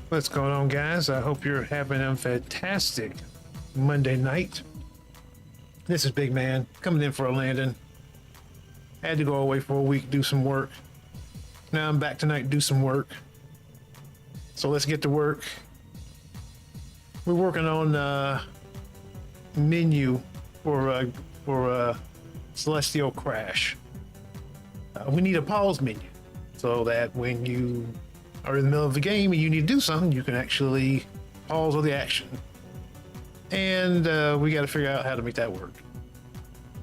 What's going on, guys? I hope you're having a fantastic Monday night. This is Big Man coming in for a landing. Had to go away for a week, do some work. Now I'm back tonight to do some work. So let's get to work. We're working on menu for Celestial Crash. We need a pause menu so that when you are in the middle of the game and you need to do something, you can actually pause all the action. And we got to figure out how to make that work.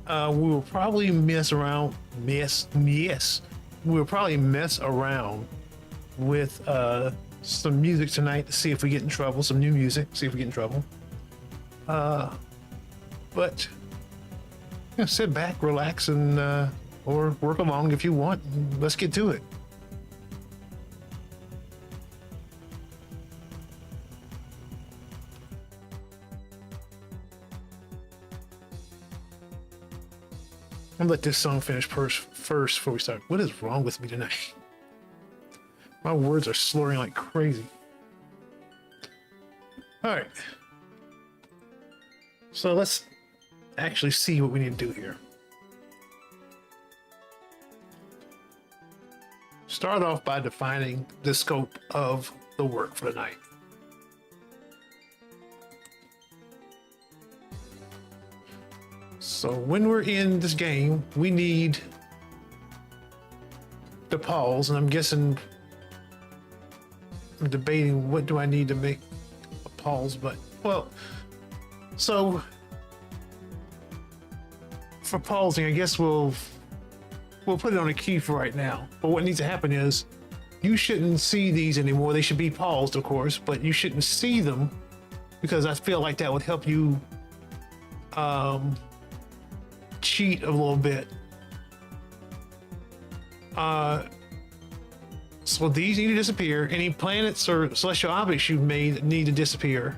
We will probably mess around with some music tonight to see if we get in trouble. Some new music, see if we get in trouble. But sit back, relax, and or work along if you want. Let's get to it. I'm gonna let this song finish first before we start. What is wrong with me tonight? My words are slurring like crazy. All right. So let's actually see what we need to do here. Start off by defining the scope of the work for the night. So when we're in this game, we need to pause, and I'm guessing, I'm debating what do I need to make a pause, but well, so for pausing, I guess we'll put it on a key for right now. But what needs to happen is you shouldn't see these anymore. They should be paused, of course, but you shouldn't see them because I feel like that would help you cheat a little bit. So these need to disappear. Any planets or celestial objects you've made need to disappear.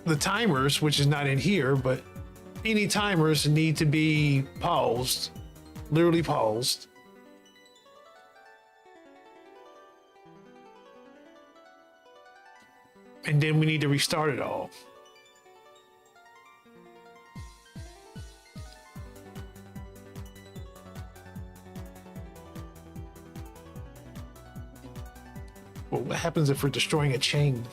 The timers, which is not in here, but any timers need to be paused, literally paused. And then we need to restart it all. Well, what happens if we're destroying a chain?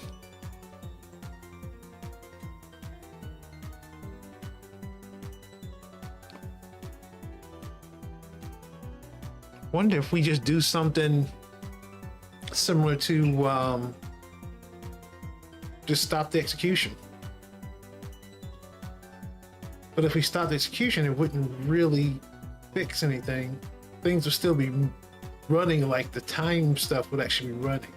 Wonder if we just do something similar to just stop the execution. But if we stop the execution, it wouldn't really fix anything. Things would still be running, like the time stuff would actually be running.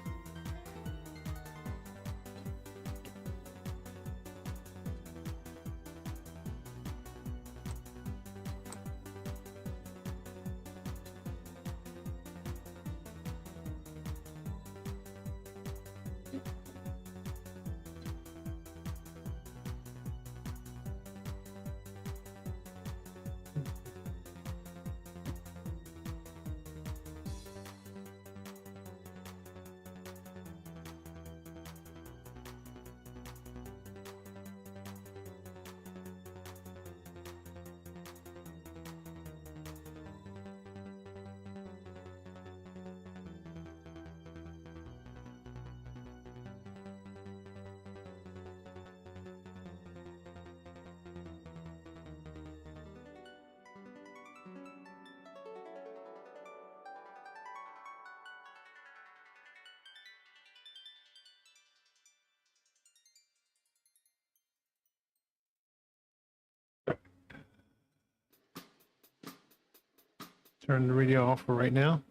Turn the radio off for right now.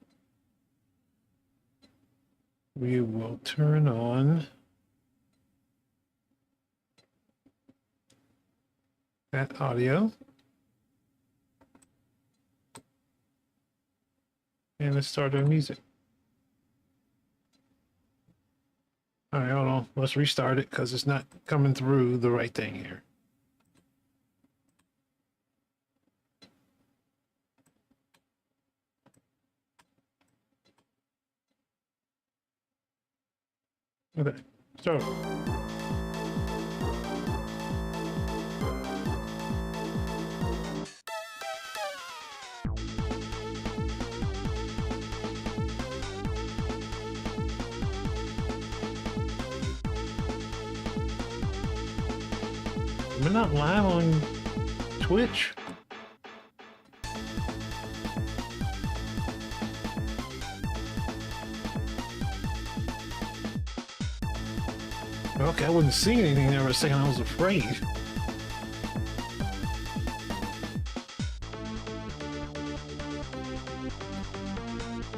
We will turn on that audio. And let's start our music. All right, hold on. Let's restart it because it's not coming through the right thing here. Okay, so we're not live on Twitch. Okay, I wasn't seeing anything there for a second. I was afraid.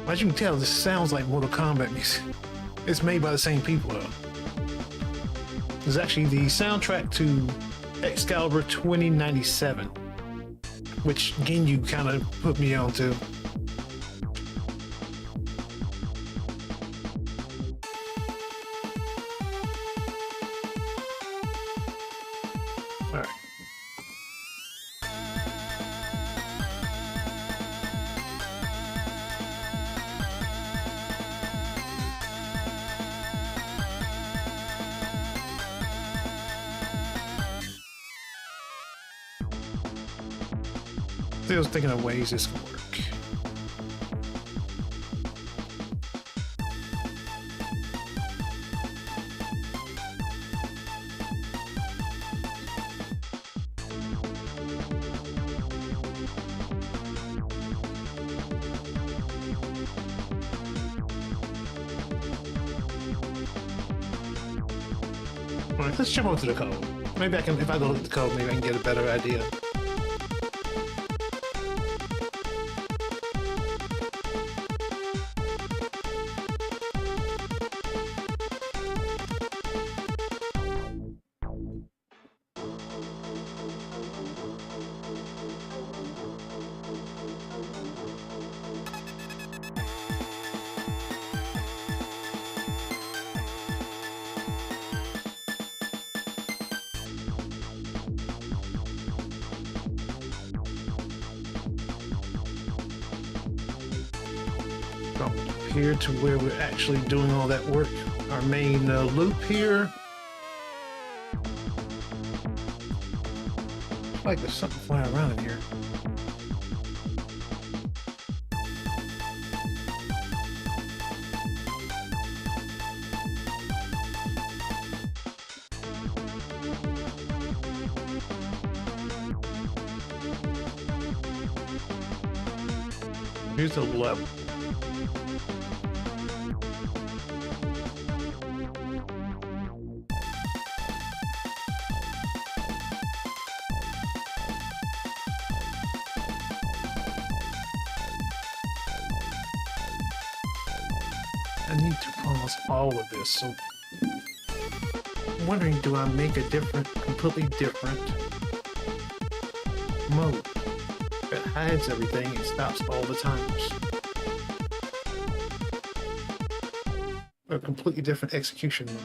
As you can tell, this sounds like Mortal Kombat music. It's made by the same people, though. It's actually the soundtrack to Excalibur 2097, which again you kind of put me on to. All right. Still thinking of ways this can work. All right, let's jump over to the code. Maybe I can, if I go look at the code, maybe I can get a better idea. Here to where we're actually doing all that work. Our main loop here like there's something flying around in here. Here's the level. I need to pause all of this. So I'm wondering, do I make a completely different mode that hides everything and stops all the timers? A completely different execution mode.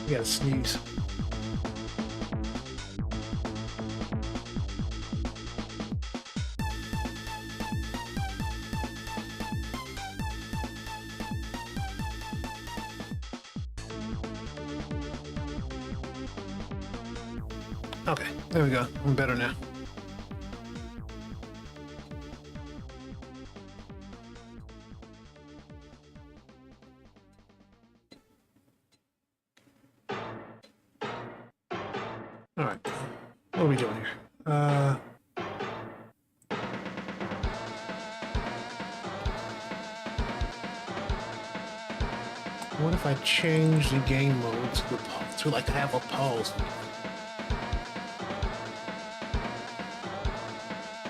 I gotta sneeze. Okay, there we go. I'm better now. All right, what are we doing here? What if I change the game mode to like have a pause?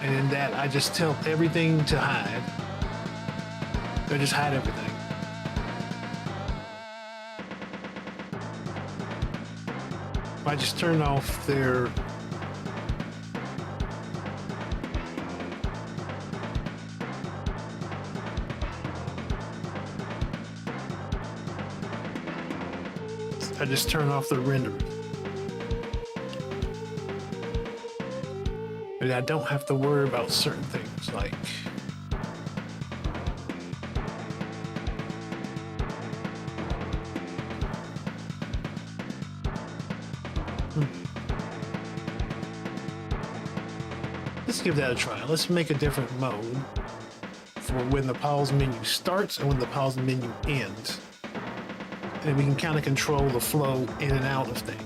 And in that, I just tell everything to hide. They just hide everything. If I just turn off their I just turn off the render. And I don't have to worry about certain things like let's give that a try. Let's make a different mode for when the pause menu starts and when the pause menu ends. And we can kind of control the flow in and out of things.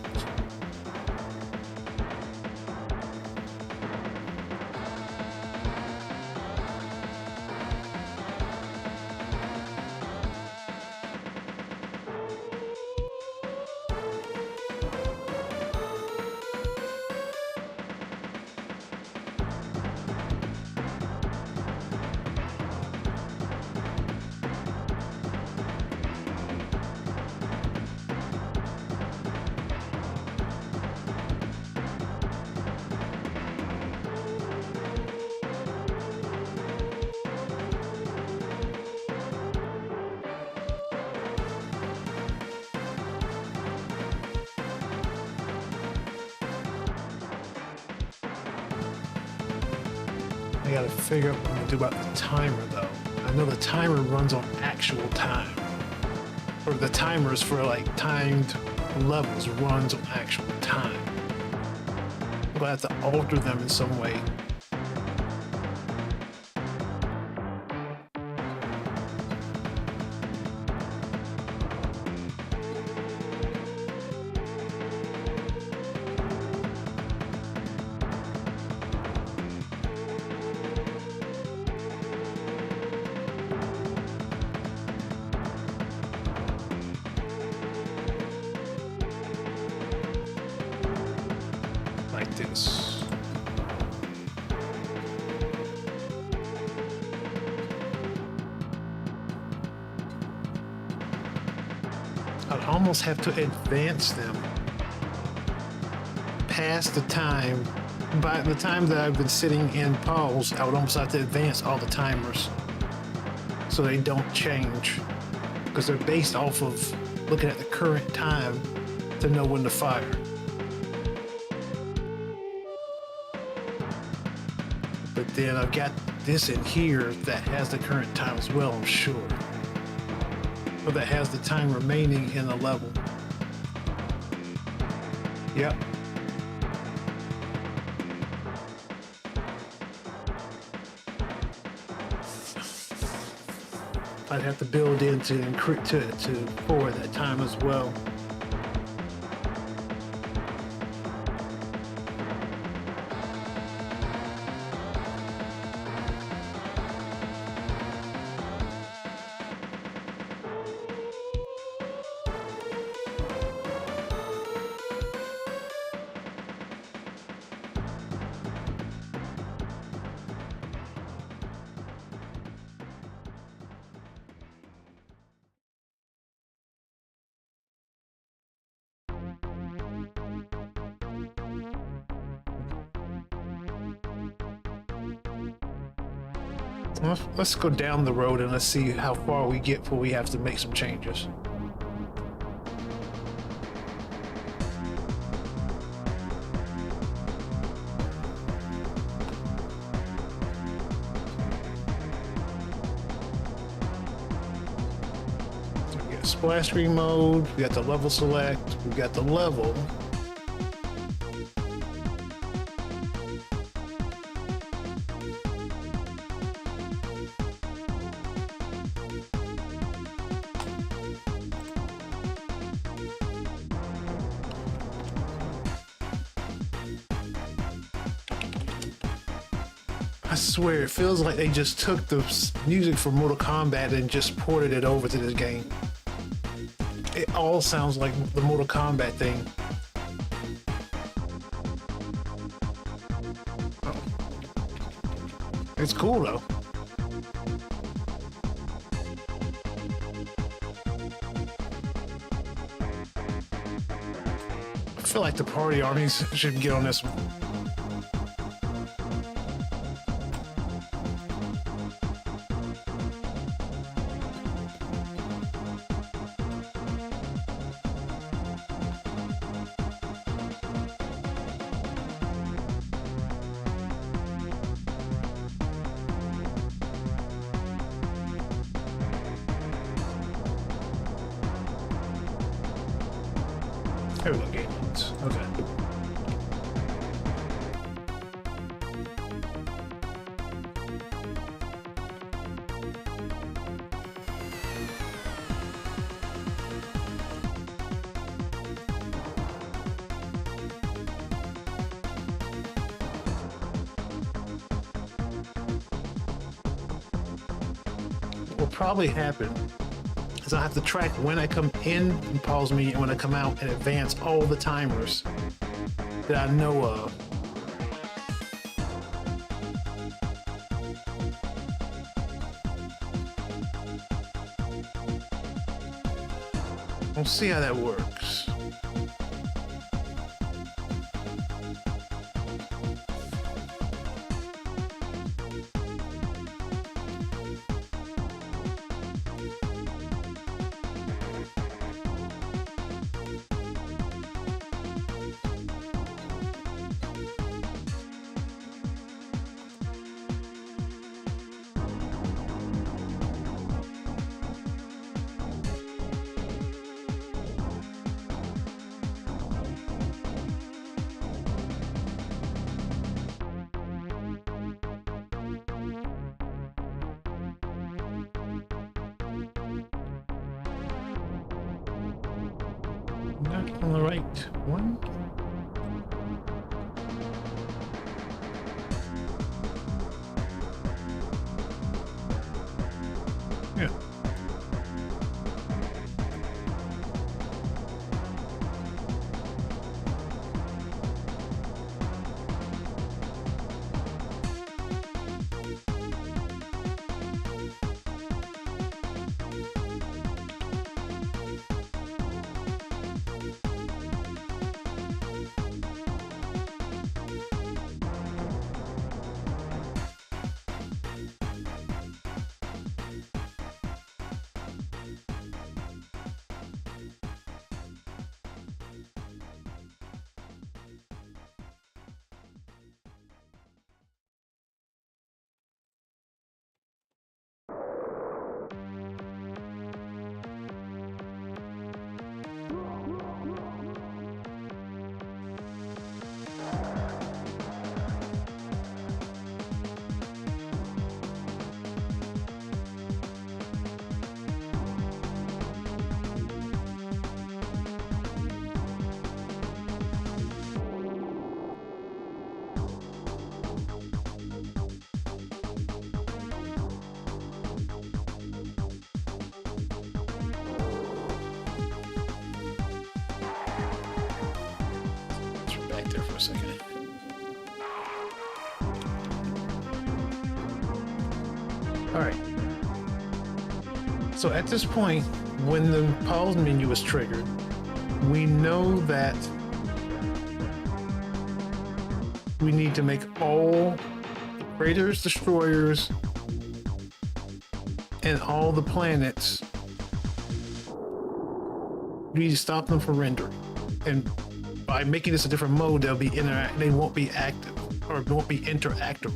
I gotta figure out what I'm gonna do about the timer though. I know the timer runs on actual time. Or the timers for like timed levels runs on actual time. But I have to alter them in some way. like this. I'd almost have to advance them past the time. By the time that I've been sitting in pause, I would almost have to advance all the timers so they don't change, because they're based off of looking at the current time to know when to fire. But then I've got this in here that has the current time as well, I'm sure. Or that has the time remaining in the level. Yep. I'd have to build into encrypt to forward that time as well. Let's go down the road and let's see how far we get before we have to make some changes. We got splash screen mode, we got the level select, we got the level. I swear, it feels like they just took the music from Mortal Kombat and just ported it over to this game. It all sounds like the Mortal Kombat thing. Oh. It's cool though. I feel like the party armies should get on this one. There we go, game modes. Okay. What will probably happen is I have to track when I come in and pause me and when I come out and advance all the timers that I know of. We'll see how that works. Not on the right one. Yeah. back there for a second. All right. So at this point, when the pause menu is triggered, we know that we need to make all the craters, destroyers, and all the planets. We need to stop them from rendering. And by making this a different mode, they'll be they won't be active or won't be interactive.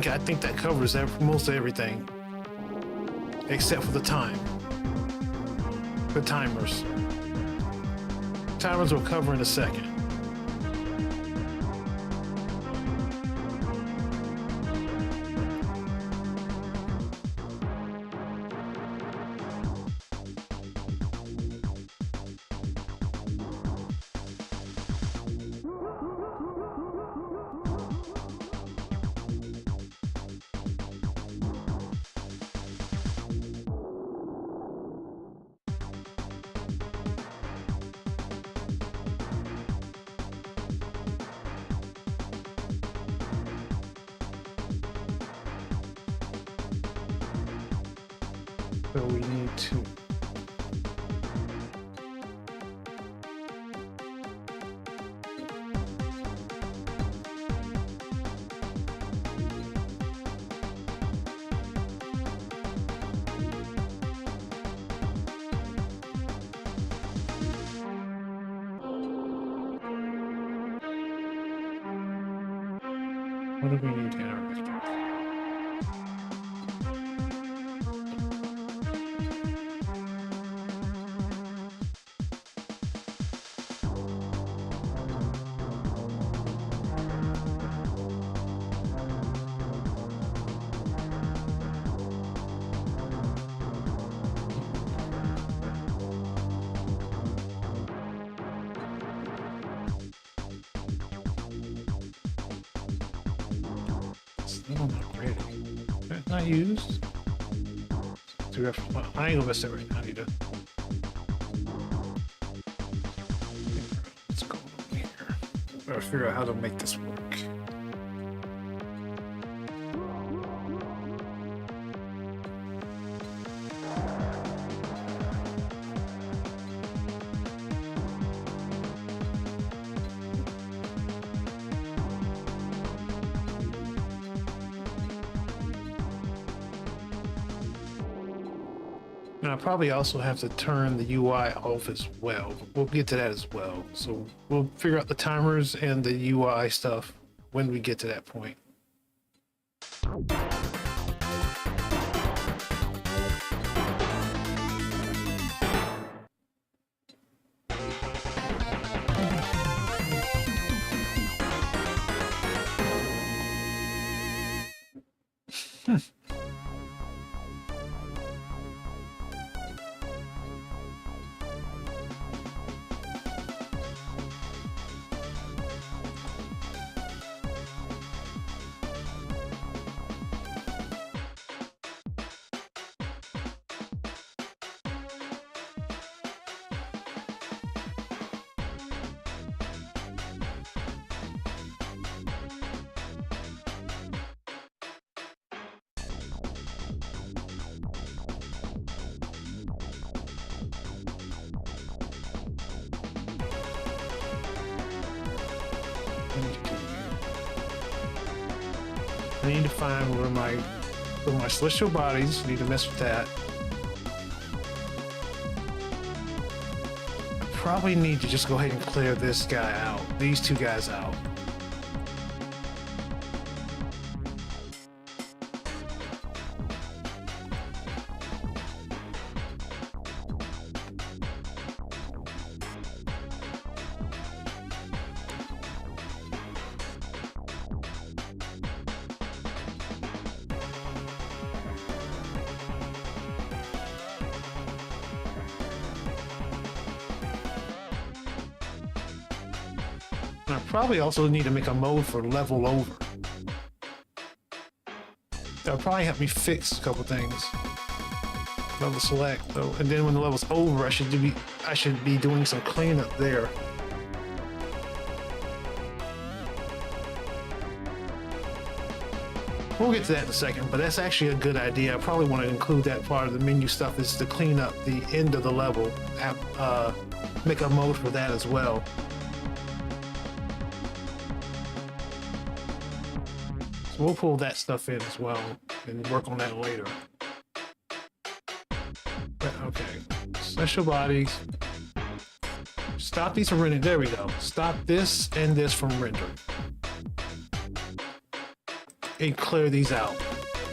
I think that covers most of everything, except for the time. The timers. Timers we'll cover in a second. So we need to what do we need to interact? Still not ready. Not used. I ain't gonna miss everything. I need to. What's going on here? Gotta figure out how to make this work. And I probably also have to turn the UI off as well. We'll get to that as well. So we'll figure out the timers and the UI stuff when we get to that point. I need to find where my celestial bodies. Need to mess with that. I probably need to just go ahead and clear this guy out. These two guys out. I probably also need to make a mode for level over. That'll probably help me fix a couple things. Level select though, and then when the level's over, I should be doing some cleanup there. We'll get to that in a second, but that's actually a good idea. I probably want to include that part of the menu stuff is to clean up the end of the level. Make a mode for that as well. So we'll pull that stuff in as well and work on that later. Okay, special bodies. Stop these from rendering. There we go. Stop this and this from rendering. And clear these out.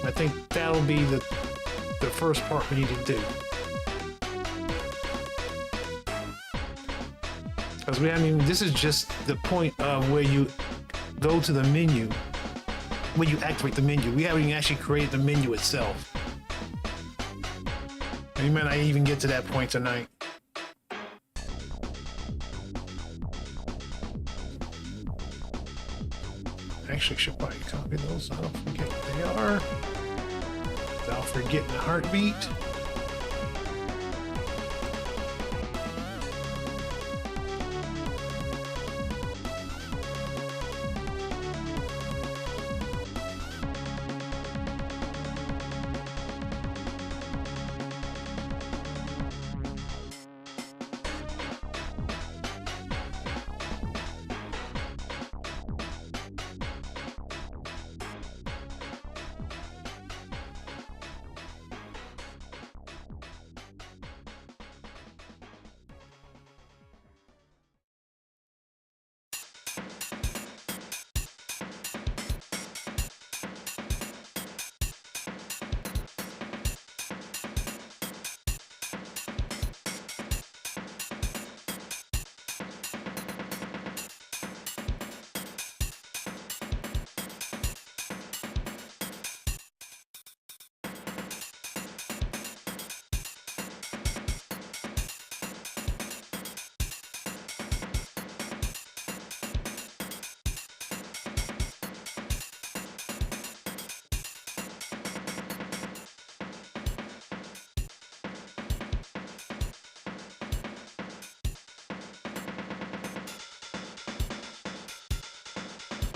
I think that'll be the first part we need to do. Because this is just the point of where you go to the menu, when you activate the menu. We haven't even actually created the menu itself. We might not even get to that point tonight. Actually, should probably copy those so I don't forget what they are. Without forgetting the heartbeat.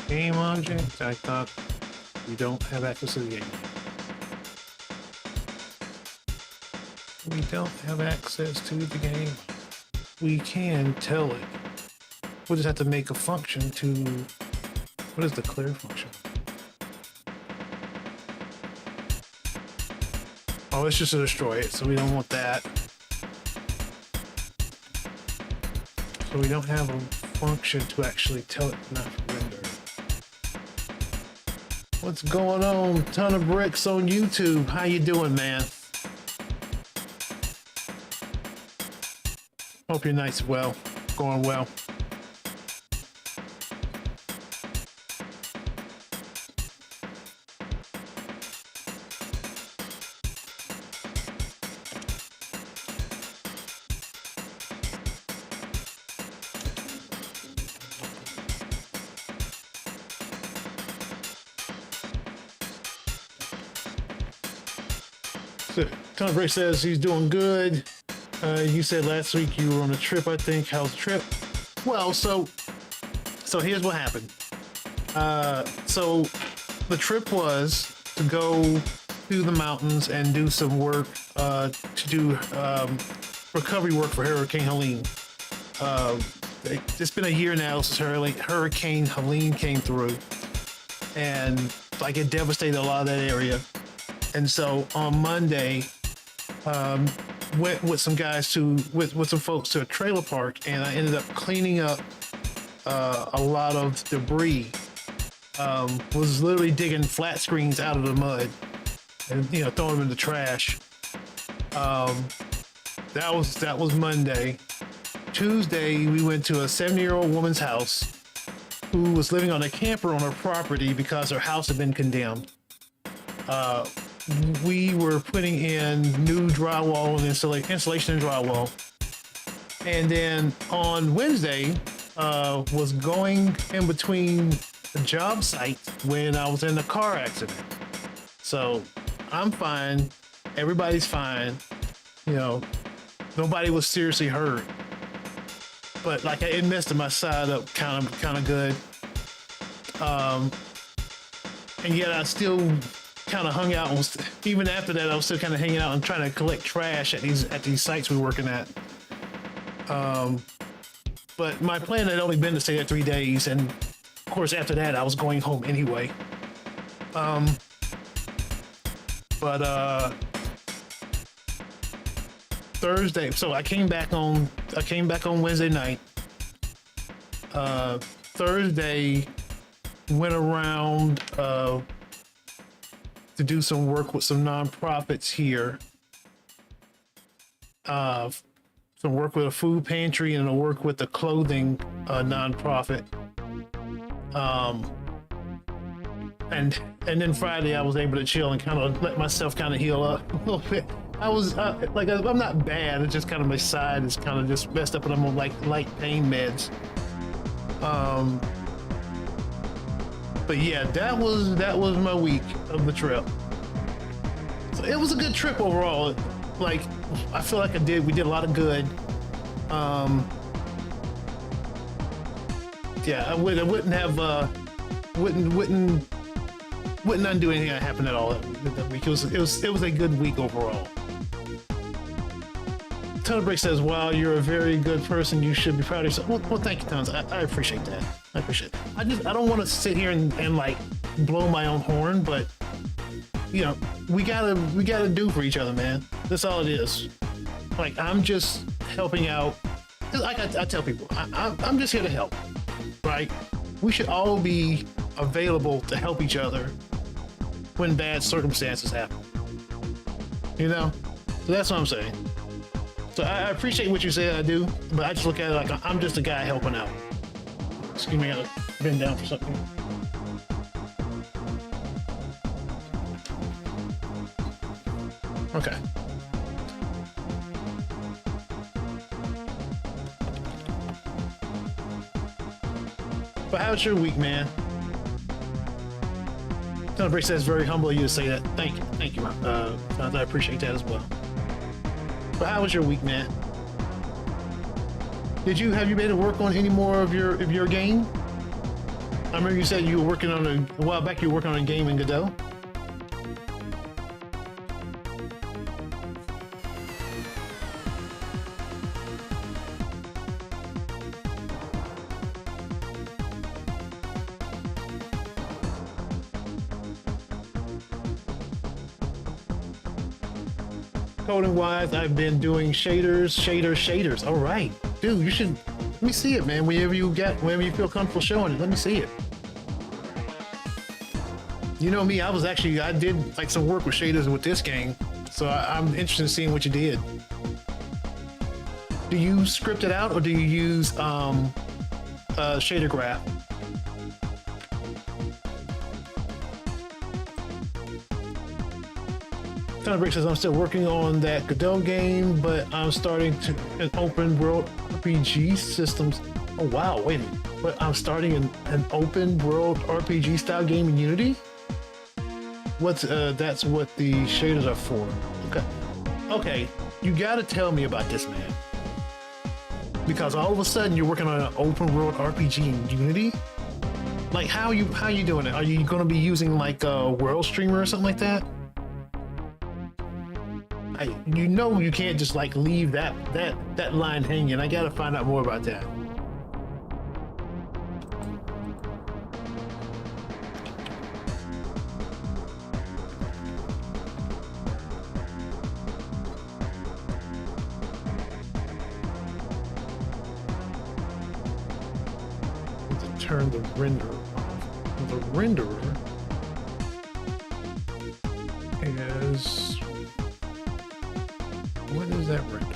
Game object. I thought we don't have access to the game. We don't have access to the game. We can tell it. We'll just have to make a function to... What is the clear function? Oh, it's just to destroy it, so we don't want that. So we don't have a function to actually tell it not to render. What's going on? Ton of bricks on YouTube. How you doing, man? Hope your night's well. Going well. Ton of Brick says he's doing good. You said last week you were on a trip, I think. How's the trip? Well, so here's what happened. So the trip was to go through the mountains and do some work, to do recovery work for Hurricane Helene. It's been a year now since Hurricane Helene came through, and like it devastated a lot of that area. And so on Monday, went with some guys with some folks to a trailer park, and I ended up cleaning up a lot of debris. Was literally digging flat screens out of the mud and throwing them in the trash. That was Monday. Tuesday, we went to a 70-year-old woman's house who was living on a camper on her property because her house had been condemned. We were putting in new drywall and insulation and drywall. And then on Wednesday, was going in between the job site when I was in a car accident. So I'm fine. Everybody's fine. You know, nobody was seriously hurt, but like it messed my side up kind of good. And yet I still kind of hung out. And was, even after that, I was still kind of hanging out and trying to collect trash at these sites we were working at. But my plan had only been to stay there 3 days, and of course after that I was going home anyway. Thursday, so I came back on Wednesday night. Thursday went around to do some work with some nonprofits here. Some work with a food pantry and a work with a clothing nonprofit. And then Friday I was able to chill and kind of let myself kind of heal up a little bit. I was like, I'm not bad. It's just kind of my side is kind of just messed up, and I'm on like light pain meds. But yeah, that was my week of the trip. So it was a good trip overall. Like, I feel like we did a lot of good. Yeah, I wouldn't undo anything that happened at all that week. It was a good week overall. Tonebreak says, "Wow, you're a very good person. You should be proud of yourself." Well, thank you, Tones. I appreciate that. I appreciate it. I don't want to sit here and like blow my own horn, but you know, we gotta do for each other, man. That's all it is. Like, I'm just helping out. Like I tell people, I'm just here to help, right? We should all be available to help each other when bad circumstances happen. You know? So that's what I'm saying. So I appreciate what you say, I do, but I just look at it like I'm just a guy helping out. Excuse me, I gotta bend down for something. Okay. But how's your week, man? Tonebreak says, very humble of you to say that. Thank you, I appreciate that as well. But how was your week, man? Have you been able to work on any more of your game? I remember you said you were working on a while back. You were working on a game in Godot. Coding wise, I've been doing shaders. All right, dude, you should let me see it, man. Whenever you feel comfortable showing it, let me see it. You know me, I did like some work with shaders with this game, so I'm interested in seeing what you did. Do you script it out or do you use shader graph? Tonebreak says, I'm still working on that Godot game, but I'm starting to an open world RPG systems. Oh wow, wait a minute. But I'm starting an open world RPG style game in Unity? That's what the shaders are for. Okay, you gotta tell me about this, man. Because all of a sudden you're working on an open world RPG in Unity? Like, how you doing it? Are you gonna be using like a world streamer or something like that? You know you can't just like leave that line hanging. I gotta find out more about that. To turn the renderer off. The renderer is. What is that render?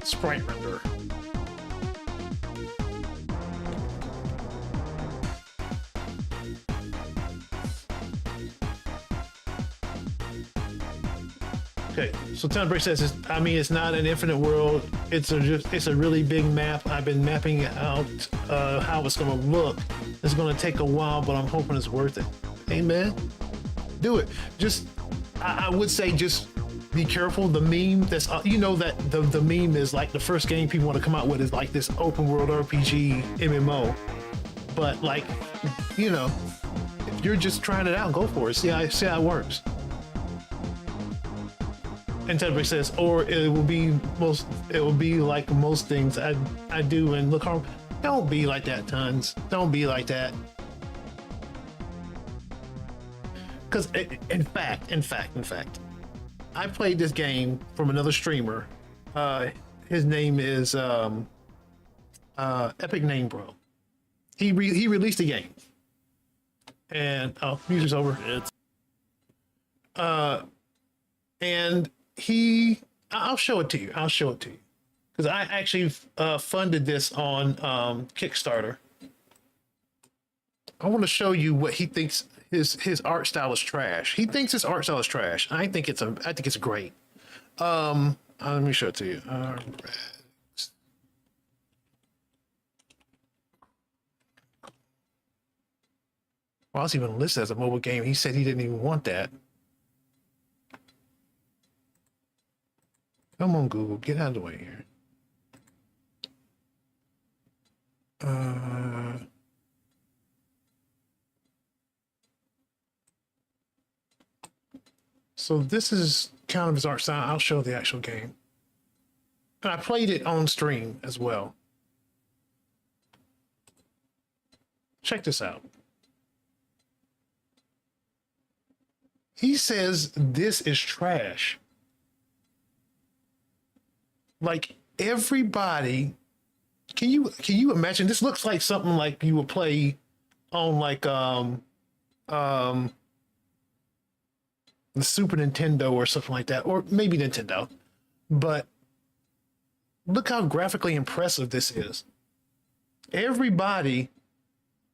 Sprite render. Okay, so Tonebreak says, it's not an infinite world. It's a really big map. I've been mapping out how it's gonna look. It's gonna take a while, but I'm hoping it's worth it. Hey man, do it. Just I would say just be careful. The meme that's you know that the meme is like the first game people want to come out with is like this open world RPG MMO, but like, you know, if you're just trying it out, go for it. See how it works. And Tedrick says, or it will be like most things I do and look hard. Don't be like that, Tons. Don't be like that. Because in fact, I played this game from another streamer. His name is Epic Name Bro. He released a game, and music's over. And I'll show it to you. Because I actually funded this on Kickstarter. I want to show you what he thinks his art style is trash. He thinks his art style is trash. I think it's great. Let me show it to you. Well, I was even listed as a mobile game. He said he didn't even want that. Come on, Google, get out of the way here. So this is kind of his art style. I'll show the actual game. And I played it on stream as well. Check this out. He says this is trash. Like everybody, can you imagine? This looks like something like you would play on like the Super Nintendo or something like that, or maybe Nintendo. But look how graphically impressive this is. Everybody,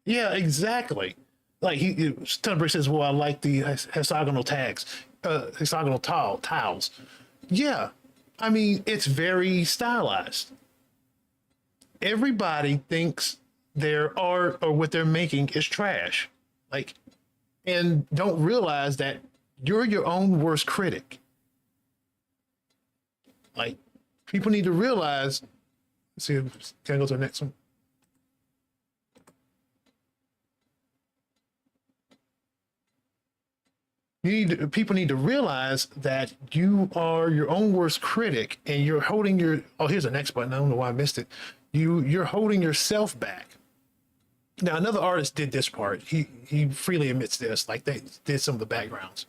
yeah, exactly. Like Tunbridge says, well, I like the hexagonal tiles. Yeah. I mean, it's very stylized. Everybody thinks their art or what they're making is trash. Like, and don't realize that you're your own worst critic. Like, people need to realize, let's see, can I go to the next one? People need to realize that you are your own worst critic, and you're holding your, oh, here's the next button. I don't know why I missed it. You're holding yourself back. Now, another artist did this part. He freely admits this, like they did some of the backgrounds.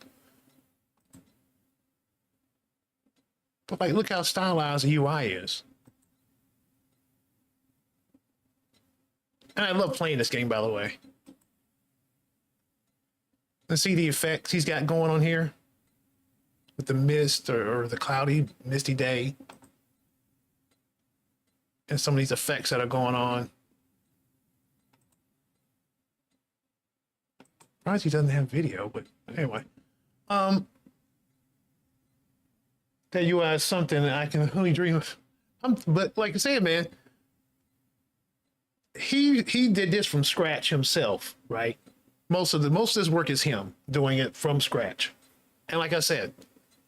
But like, look how stylized the UI is. And I love playing this game, by the way. Let's see the effects he's got going on here with the mist or the cloudy, misty day. And some of these effects that are going on. Surprised he doesn't have video, but anyway. That UI is something that I can only dream of. But like I said, man, he did this from scratch himself, right? Most of this work is him doing it from scratch. And like I said,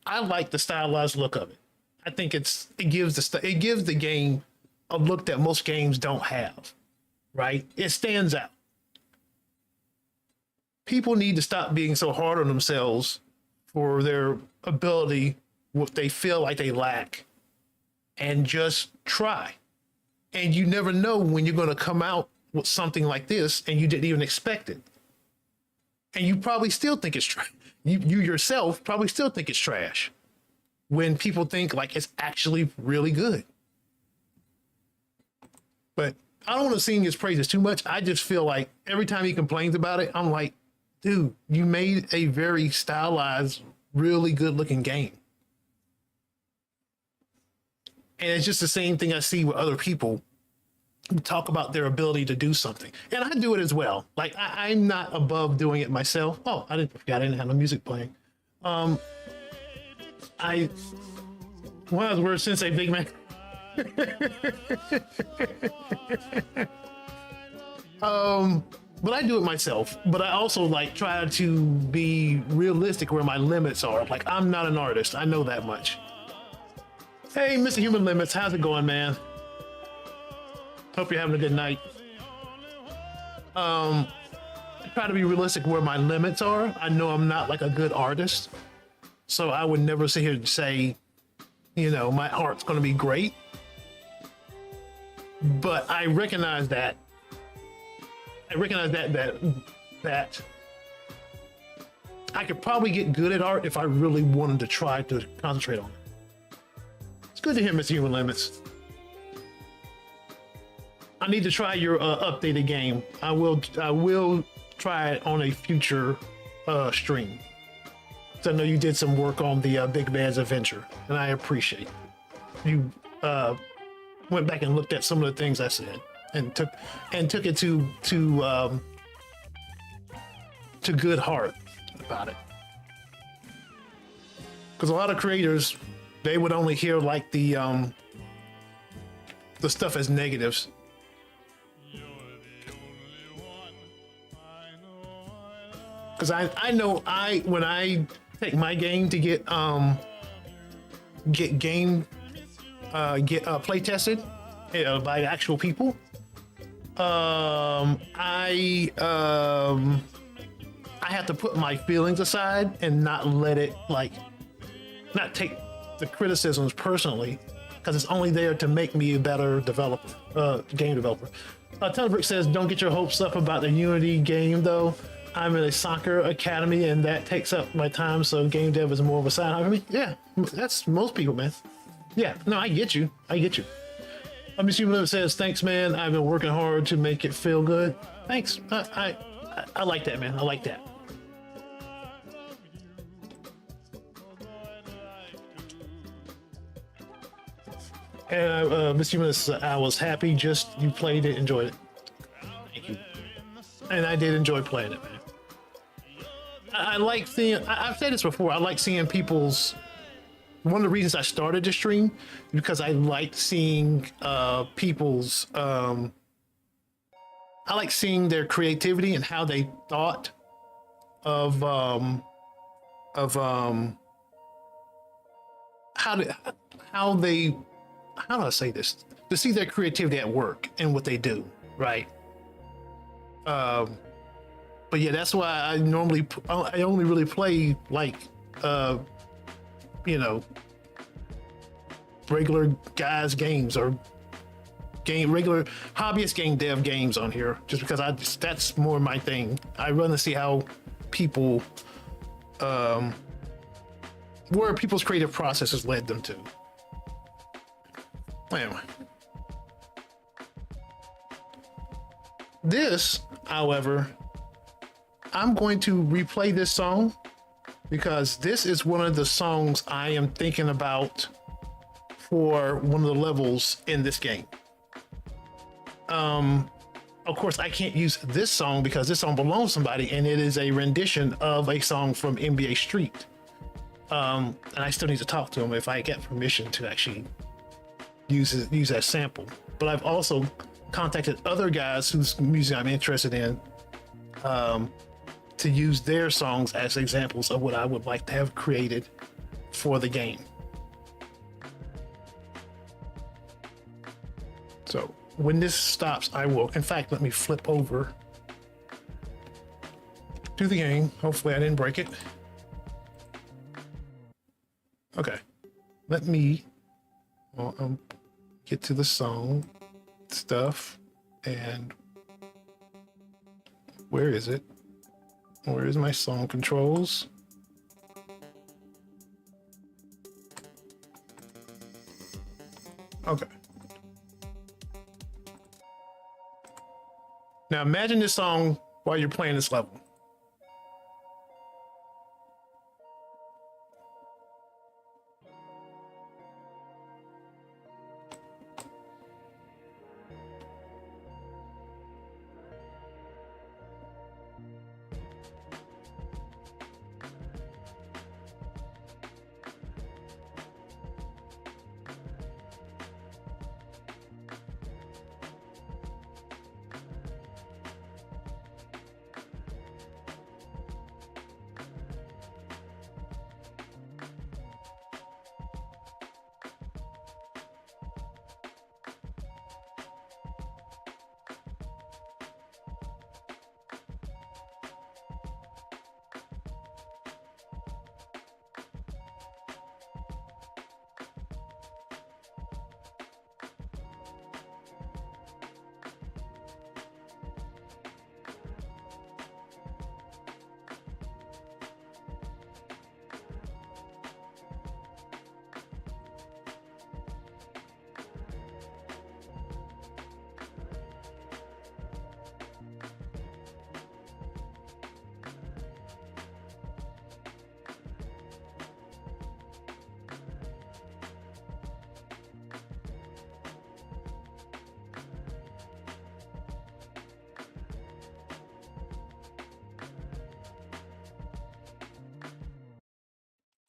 I like the stylized look of it. I think it gives the game a look that most games don't have, right? It stands out. People need to stop being so hard on themselves for their ability, what they feel like they lack, and just try. And you never know when you're going to come out with something like this and you didn't even expect it. And you probably still think it's trash. You yourself probably still think it's trash when people think like it's actually really good. But I don't want to sing his praises too much. I just feel like every time he complains about it, I'm like, dude, you made a very stylized, really good looking game. And it's just the same thing I see with other people who talk about their ability to do something. And I do it as well. Like, I'm not above doing it myself. Oh, I didn't have no music playing. One of those words, Sensei Big Man. but I do it myself. But I also like try to be realistic where my limits are. Like, I'm not an artist. I know that much. Hey, Mr. Human Limits, how's it going, man? Hope you're having a good night. I try to be realistic where my limits are. I know I'm not like a good artist, so I would never sit here and say, you know, my art's going to be great. But I recognize that. That I could probably get good at art if I really wanted to try to concentrate on it. It's good to hear, Mr. Human Limits. I need to try your updated game. I will try it on a future stream. So I know you did some work on the Big Man's Adventure, and I appreciate you went back and looked at some of the things I said and took it to good heart about it. Because a lot of creators, they would only hear like the stuff as negatives. Because I know when I take my game to get play tested by actual people, I have to put my feelings aside and not let it not take the criticisms personally, because it's only there to make me a better developer, game developer. Telebrick says, don't get your hopes up about the Unity game though. I'm in a soccer academy and that takes up my time, so game dev is more of a side hobby for me. Yeah, that's most people, man. Yeah, no, I get you. I'm assuming it says, thanks, man. I've been working hard to make it feel good. Thanks. I like that, man. I like that. And Mr. Human says, I was happy. Just you played it, enjoyed it. Thank you. And I did enjoy playing it, man. I like seeing, I've said this before, I like seeing people's, one of the reasons I started to stream is because I like seeing people's, I like seeing their creativity and how they thought of how do I say this? To see their creativity at work and what they do, right? But yeah, that's why I only really play like, you know, regular guys games or regular hobbyist game dev games on here, just because that's more my thing. I run to see how people, where people's creative processes led them to. Anyway. This, however, I'm going to replay this song because this is one of the songs I am thinking about for one of the levels in this game. Of course, I can't use this song because this song belongs to somebody, and it is a rendition of a song from NBA Street. And I still need to talk to him if I get permission to actually use that sample. But I've also contacted other guys whose music I'm interested in to use their songs as examples of what I would like to have created for the game. So when this stops, I will, in fact, let me flip over to the game. Hopefully I didn't break it. Okay, let me get to the song stuff, and where is it? Where is my song controls? Okay. Now imagine this song while you're playing this level.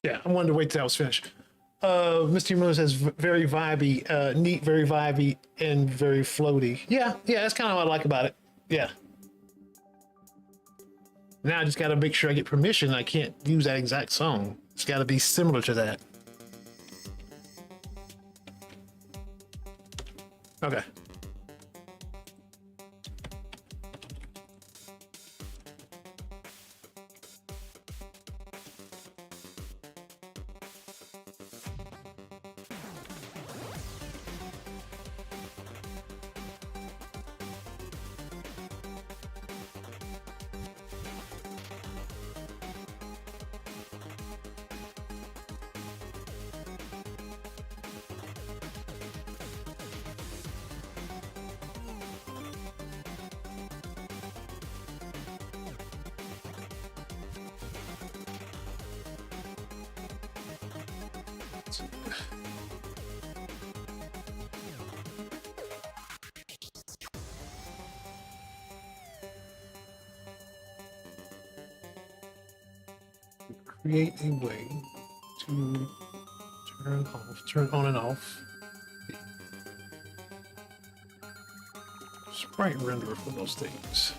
Yeah, I wanted to wait till I was finished. Mr. Miller says very vibey, neat, very vibey, and very floaty. Yeah, yeah, that's kind of what I like about it. Yeah. Now I just got to make sure I get permission. I can't use that exact song. It's got to be similar to that. Okay. Create a way to turn on and off the sprite renderer for those things.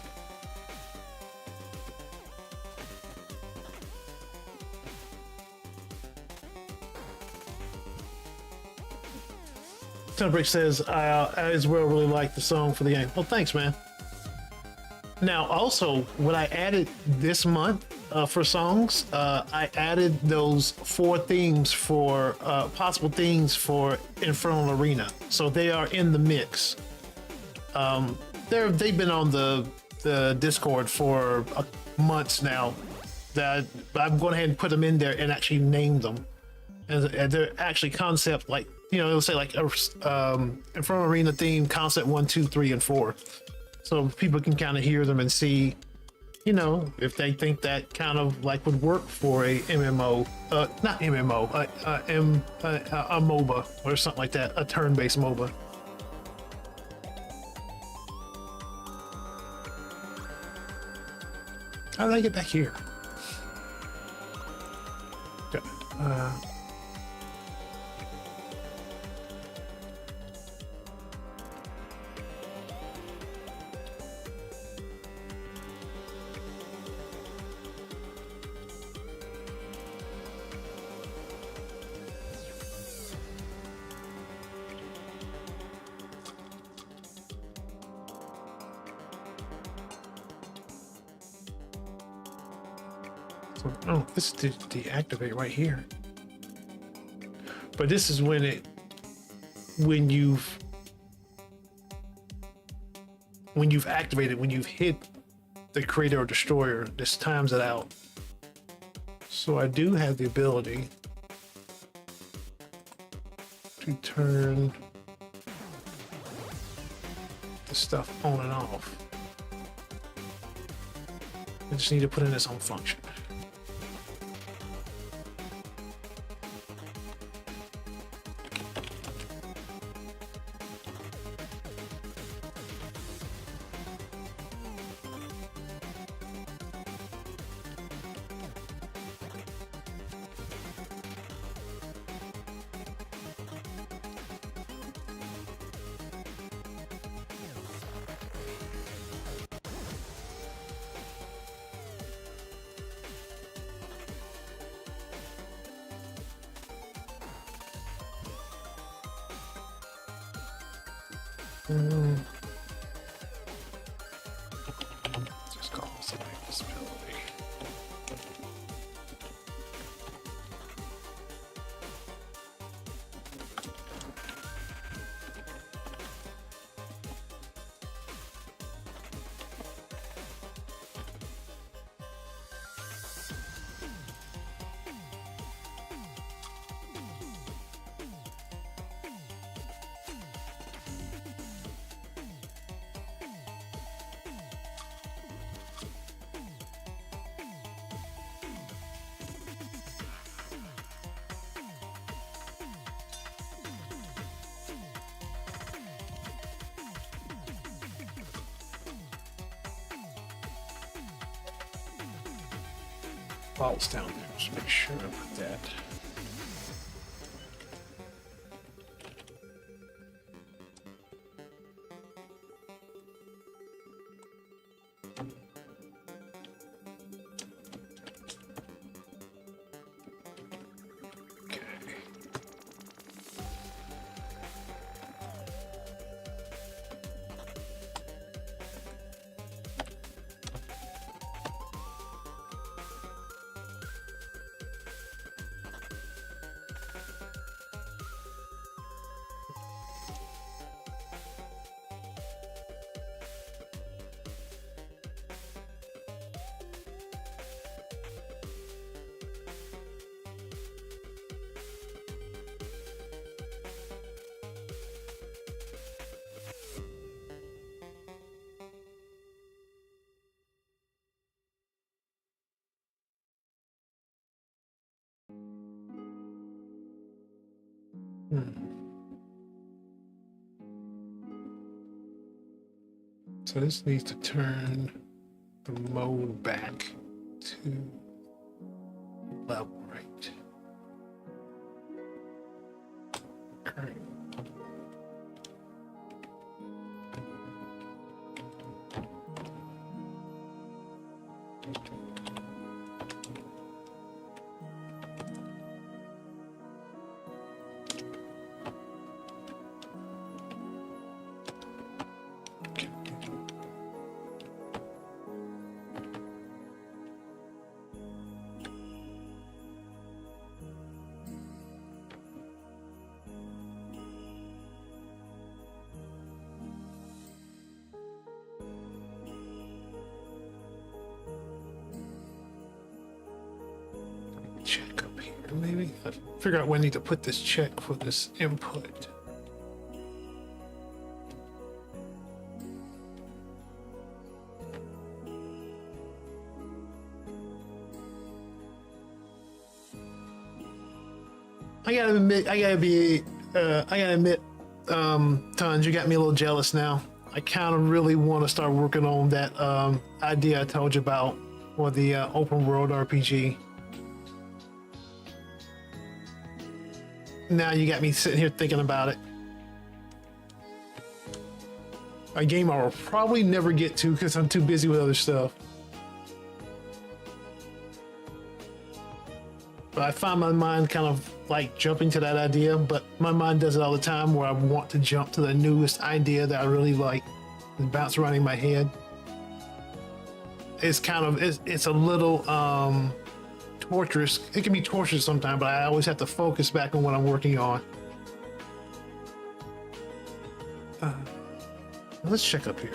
Sunbreak says, I as well really like the song for the game. Well, thanks, man. Now, also, what I added this month for songs, I added those 4 themes for possible themes for Infernal Arena. So they are in the mix. They've been on the Discord for months now. That I'm going ahead and put them in there and actually name them. And they're actually concept like, you know, it'll say like Infernal Arena theme concept 1, 2, 3, and 4. So people can kind of hear them and see, you know, if they think that kind of like would work for a MMO, not MMO, a MOBA or something like that, a turn-based MOBA. How did I get back here? Okay. Oh, this is to deactivate right here. But this is when you've activated, when you've hit the creator or destroyer, this times it out. So I do have the ability to turn the stuff on and off. I just need to put in its own function. Just call this a disability. faults down there. Just make sure I put that. So this needs to turn the mode back to level, right? Okay. Check up here, maybe. Figure out when I need to put this check for this input. I gotta admit, Tons, you got me a little jealous now. I kind of really want to start working on that idea I told you about for the open world RPG. Now you got me sitting here thinking about it. A game I will probably never get to because I'm too busy with other stuff. But I find my mind kind of like jumping to that idea, but my mind does it all the time where I want to jump to the newest idea that I really like and bounce around in my head. It's kind of, it's a little torturous. It can be torturous sometimes, but I always have to focus back on what I'm working on. Let's check up here.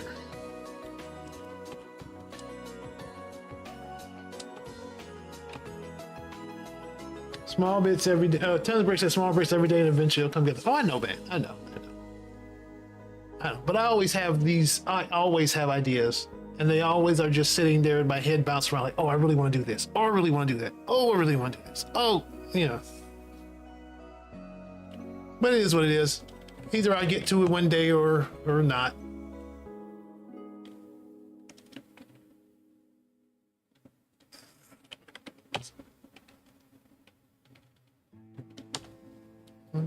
Small bits every day. Tons of breaks, small breaks every day, and eventually it'll come together. Oh, I know, man. I know. But I always have these. I always have ideas, and they always are just sitting there in my head, bouncing around like, "Oh, I really want to do this. Oh, I really want to do that. Oh, I really want to do this. Oh, you know." But it is what it is. Either I get to it one day or not.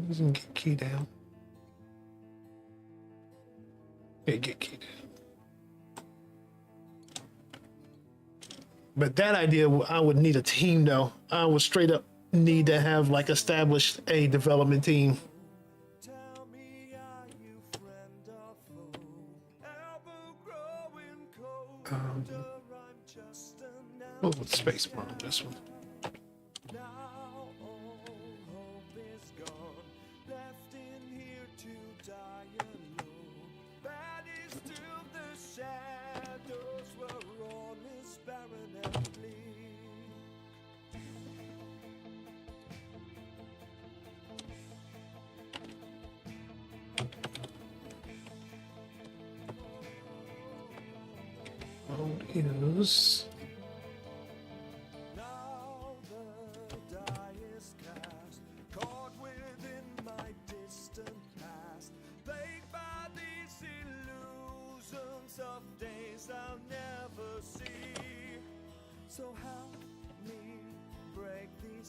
Doesn't get key down. Yeah, get key down. But that idea, I would need a team though. I would straight up need to have like established a development team. Oh, space bar on this one. Is now the die is cast, caught within my distant past, plagued by these illusions of days I'll never see. So help me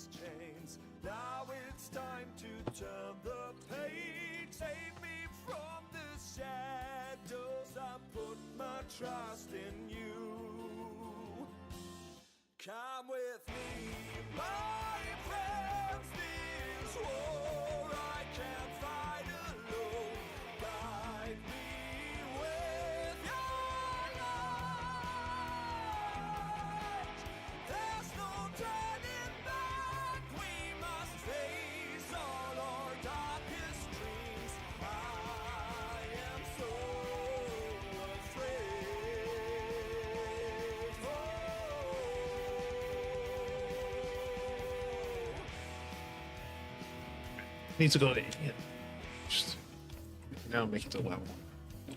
its chains. Now it's time to turn the page. Save me from the shadows. I put my trust in you. Come with me, my friends. This war I can't fight alone. Guide me with your light. There's no turning back. We must face all our darkest dreams. I am so afraid. Needs to go to yeah. Just now make it to level. Yeah.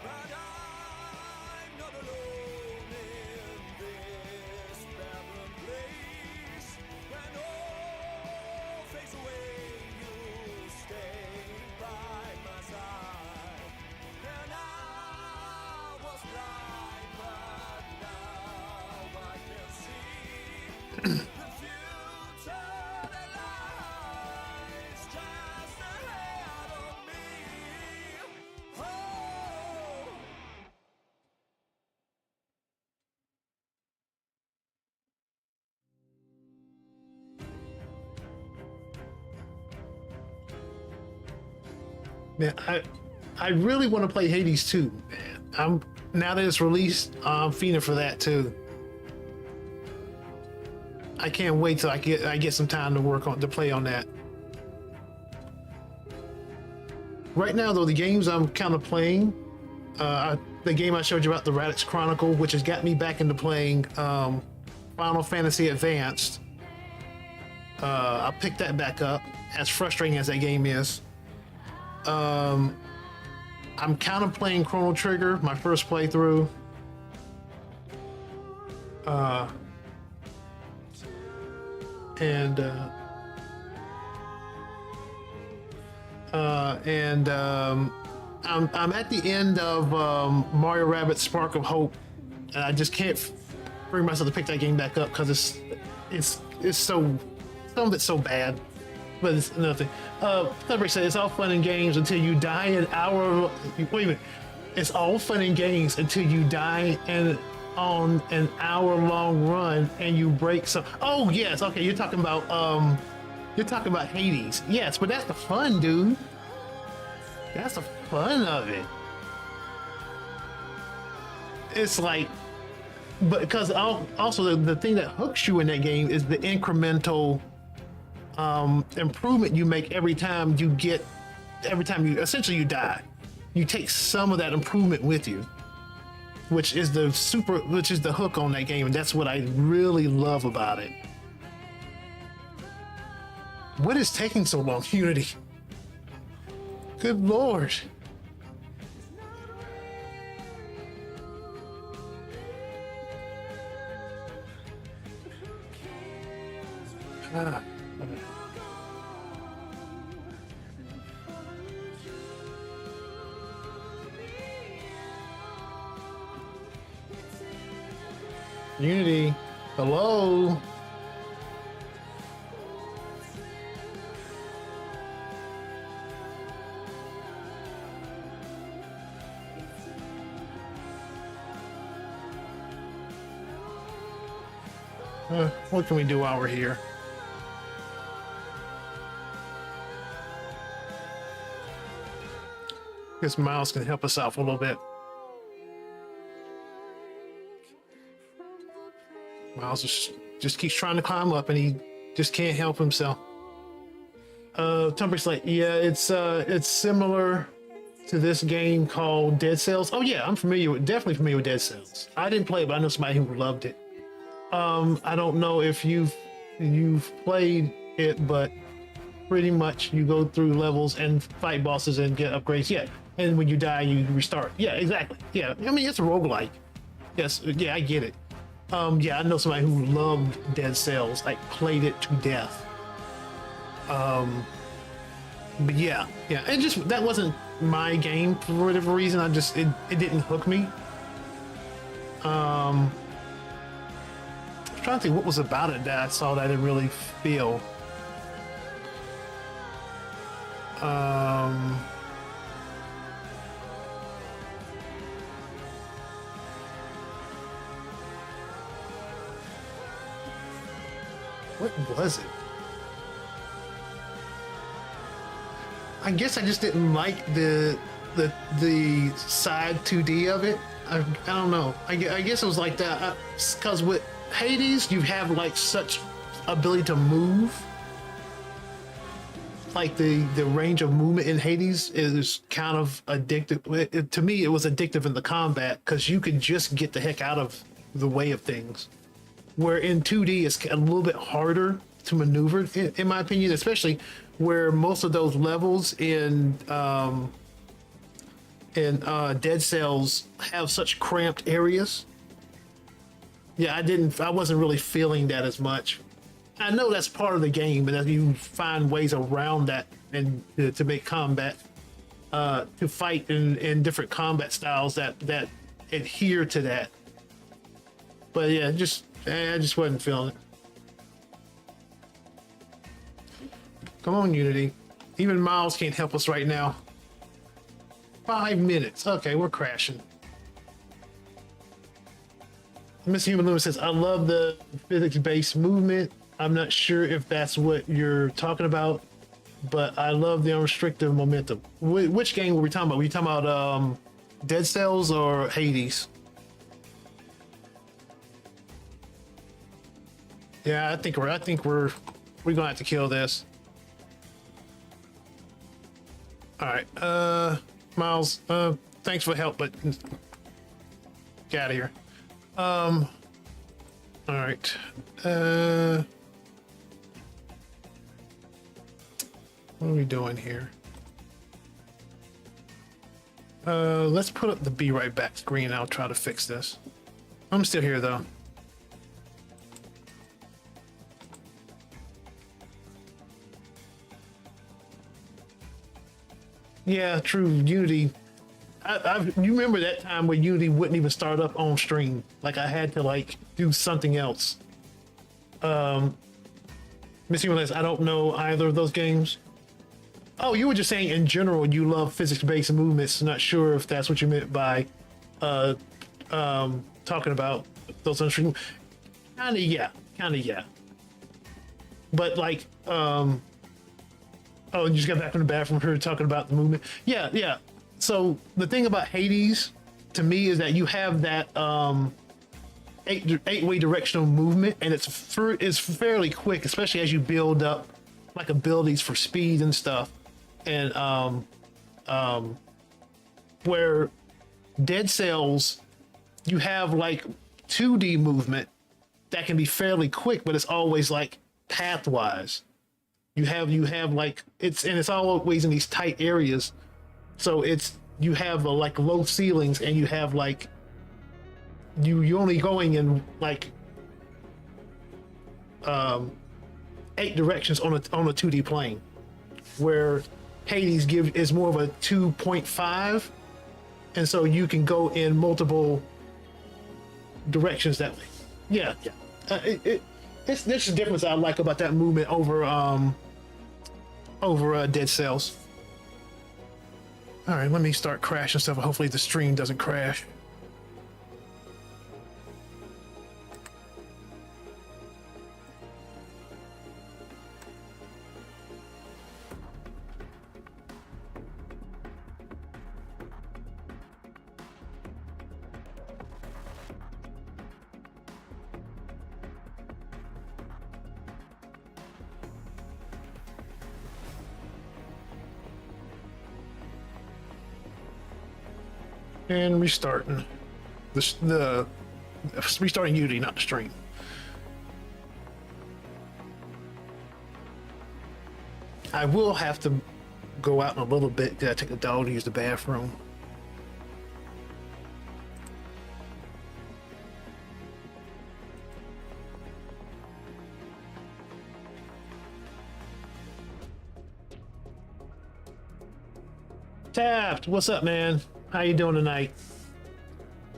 But I'm not alone in this barren place. When all fades away, you stay by my side. And I was blind, but now I can see the future that lies just ahead of me. Oh. Man, I really want to play Hades 2, man. Now that it's released, I'm feeling for that too. I can't wait till I get some time to play on that. Right now though, the games I'm kind of playing, the game I showed you about, the Radix Chronicle, which has got me back into playing Final Fantasy Advanced. I picked that back up, as frustrating as that game is. I'm kind of playing Chrono Trigger, my first playthrough. I'm at the end of Mario Rabbids Spark of Hope, and I just can't bring myself to pick that game back up because it's so, some of it's so bad. But it's nothing. Somebody said it's all fun and games until you die an hour. Wait a minute. It's all fun and games until you die and on an hour-long run and you break some. Oh yes, okay. You're talking about Hades. Yes, but that's the fun, dude. That's the fun of it. It's like, but because also the thing that hooks you in that game is the incremental improvement you make every time you essentially you die. You take some of that improvement with you, which is the hook on that game, and that's what I really love about it. What is taking so long, Unity? Good Lord. Unity, hello. What can we do while we're here? Guess Miles can help us out for a little bit. Miles just keeps trying to climb up and he just can't help himself. Tumber's like, yeah, it's similar to this game called Dead Cells. Oh yeah, I'm definitely familiar with Dead Cells. I didn't play it, but I know somebody who loved it. I don't know if you've played it, but pretty much you go through levels and fight bosses and get upgrades. Yeah, and when you die, you restart. Yeah, exactly. Yeah, I mean it's a roguelike. Yes, yeah, I get it. Yeah, I know somebody who loved Dead Cells, like played it to death. But yeah, it just that wasn't my game for whatever reason. It didn't hook me. I'm trying to think what was about it that I saw that I didn't really feel. What was it? I guess I just didn't like the side 2D of it. I don't know. I guess it was like that because with Hades you have like such ability to move. Like the range of movement in Hades is kind of addictive. To me, it was addictive in the combat because you could just get the heck out of the way of things. Where in 2D, it's a little bit harder to maneuver, in my opinion, especially where most of those levels in Dead Cells have such cramped areas. Yeah, I wasn't really feeling that as much. I know that's part of the game, but you find ways around that and to make combat, to fight in different combat styles that adhere to that. But yeah, I just wasn't feeling it. Come on, Unity. Even Miles can't help us right now. 5 minutes. Okay, we're crashing. Miss Human Lewis says, I love the physics-based movement. I'm not sure if that's what you're talking about, but I love the unrestricted momentum. Which game were we talking about? Were you talking about Dead Cells or Hades? Yeah, I think we're gonna have to kill this. All right, Miles. Thanks for the help, but get out of here. All right. What are we doing here? Let's put up the be right back screen. I'll try to fix this. I'm still here though. Yeah, true. Unity. You remember that time where Unity wouldn't even start up on stream? Like I had to like do something else. Missy Relentless, I don't know either of those games. Oh, you were just saying in general you love physics-based movements. Not sure if that's what you meant by talking about those on stream. Kinda yeah. But like oh, you just got back from the bathroom here talking about the movement. Yeah. So the thing about Hades, to me, is that you have that eight-way directional movement, and it's fairly quick, especially as you build up like abilities for speed and stuff. And where Dead Cells, you have like 2D movement that can be fairly quick, but it's always like pathwise. You have like it's always in these tight areas, so you have like low ceilings, and you have like you're only going in like 8 directions on a 2D plane, where Hades is more of a 2.5, and so you can go in multiple directions that way. Yeah. This is the difference I like about that movement over Dead Cells. All right, let me start crashing stuff. Hopefully the stream doesn't crash. And restarting restarting Unity, not the stream. I will have to go out in a little bit. Gotta take the dog to use the bathroom. Taft, what's up, man? How you doing tonight?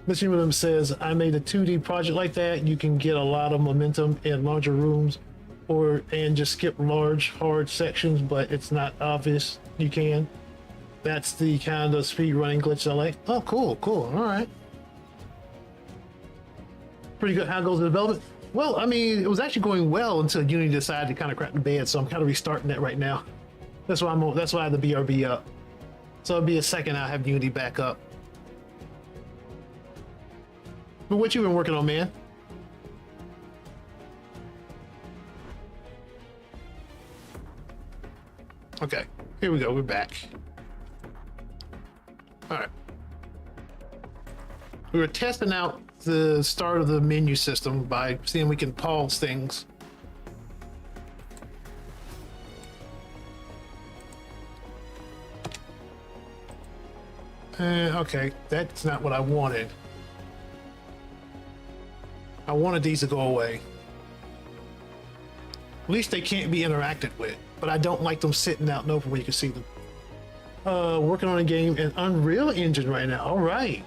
Mr. Williams says, I made a 2D project like that. You can get a lot of momentum in larger rooms and just skip large, hard sections, but it's not obvious you can. That's the kind of speed running glitch I like. Oh, cool, cool. All right. Pretty good. How goes the development? Well, I mean, it was actually going well until Unity decided to kind of crap the bed, so I'm kind of restarting that right now. That's why I have the BRB up. So it'll be a second I'll have Unity back up. But what you been working on, man? Okay, here we go. We're back. All right. We were testing out the start of the menu system by seeing we can pause things. Okay, that's not what I wanted. I wanted these to go away. At least they can't be interacted with, but I don't like them sitting out in open where you can see them. Working on a game in Unreal Engine right now. All right.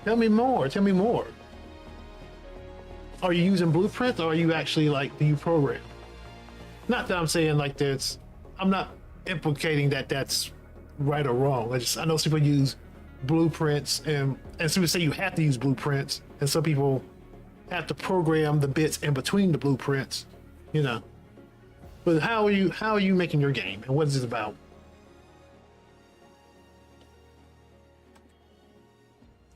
Tell me more. Tell me more. Are you using Blueprint, or are you actually do you program? Not that I'm saying I'm not implicating that that's right or wrong. I know some people use blueprints and some people say you have to use blueprints, and some people have to program the bits in between the blueprints, you know. But how are you making your game, and what is it about?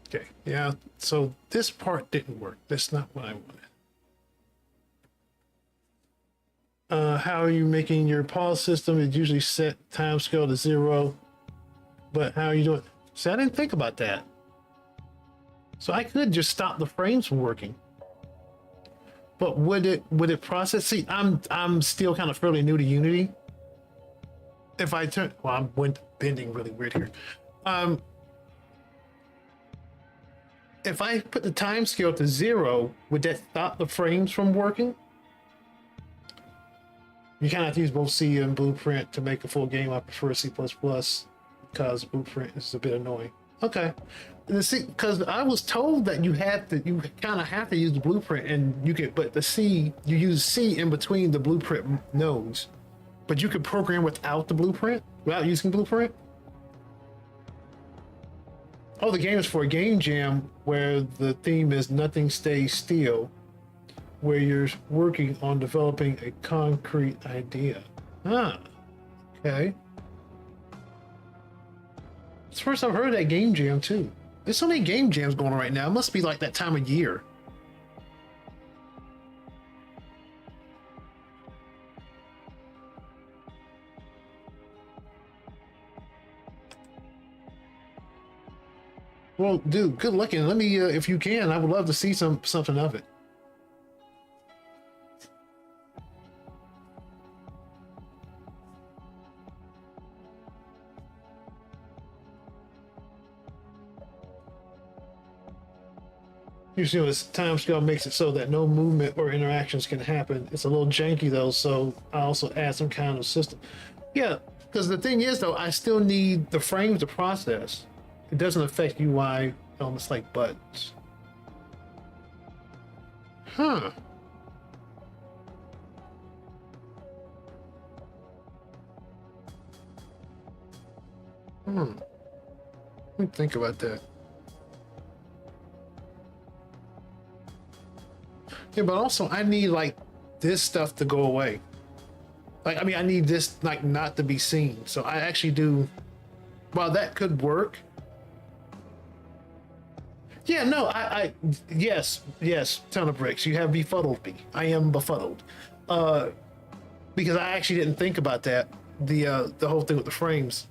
Okay, yeah, so this part didn't work. That's not what I wanted. How are you making your pause system? It's usually set time scale to 0, but how are you doing? See, I didn't think about that. So I could just stop the frames from working. But would it process? See, I'm still kind of fairly new to Unity. If I turn, well, I'm bending really weird here. If I put the time scale to 0, would that stop the frames from working? You kind of have to use both C and Blueprint to make a full game. I prefer C++ because Blueprint is a bit annoying. Okay, because I was told that you kind of have to use the Blueprint, and but you use C in between the Blueprint nodes, but you could program without the Blueprint, without using Blueprint. Oh, the game is for a game jam where the theme is nothing stays still, where you're working on developing a concrete idea. Ah, okay. It's the first I've heard of that game jam too. There's so many game jams going on right now. It must be like that time of year. Well, dude, good looking. Let me, if you can, I would love to see something of it. Usually this time scale makes it so that no movement or interactions can happen. It's a little janky though, so I also add some kind of system. Yeah, because the thing is though, I still need the frames to process. It doesn't affect UI elements like buttons. Huh. Let me think about that. Yeah, but also I need this stuff to go away. I mean, I need this not to be seen. So I actually do. While that could work. Yeah, no, yes, ton of bricks. You have befuddled me. I am befuddled. Because I actually didn't think about that. The whole thing with the frames.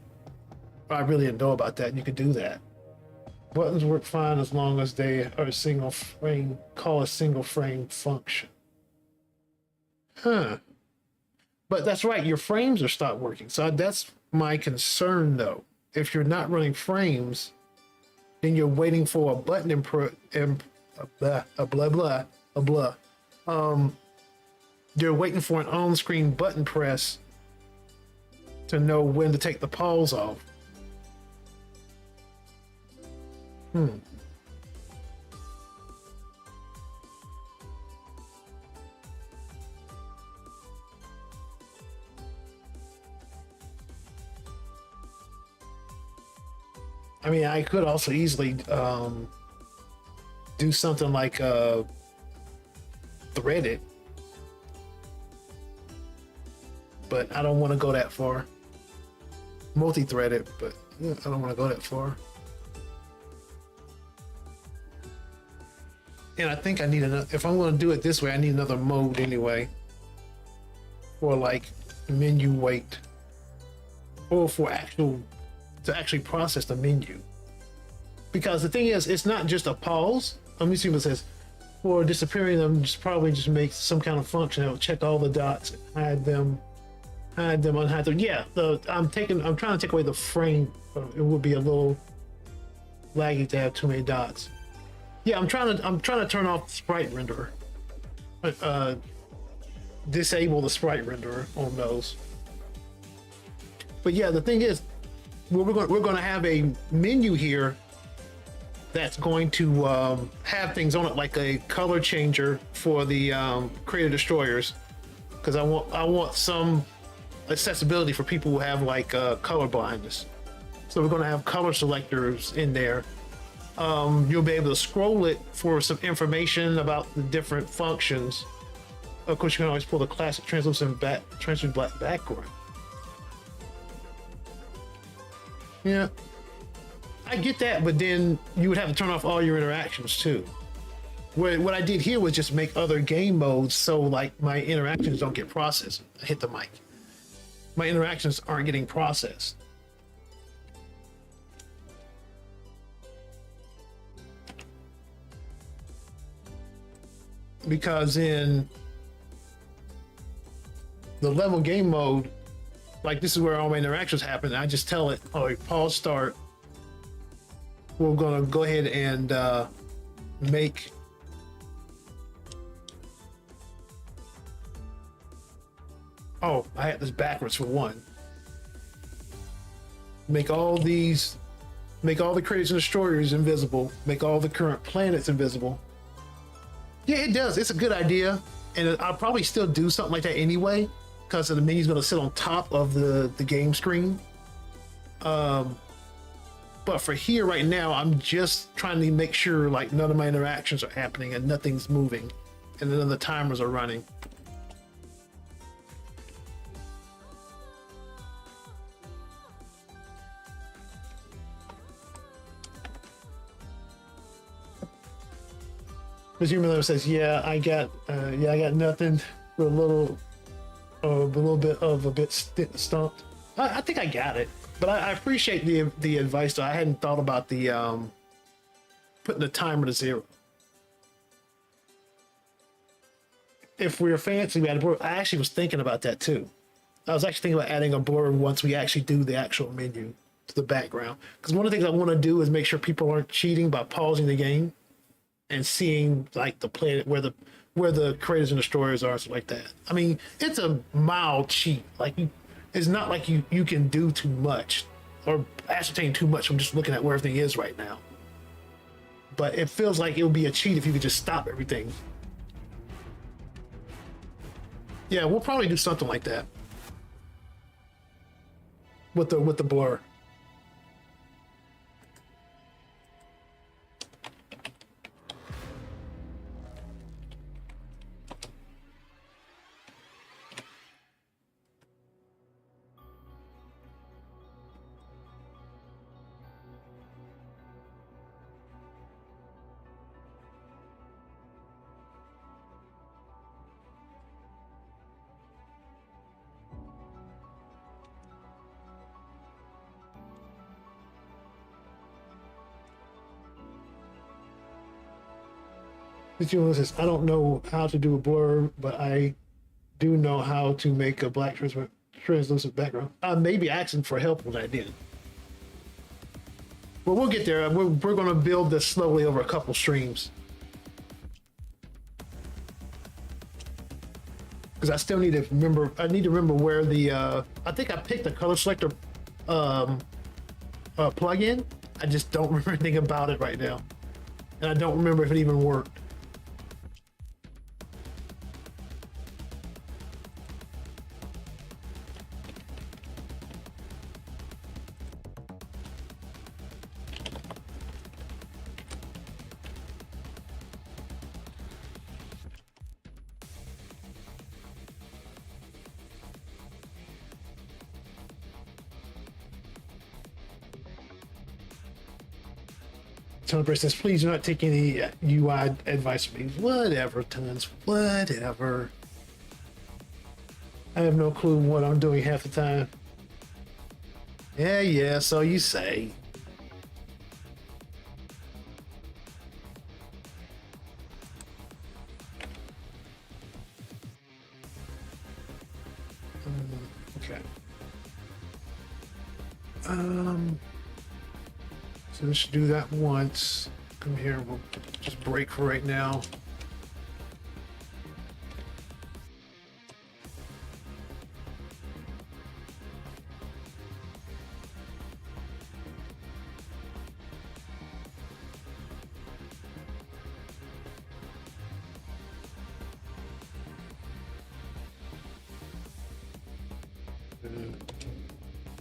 I really didn't know about that. You could do that. Buttons work fine as long as they are a single frame, call a single frame function. Huh. But that's right, your frames are stopped working. So that's my concern, though. If you're not running frames, then you're waiting for a button input and a blah. You're waiting for an on-screen button press to know when to take the pause off. I mean, I could also easily do something like thread it, but I don't want to go that far. Multi-thread it, but yeah, I don't want to go that far. And I think I need another. If I'm going to do it this way, I need another mode anyway, for like menu wait, or for to actually process the menu. Because the thing is, it's not just a pause. Let me see what it says. For disappearing them, just probably just make some kind of function that will check all the dots, hide them, unhide them. Yeah, I'm trying to take away the frame. It would be a little laggy to have too many dots. Yeah, I'm trying to turn off the sprite renderer. Disable the sprite renderer on those. But yeah, the thing is, we're going to have a menu here that's going to have things on it, like a color changer for the creator destroyers, because I want some accessibility for people who have like color blindness. So we're going to have color selectors in there. You'll be able to scroll it for some information about the different functions. Of course, you can always pull the classic translucent black background. Yeah, I get that, but then you would have to turn off all your interactions too. What I did here was just make other game modes so like my interactions don't get processed. I hit the mic. My interactions aren't getting processed. Because in the level game mode, like this is where all my interactions happen. I just tell it, oh, pause start. We're gonna go ahead and make I had this backwards for one. Make all the creators and destroyers invisible. Make all the current planets invisible. Yeah, it does. It's a good idea, and I'll probably still do something like that anyway, because the menu's going to sit on top of the game screen. But for here right now, I'm just trying to make sure like none of my interactions are happening and nothing's moving, and none of the timers are running. Mr. Miller says, "Yeah, I got nothing. A little bit stumped. I think I got it, but I appreciate the advice. Though I hadn't thought about the putting the timer to 0. If we're fancy, we add a blur. I actually was thinking about that too. I was actually thinking about adding a blur once we actually do the actual menu to the background. Because one of the things I want to do is make sure people aren't cheating by pausing the game and seeing like the planet where the creators and destroyers are, stuff like that. I mean, it's a mild cheat. Like it's not like you can do too much or ascertain too much from just looking at where everything is right now. But it feels like it would be a cheat if you could just stop everything. Yeah, we'll probably do something like that with the blur. Says, I don't know how to do a blur, but I do know how to make a black translucent background. Maybe asking for help when I did. But we'll get there. We're going to build this slowly over a couple streams. Because I still need to remember. I need to remember where the. I think I picked the color selector plugin. I just don't remember anything about it right now, and I don't remember if it even worked. Tons says, please do not take any UI advice from me. Whatever, Tons. Whatever. I have no clue what I'm doing half the time. Yeah, so you say. Okay. So let's do that once. Come here, we'll just break for right now.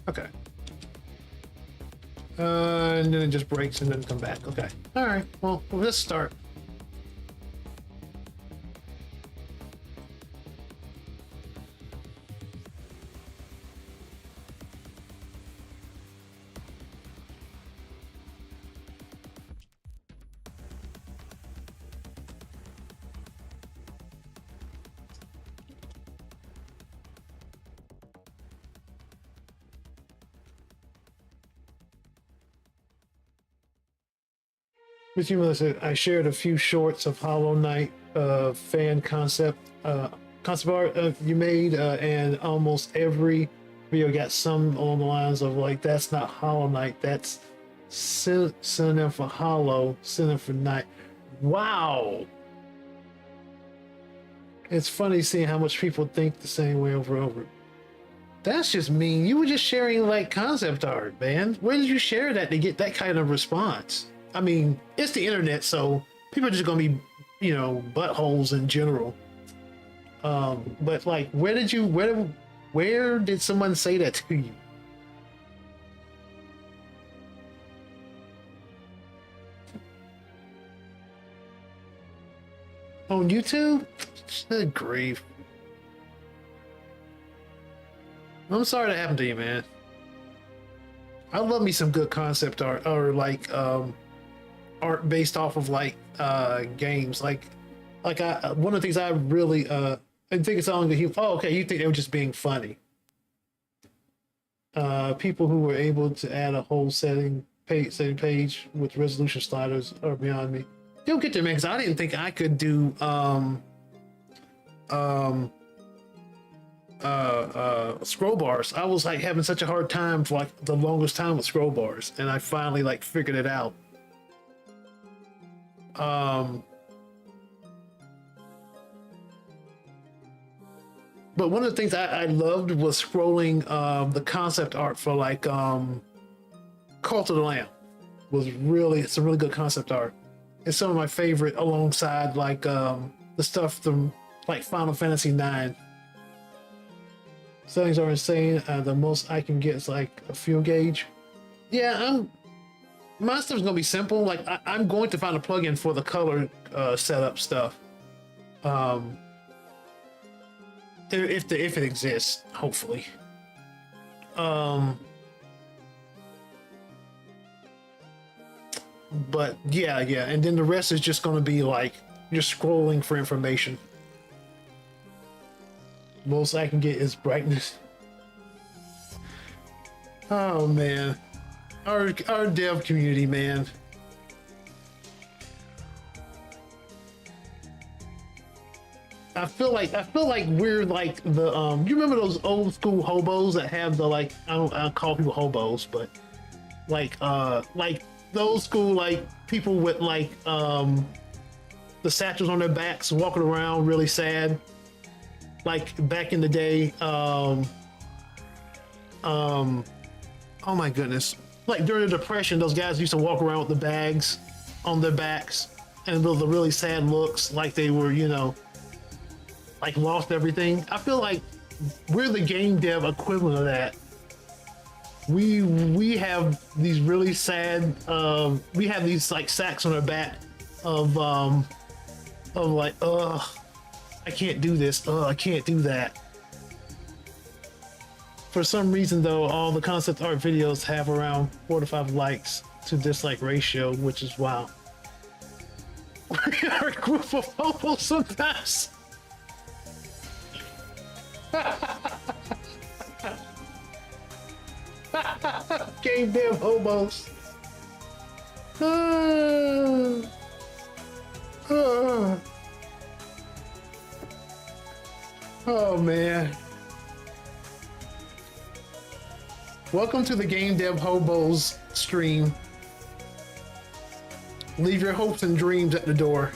Okay. And then it just breaks and then come back. Okay. All right. Well, let's start. Mr. Melissa, I shared a few shorts of Hollow Knight fan concept art you made, and almost every video got some along the lines of like, that's not Hollow Knight, that's synonym for Hollow, synonym for Night. Wow. It's funny seeing how much people think the same way over and over. That's just mean. You were just sharing like concept art, man. Where did you share that to get that kind of response? I mean, it's the internet, so people are just gonna be, you know, buttholes in general. But like, where did someone say that to you? On YouTube? Good grief. I'm sorry that happened to you, man. I love me some good concept art, or like art based off of like games. Like one of the things I really I think it's only okay, you think they were just being funny. People who were able to add a whole setting page with resolution sliders are beyond me. You'll get there, man, because I didn't think I could do scroll bars. I was like having such a hard time for like the longest time with scroll bars, and I finally like figured it out. But one of the things I loved was scrolling the concept art for like Cult of the Lamb. Was really, it's a really good concept art. It's some of my favorite, alongside like the stuff from like Final Fantasy IX. Settings are insane. The most I can get is like a fuel gauge. Yeah, my stuff's gonna be simple. Like I'm going to find a plugin for the color setup stuff. If it exists, hopefully. But yeah, and then the rest is just gonna be like just scrolling for information. Most I can get is brightness. Oh man, our dev community, man. I feel like we're like the you remember those old school hobos that have the like I don't call people hobos, but like those school like people with like the satchels on their backs walking around really sad, like back in the day. Oh my goodness, like during the Depression, those guys used to walk around with the bags on their backs and the really sad looks, like they were, you know, like lost everything. I feel like we're the game dev equivalent of that. We have these really sad we have these like sacks on our back of like I can't do this, I can't do that. For some reason though, all the concept art videos have around 4 to 5 likes to dislike ratio, which is wow. We are a group of hopeful sometimes. Game dev hobos. Oh man. Welcome to the Game Dev Hobos stream. Leave your hopes and dreams at the door.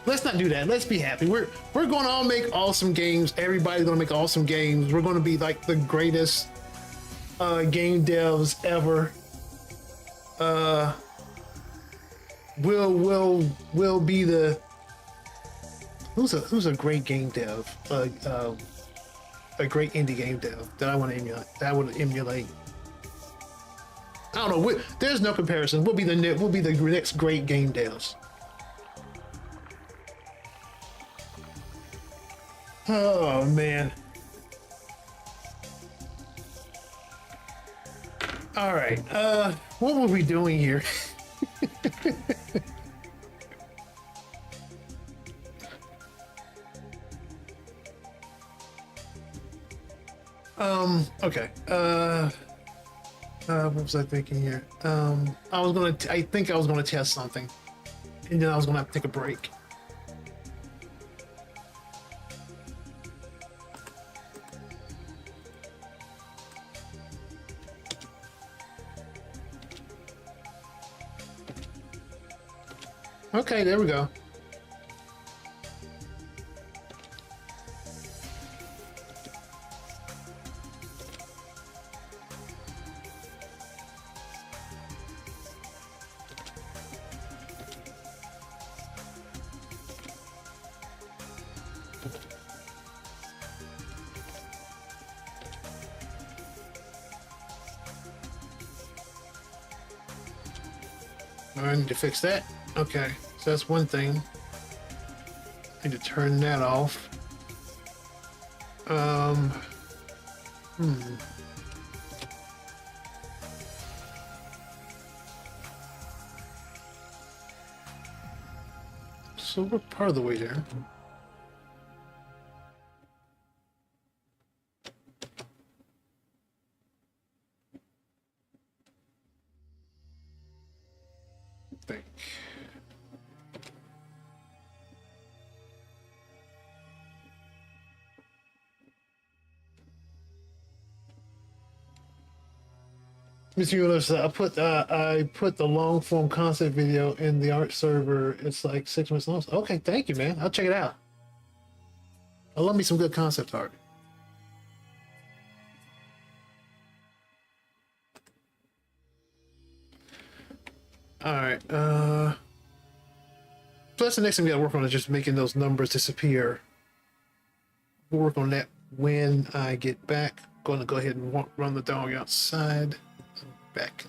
Let's not do that. Let's be happy. We're going to all make awesome games. Everybody's going to make awesome games. We're going to be like the greatest game devs ever. We'll be the who's a great game dev, a great indie game dev that I want to emulate. That I would emulate. I don't know. There's no comparison. We'll be the next great game devs. Oh man. All right. What were we doing here? Okay. What was I thinking here? I think I was gonna test something, and then I was gonna have to take a break. Okay, there we go. I need to fix that. Okay, so that's one thing. I need to turn that off. So we're part of the way there. I think. Mr. Euler, I put the long form concept video in the art server. It's like 6 months long. Okay, thank you, man. I'll check it out. I love me some good concept art. All right. So that's the next thing we gotta work on, is just making those numbers disappear. We'll work on that when I get back. Going to go ahead and run the dog outside. Back.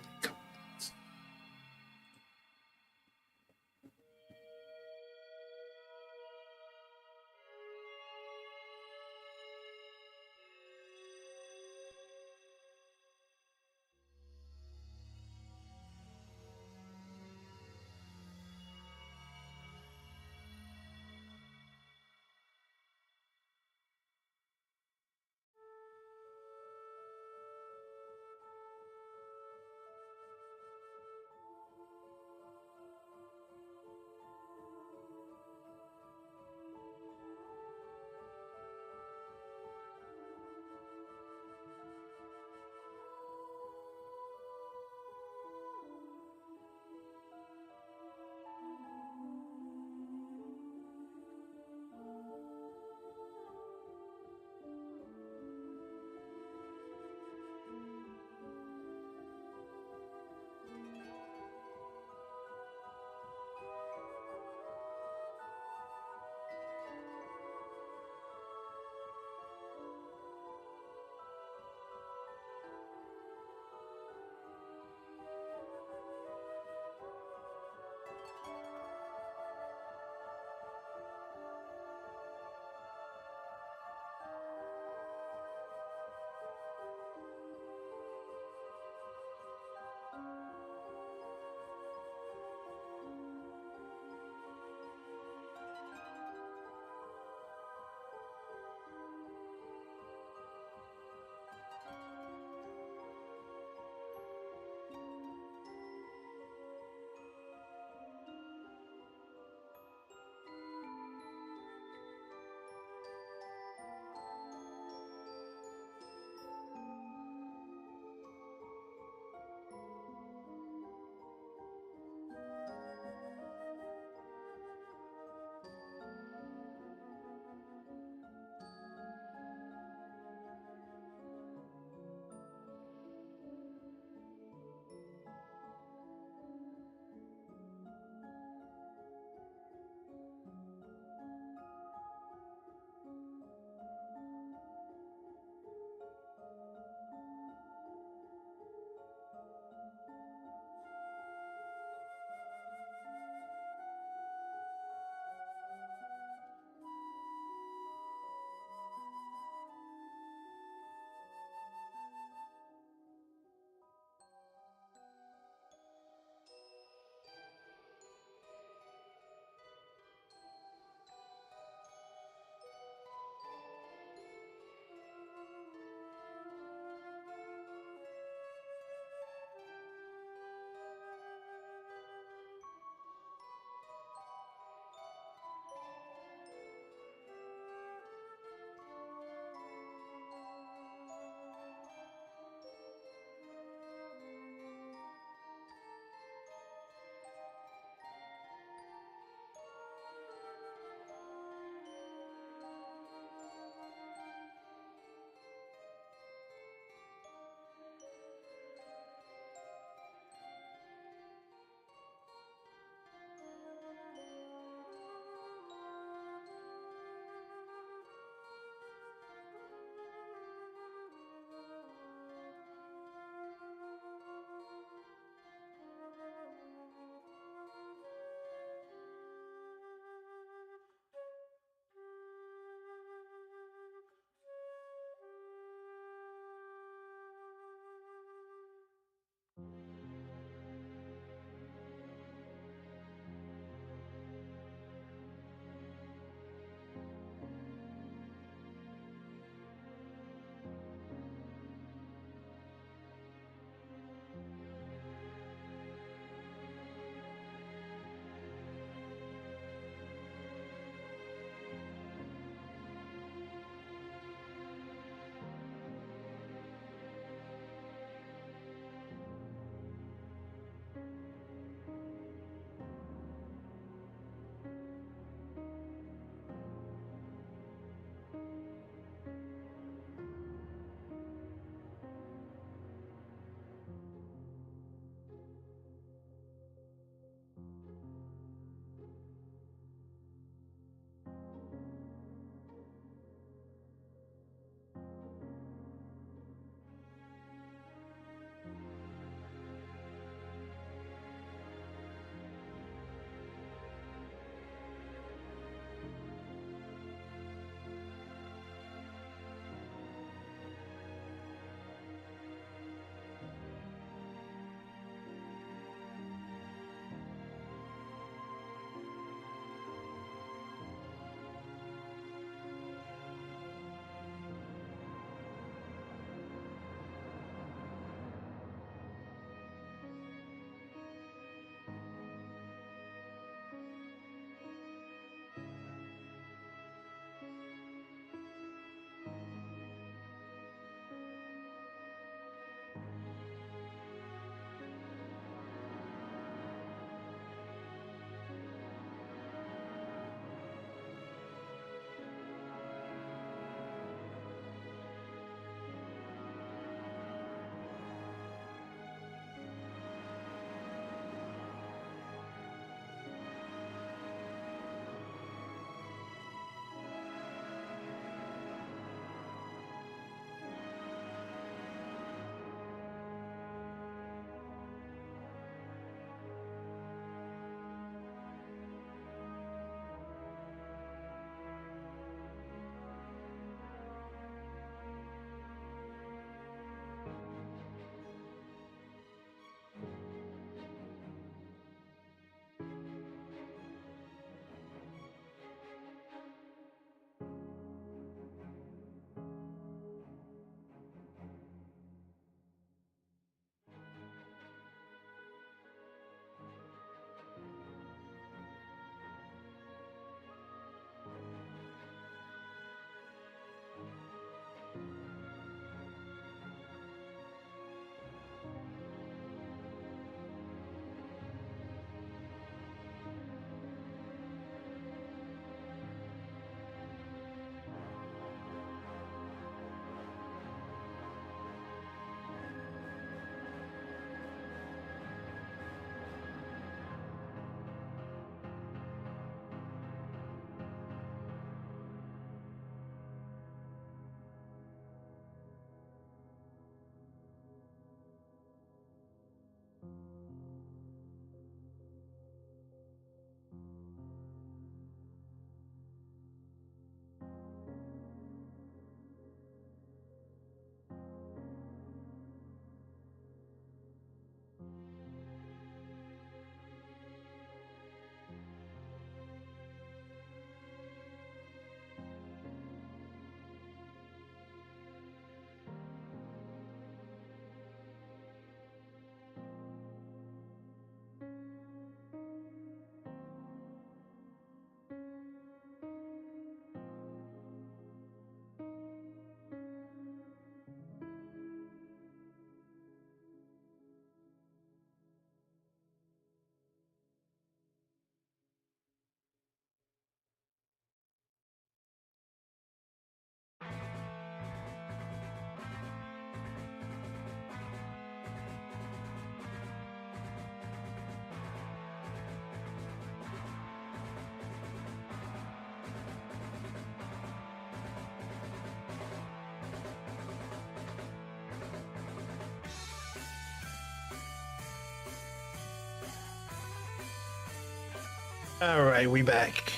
All right, we back.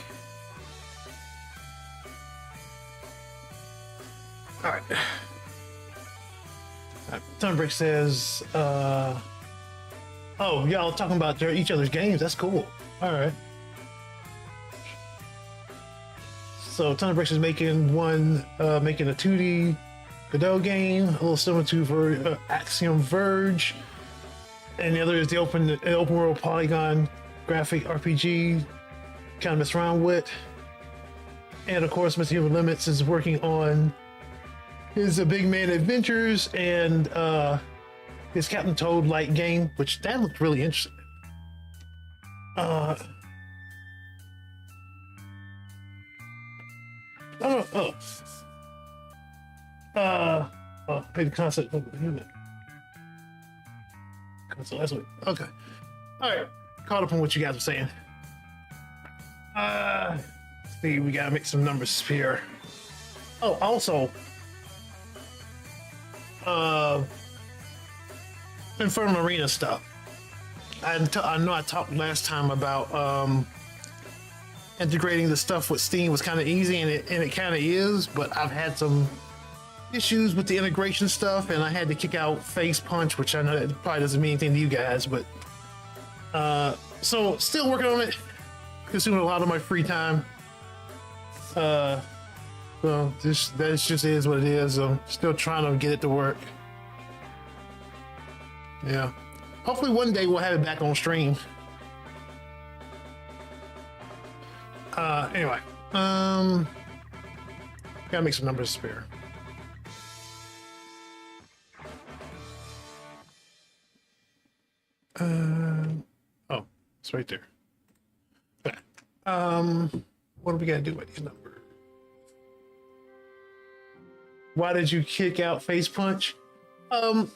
All right. Tunbrick says, oh, y'all talking about each other's games. That's cool. All right. So Tunbrick is making making a 2D Godot game, a little similar to Axiom Verge, and the other is the open world polygon graphic RPG, kind of mess around with. And of course, Mr. Human Limits is working on his Big Man Adventures and his Captain Toad light game, which that looked really interesting. Maybe concept. Console last week. Okay. All right. Caught up on what you guys were saying. Let's see, we gotta make some numbers here. Oh, also, Infernal Arena stuff. I know I talked last time about integrating the stuff with Steam was kind of easy, and it kind of is, but I've had some issues with the integration stuff, and I had to kick out Face Punch, which I know that probably doesn't mean anything to you guys, but so still working on it, consuming a lot of my free time. Well, that just is what it is. I'm still trying to get it to work. Yeah, hopefully one day we'll have it back on stream. Anyway, gotta make some numbers spare. Oh, it's right there. Okay. What are we gonna do with these numbers? Why did you kick out Face Punch? So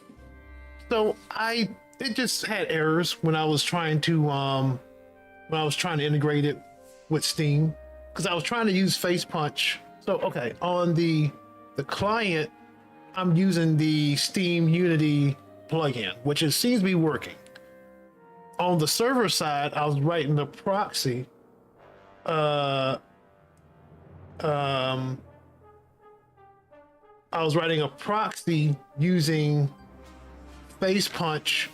it just had errors when I was trying to integrate it with Steam, because I was trying to use Face Punch. So okay, on the client, I'm using the Steam Unity plugin, which seems to be working. On the server side, I was writing the proxy. I was writing a proxy using Face Punch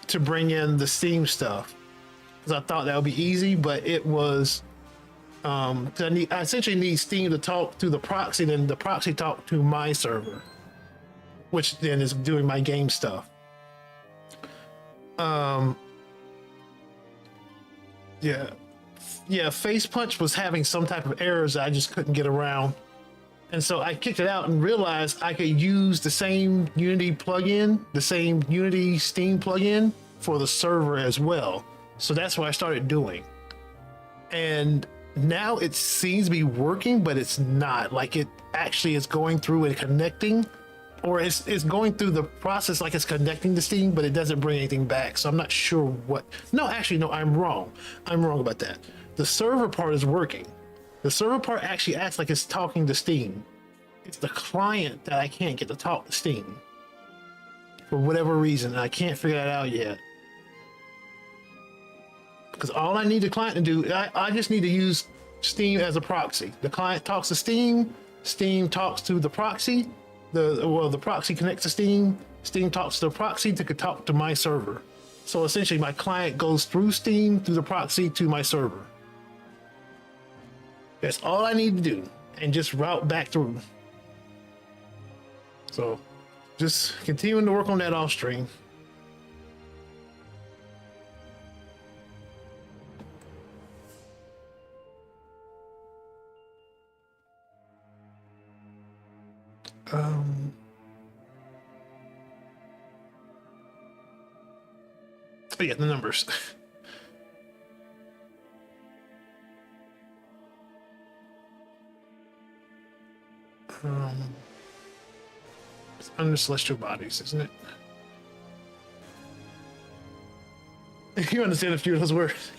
to bring in the Steam stuff, because I thought that would be easy, but it was I essentially need Steam to talk to the proxy, then the proxy talk to my server, which then is doing my game stuff. Yeah, Face Punch was having some type of errors that I just couldn't get around. And so I kicked it out and realized I could use the same Unity plugin, the same Unity Steam plugin for the server as well. So that's what I started doing. And now it seems to be working, but it's not. Like, it actually is going through and connecting, or it's going through the process like it's connecting to Steam, but it doesn't bring anything back. So I'm not sure what. No, actually, no, I'm wrong. I'm wrong about that. The server part is working. The server part actually acts like it's talking to Steam. It's the client that I can't get to talk to Steam for whatever reason. I can't figure that out yet. Because all I need the client to do, I just need to use Steam as a proxy. The client talks to Steam, Steam talks to the proxy, the proxy connects to Steam, Steam talks to the proxy to talk to my server. So essentially my client goes through Steam, through the proxy to my server. That's all I need to do, and just route back through. So just continuing to work on that off stream. Oh yeah, the numbers. It's under celestial bodies, isn't it? You understand a few of those words.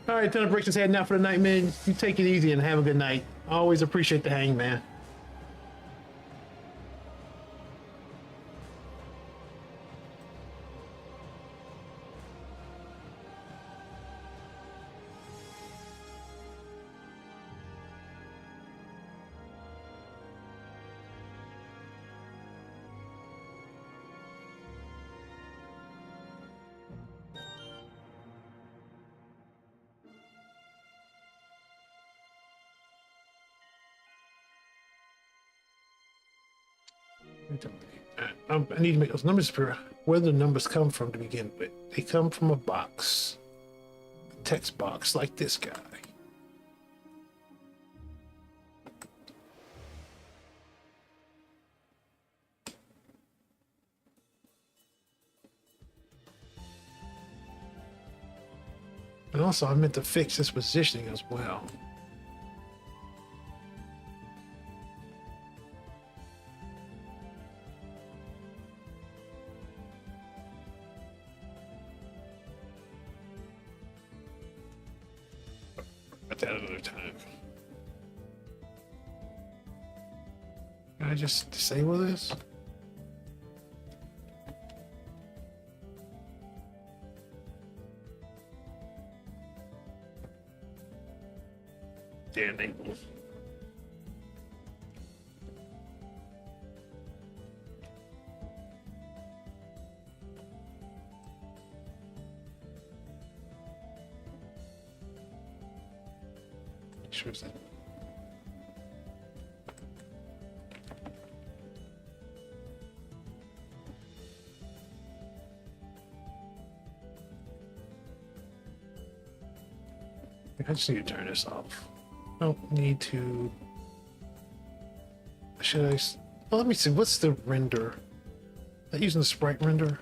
All right, time to break this head now for the night, man. You take it easy and have a good night. I always appreciate the hang, man. I need to make those numbers appear. Where the numbers come from to begin with? They come from a box, a text box like this guy. And also, I meant to fix this positioning as well. At that another time. Can I just disable this? Damn enable. Sure that. I just need to turn this off. Don't need to. Should I? Well, let me see. What's the render? Is that using the sprite render?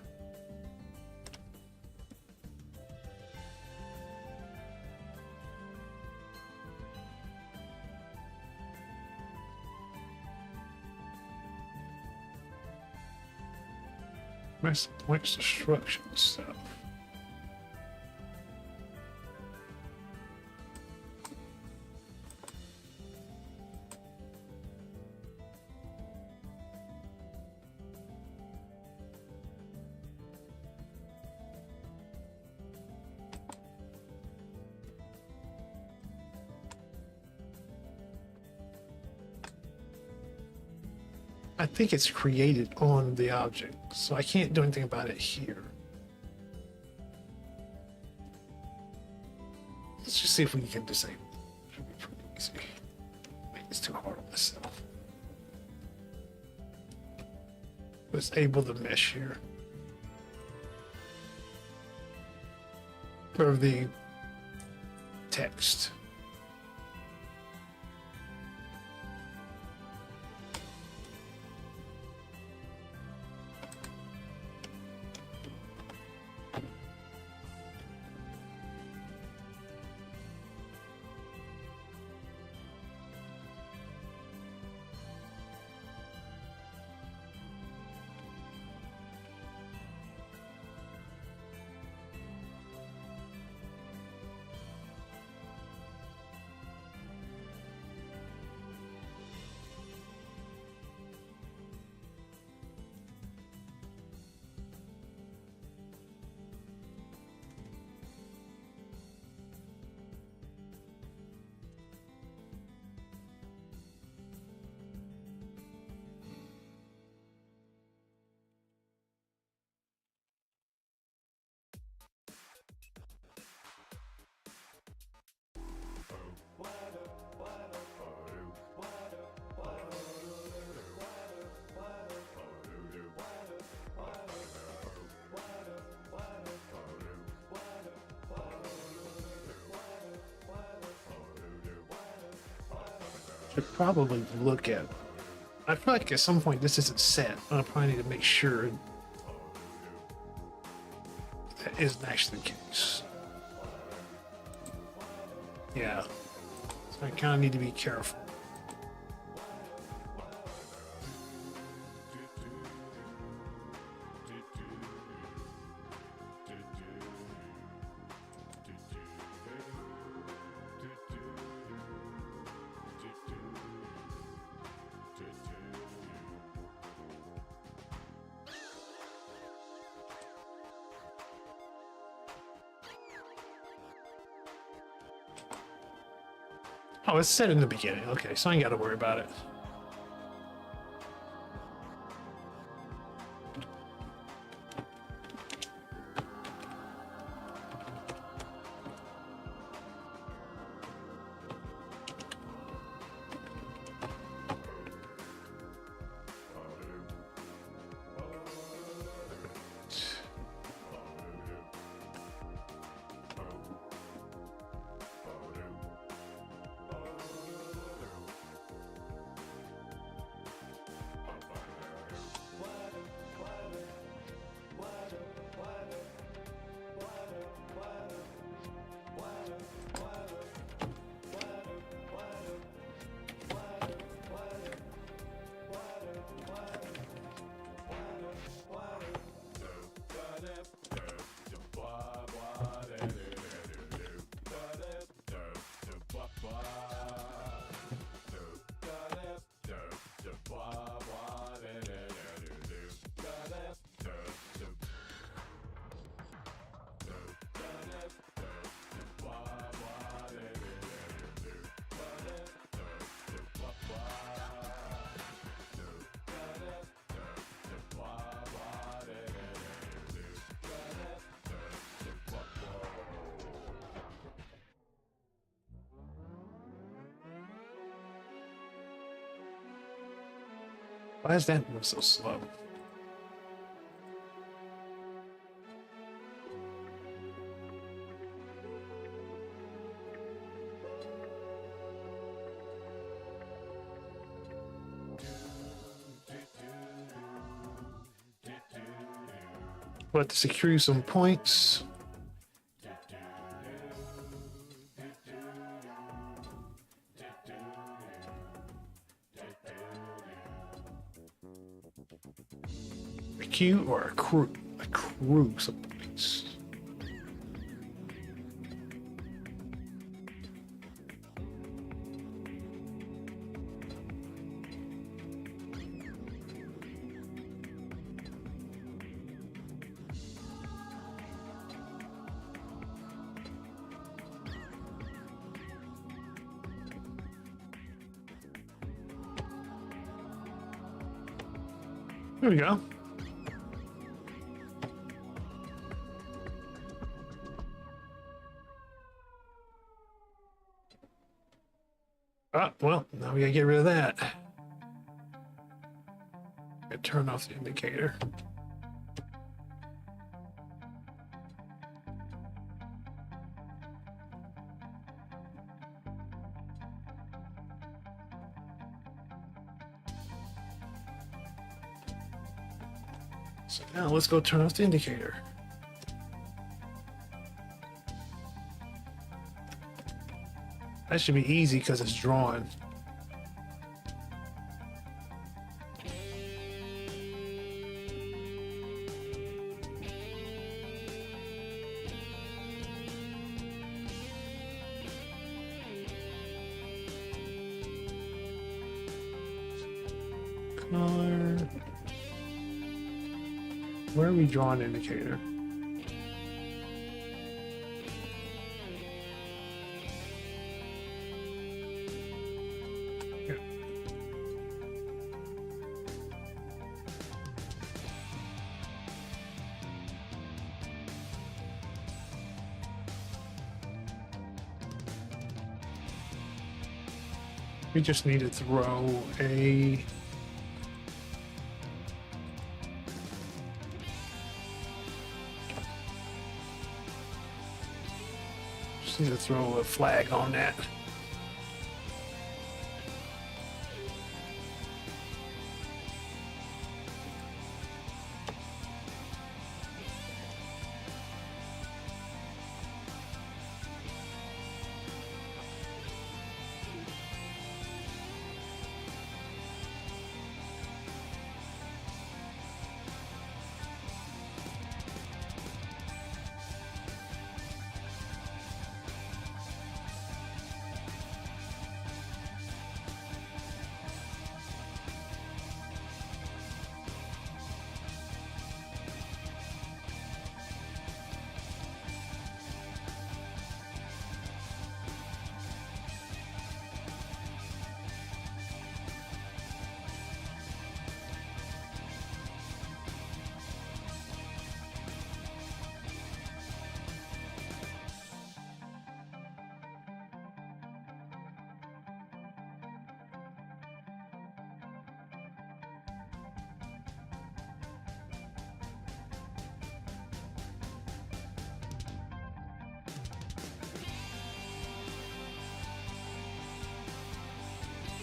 Where's the structure and stuff? I think it's created on the object, so I can't do anything about it here. Let's just see if we can disable it. Should be pretty easy. Make this too hard on myself. Disable the mesh here. Or the text. Should probably look at. I feel like at some point this isn't set. I probably need to make sure that isn't actually the case. Yeah, so I kind of need to be careful. Oh, it's set in the beginning. Okay, so I ain't got to worry about it. Why is that move so slow? But to secure you some points. A queue or a crew? A crew some points. There we go. Ah, well, now we gotta get rid of that. Gotta turn off the indicator. So now let's go turn off the indicator. That should be easy because it's drawn. Color. Where are we drawing indicator? Here. We just need to throw a need to throw a flag on that.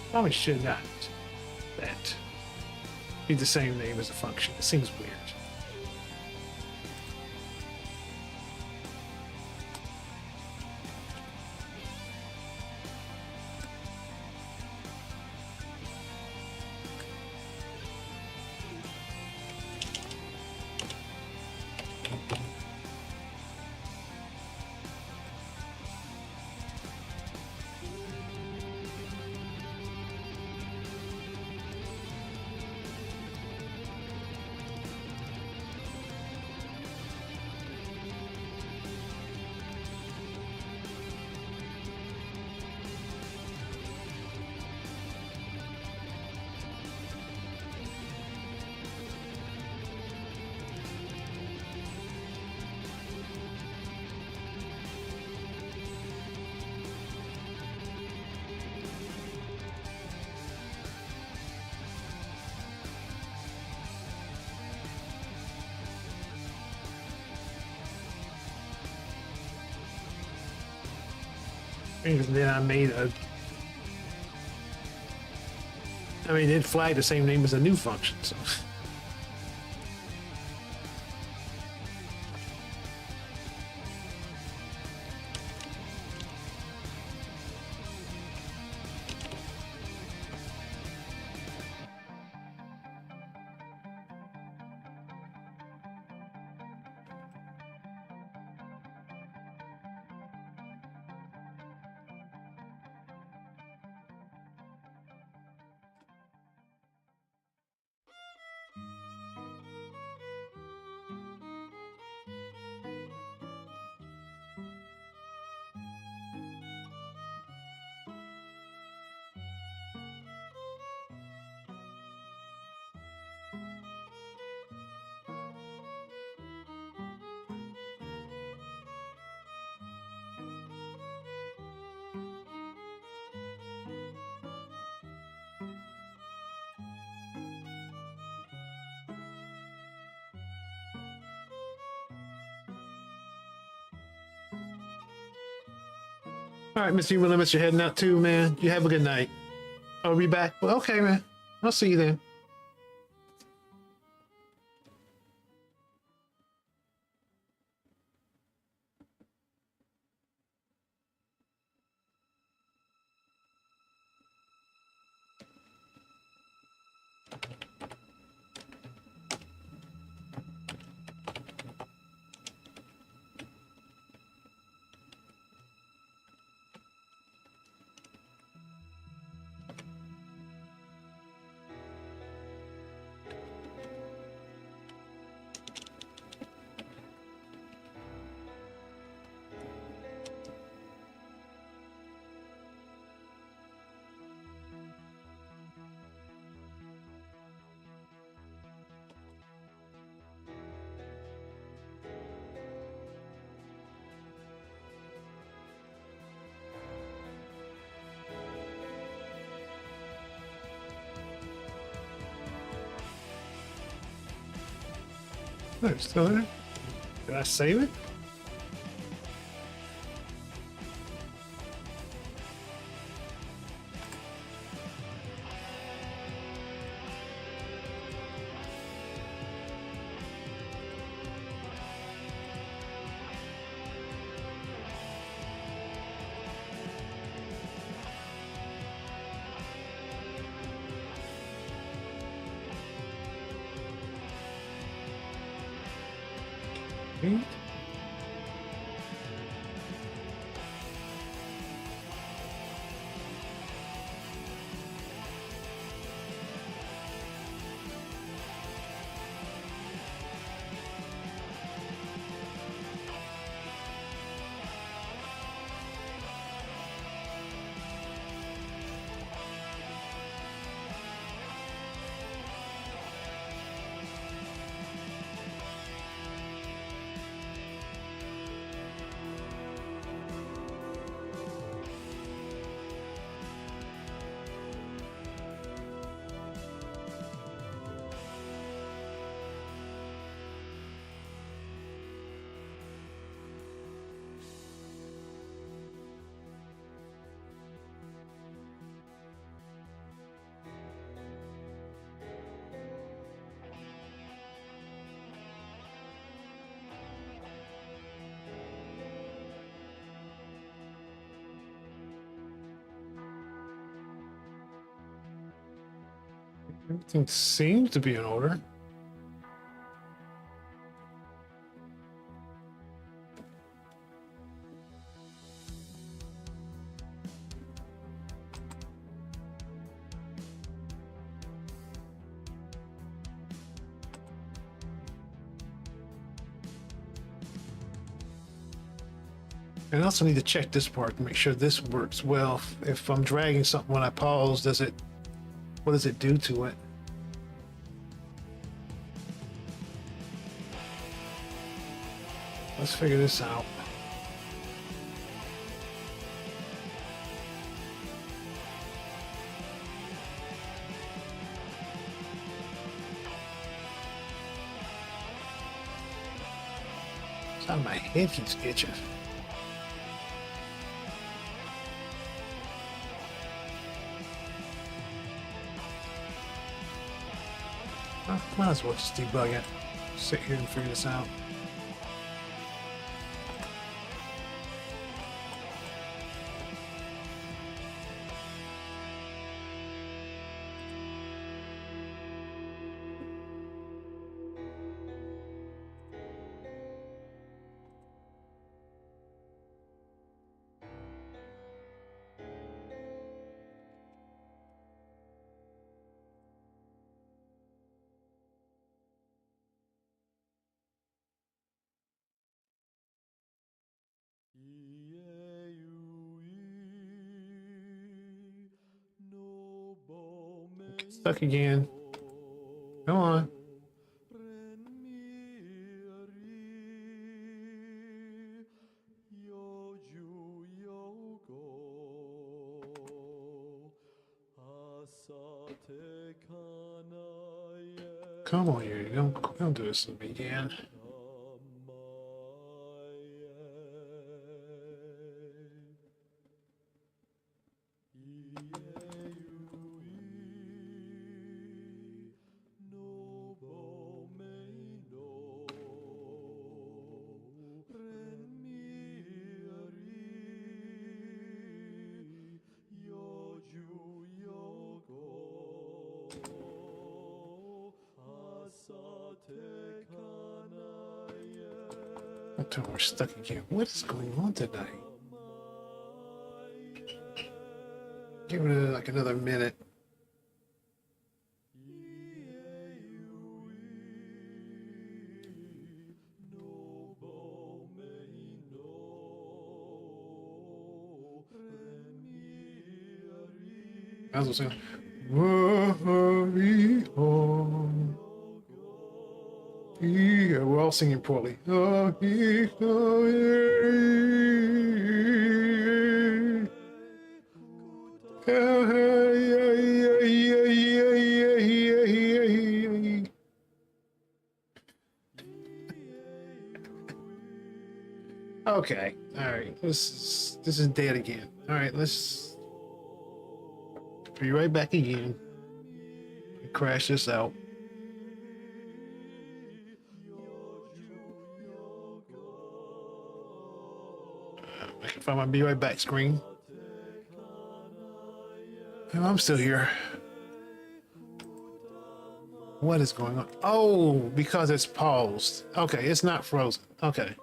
Probably should not that be the same name as a function. It seems weird. And then I made a. I mean, it flagged the same name as a new function. So. All right, Mr. Human Limits, you're heading out too, man. You have a good night. I'll be back. Well, okay, man. I'll see you then. Oh, it's still there? Did I save it? Hmm? Everything seems to be in order. And I also need to check this part to make sure this works well. If I'm dragging something when I pause, what does it do to it? Let's figure this out. It's out of my head keeps itching. I might as well just debug it. Sit here and figure this out. Get stuck again. Come on. Come on, you don't do this to me again. Until we're stuck again. What is going on tonight? Give it like another minute. I was saying, worry on. Yeah, we're all singing poorly. Okay, all right. This is dead again. All right, let's be right back again. Crash this out. I can find my be right back screen. And I'm still here. What is going on? Oh, because it's paused. Okay, it's not frozen. Okay.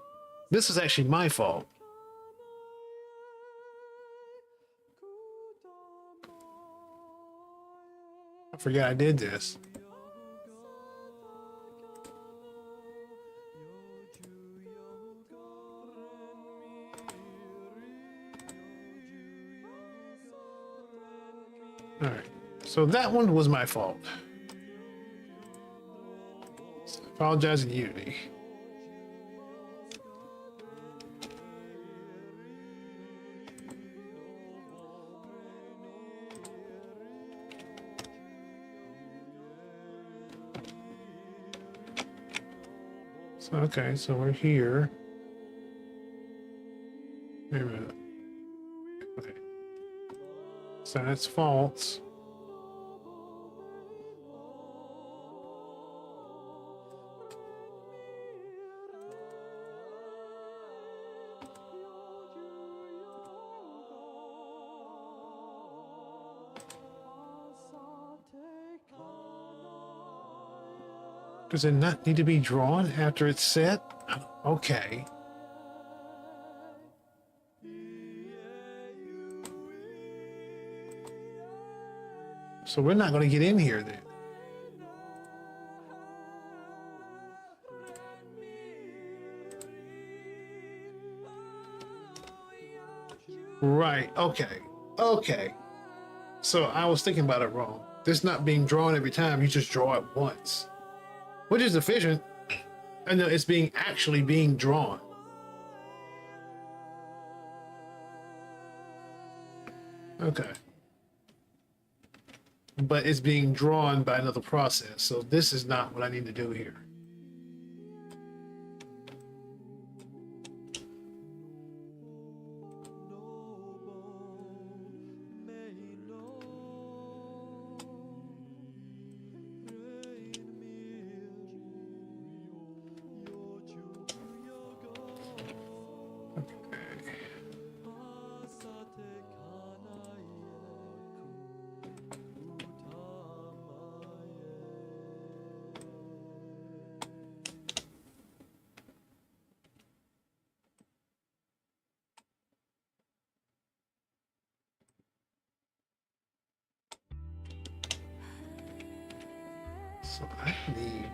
This is actually my fault. I forgot I did this. All right. So that one was my fault. So I apologize in Unity. So, okay, so we're here. Wait a minute. Okay. So that's false. Does it not need to be drawn after it's set? Okay. So we're not going to get in here then. Right. Okay. Okay. So I was thinking about it wrong. This not being drawn every time, you just draw it once. Which is efficient. I know it's actually being drawn. Okay. But it's being drawn by another process. So this is not what I need to do here. So I need.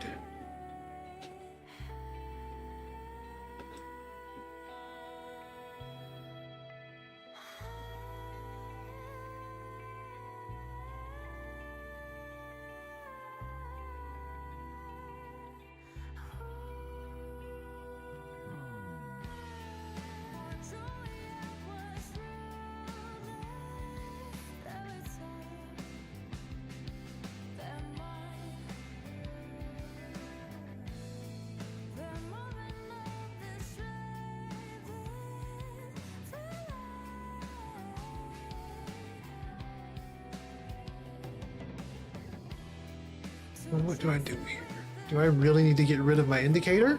What do I do here? Do I really need to get rid of my indicator?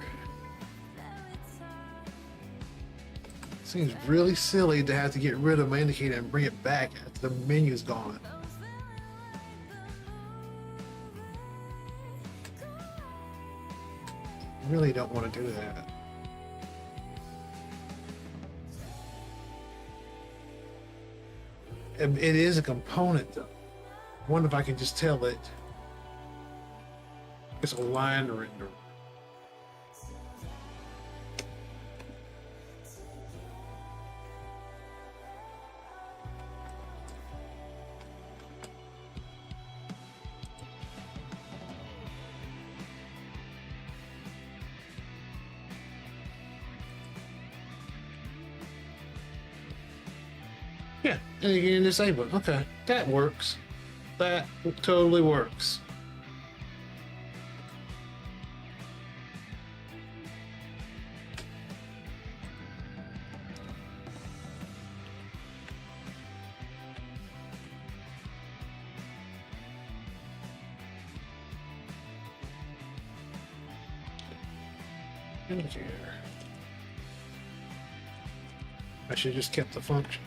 Seems really silly to have to get rid of my indicator and bring it back after the menu's gone. Really don't want to do that. It is a component though. I wonder if I can just tell it it's a line render. Yeah, and you can disable it. Okay, that works. That totally works. Indicator. I should just kept the function.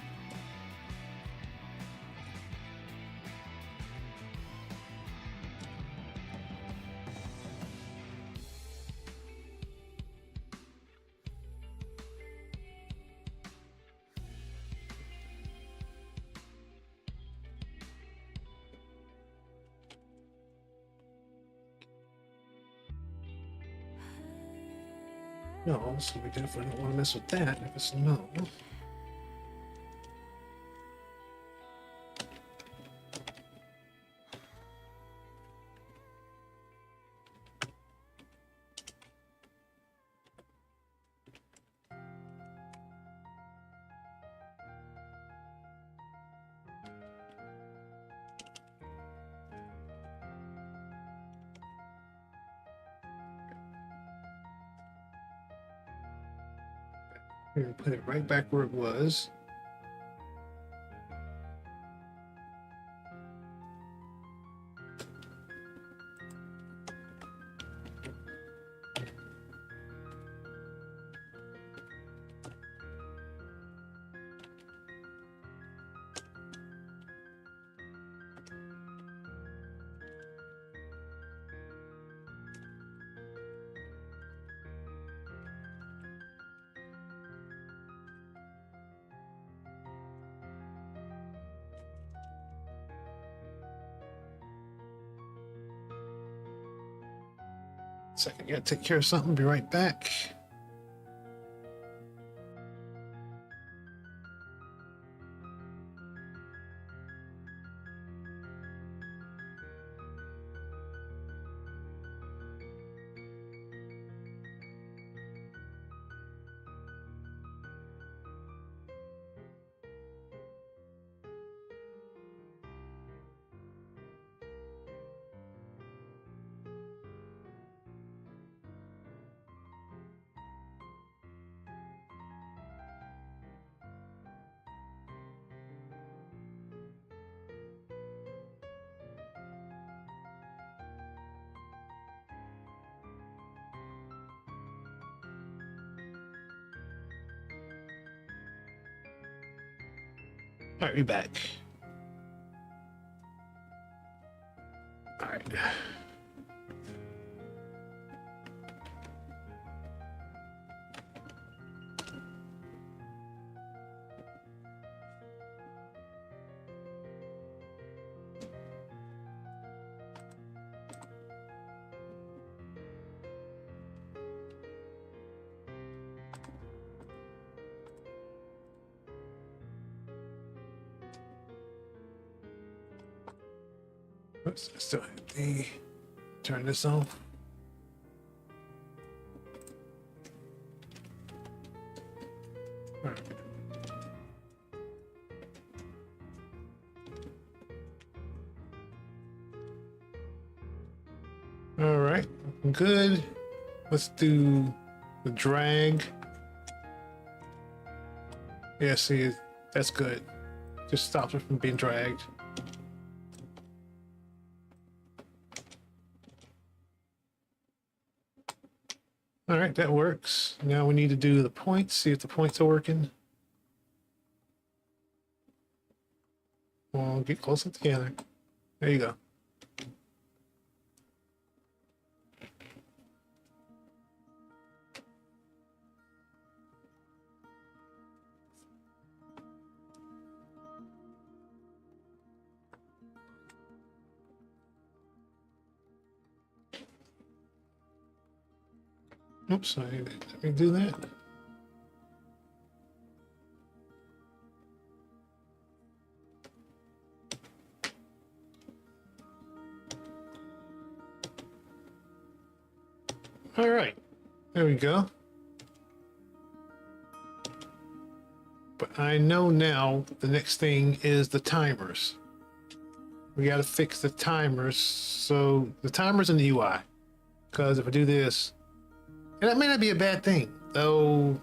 No, so we definitely don't want to mess with that if it's no. We're gonna put it right back where it was. Second, gotta take care of something, be right back. All right, we back. All right. Oops, I still have the turn this off. All right. All right, good. Let's do the drag. Yeah, see, that's good. Just stops it from being dragged. All right, that works. Now we need to do the points, see if the points are working. We'll get closer together. There you go. Oops, let me do that. All right, there we go. But I know now the next thing is the timers. We got to fix the timers. So the timers in the UI, because if I do this, and that may not be a bad thing, though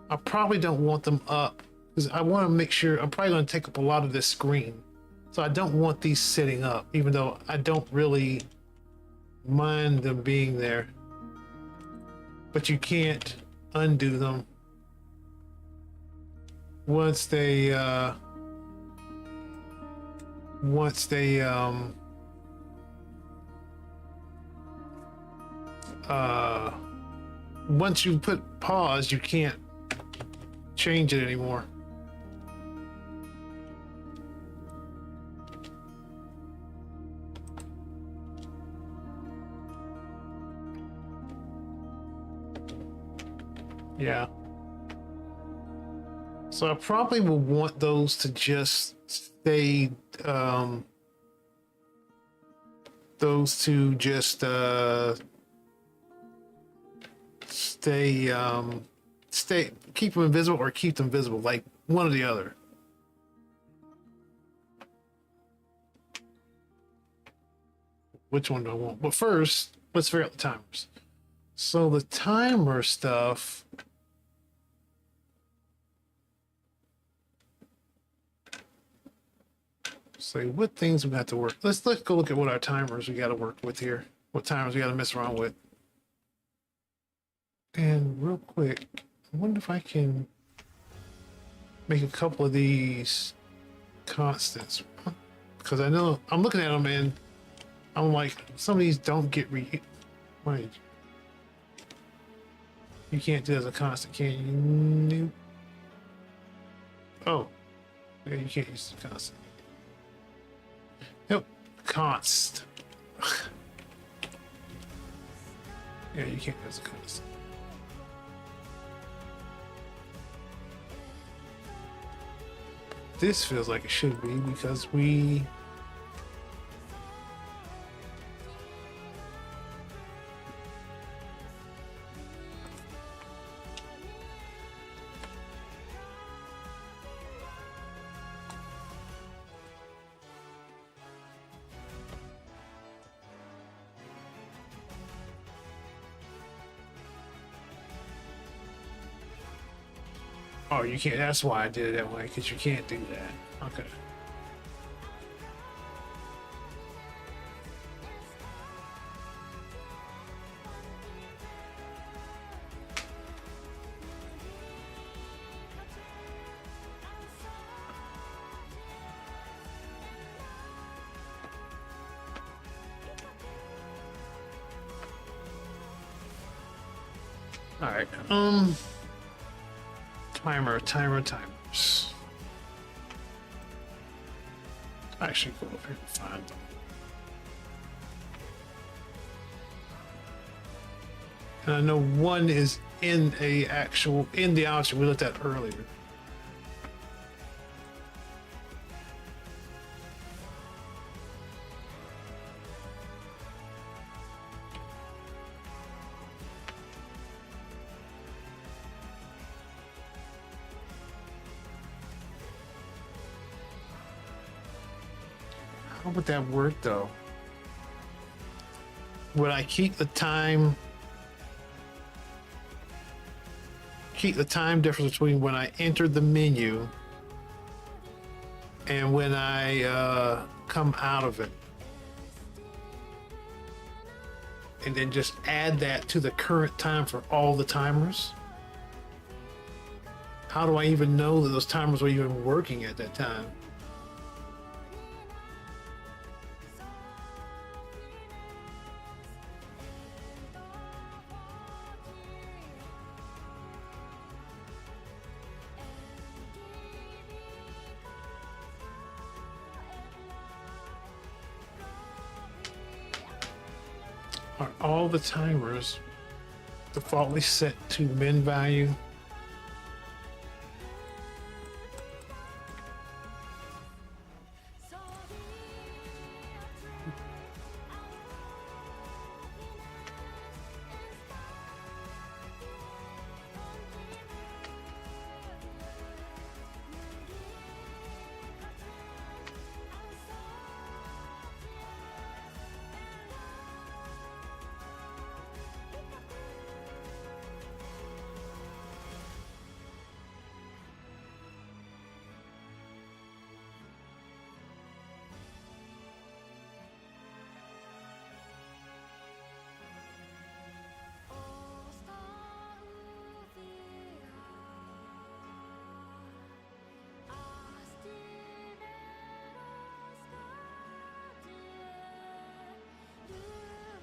I probably don't want them up because I want to make sure I'm probably going to take up a lot of this screen. So I don't want these sitting up, even though I don't really mind them being there. But you can't undo them once they once you put pause, you can't change it anymore. Yeah. So I probably will want those to just stay, those to just stay, keep them invisible or keep them visible, like one or the other. Which one do I want? But first, let's figure out the timers. So the timer stuff. Say what things we got to work. Let's go look at what our timers we got to work with here. What timers we got to mess around with. And real quick, I wonder if I can make a couple of these constants, because I know I'm looking at them and I'm like, some of these don't get wait. You can't do it as a constant, can you? Oh, yeah, you can't use the constant. Yep, const. Yeah, you can't use the constant. This feels like it should be because we. Oh, you can't. That's why I did it that way, because you can't do that. Okay. All right. Timers. Actually, go over here and find them. And I know one is in the option we looked at earlier. How would that work though? Would I keep the time difference between when I entered the menu and when I come out of it, and then just add that to the current time for all the timers? How do I even know that those timers were even working at that time? Are all the timers defaultly set to min value?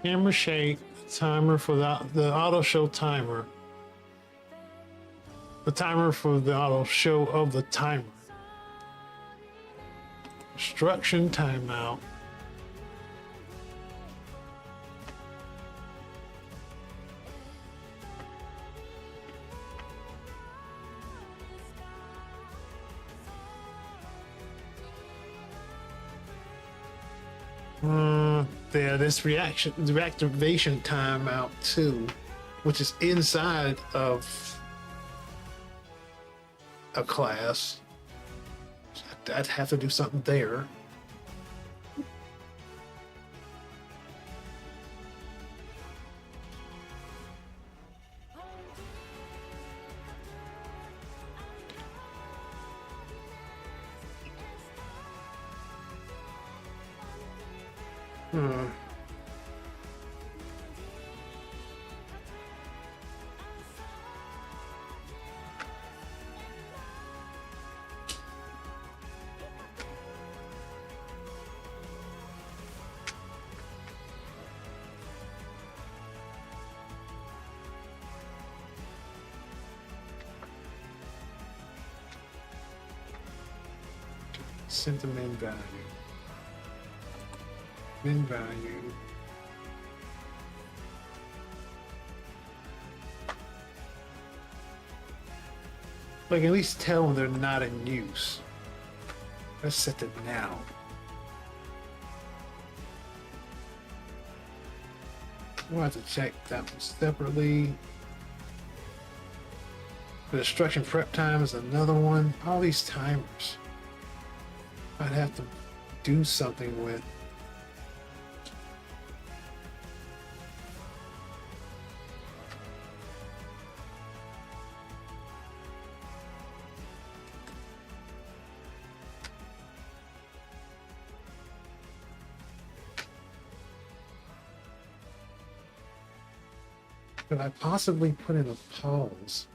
Camera shake timer for the auto show timer. The timer for the auto show of the timer. Instruction timeout. Yeah, this reactivation timeout too, which is inside of a class. I'd have to do something there. Set the min value. Min value. Like, at least tell them they're not in use. Let's set it now. We'll have to check that one separately. The destruction prep time is another one. All these timers I'd have to do something with. Could I possibly put in a pause?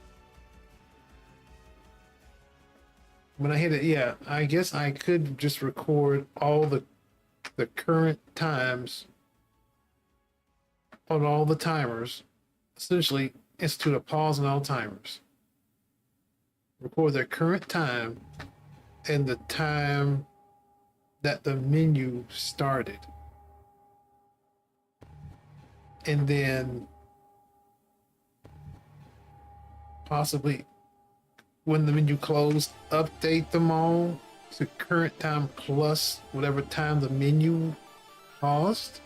When I hit it, yeah, I guess I could just record all the current times on all the timers. Essentially, institute a pause on all timers. Record their current time and the time that the menu started. And then possibly when the menu closed, update them all to current time plus whatever time the menu paused.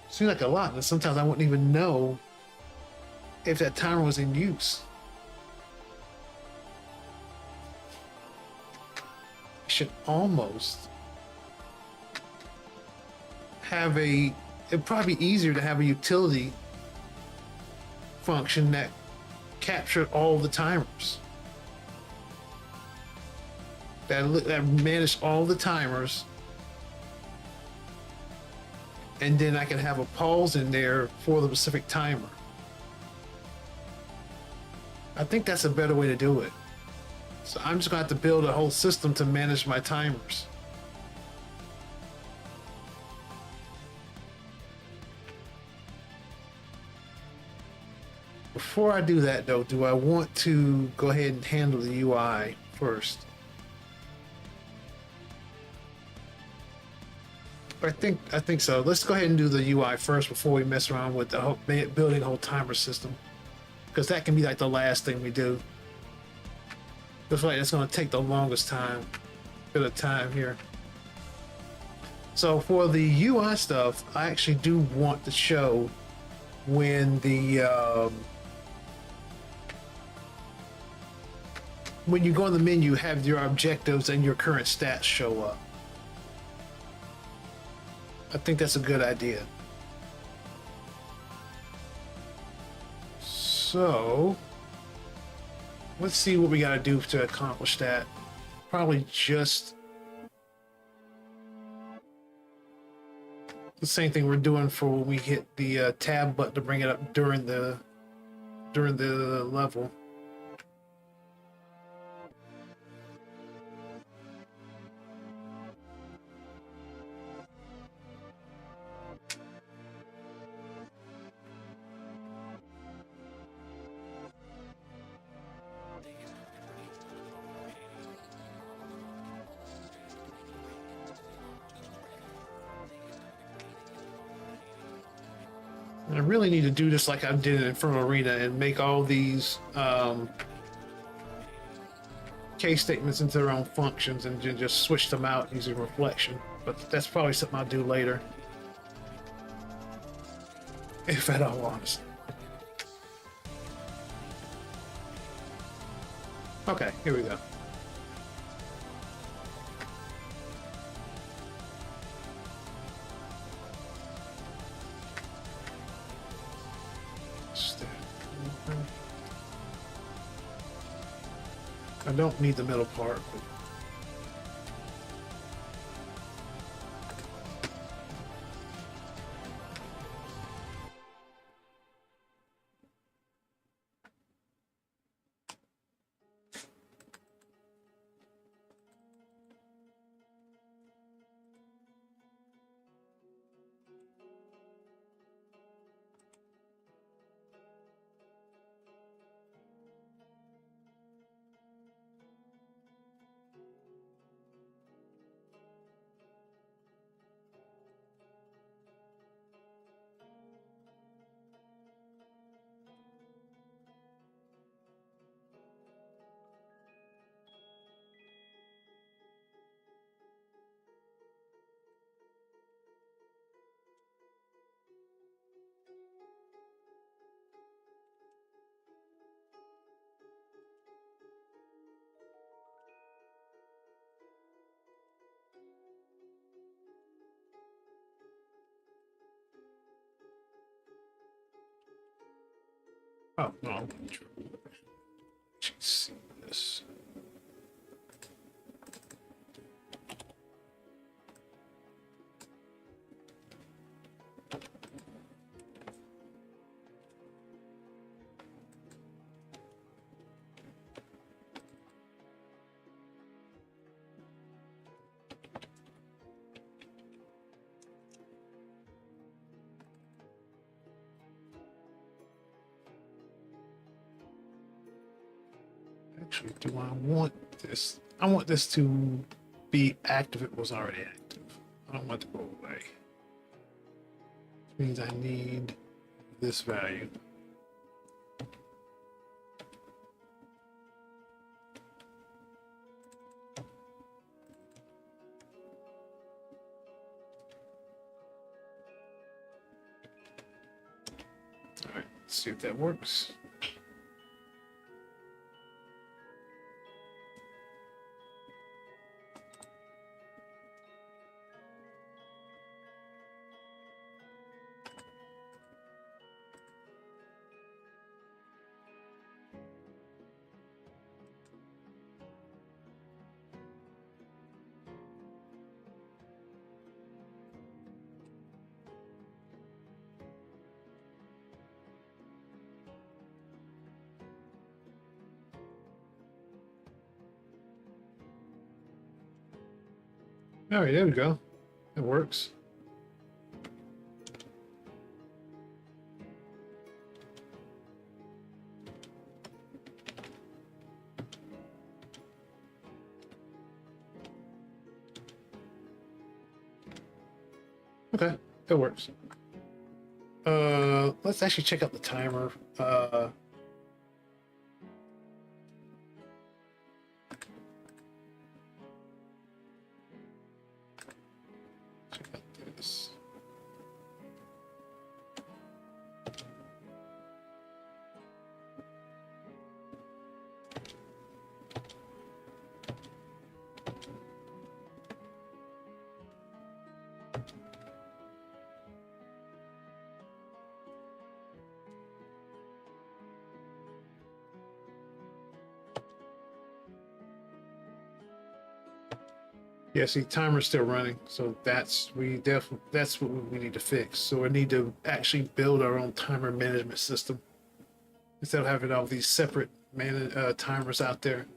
Seems like a lot, and sometimes I wouldn't even know if that timer was in use. should almost have a, it'd probably be easier to have a utility function that captured all the timers. That managed all the timers. And then I can have a pause in there for the specific timer. I think that's a better way to do it. So I'm just gonna have to build a whole system to manage my timers. Before I do that though, do I want to go ahead and handle the UI first? I think so. Let's go ahead and do the UI first before we mess around with the whole, building a whole timer system, because that can be like the last thing we do. Looks like it's going to take the longest time, bit of time here. So for the UI stuff, I actually do want to show when the when you go in the menu, have your objectives and your current stats show up. I think that's a good idea. So let's see what we got to do to accomplish that. Probably just the same thing we're doing for when we hit the tab button to bring it up during the level. I really need to do this like I did in Inferno Arena and make all these case statements into their own functions and just switch them out using reflection. But that's probably something I'll do later. If at all, honestly. Okay, here we go. I don't need the middle part, but oh no, let's see this. Actually, do I want this? I want this to be active. It was already active. I don't want it to go away. Which means I need this value. All right, let's see if that works. All right, there we go. It works. Okay, it works. Let's actually check out the timer. Check out this. Yeah, see, timer's still running, so that's what we need to fix. So we need to actually build our own timer management system instead of having all these separate timers out there.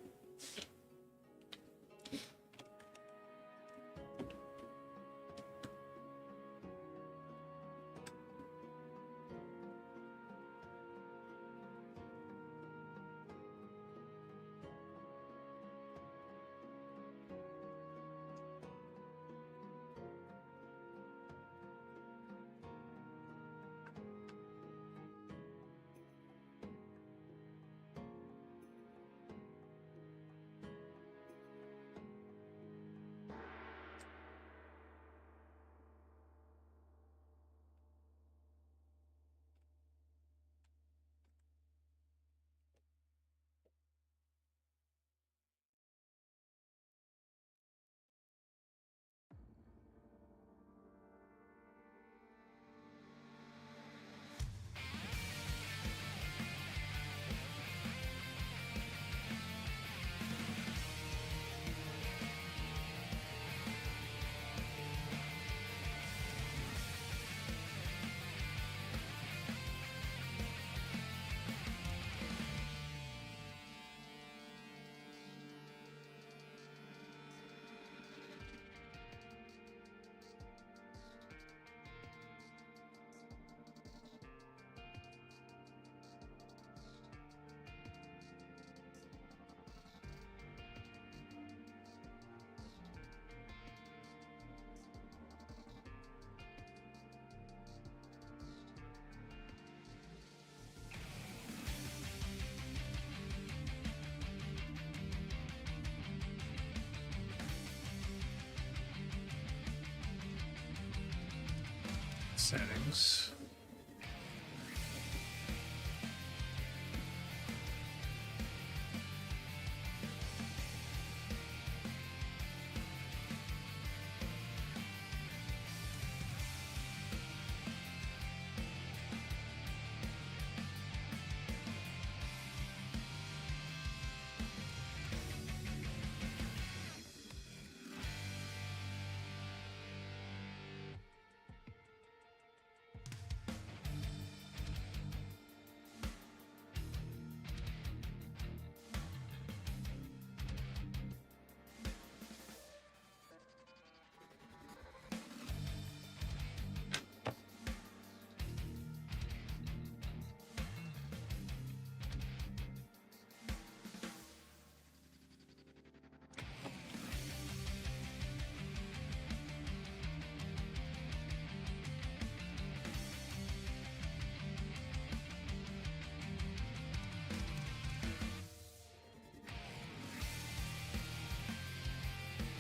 Settings.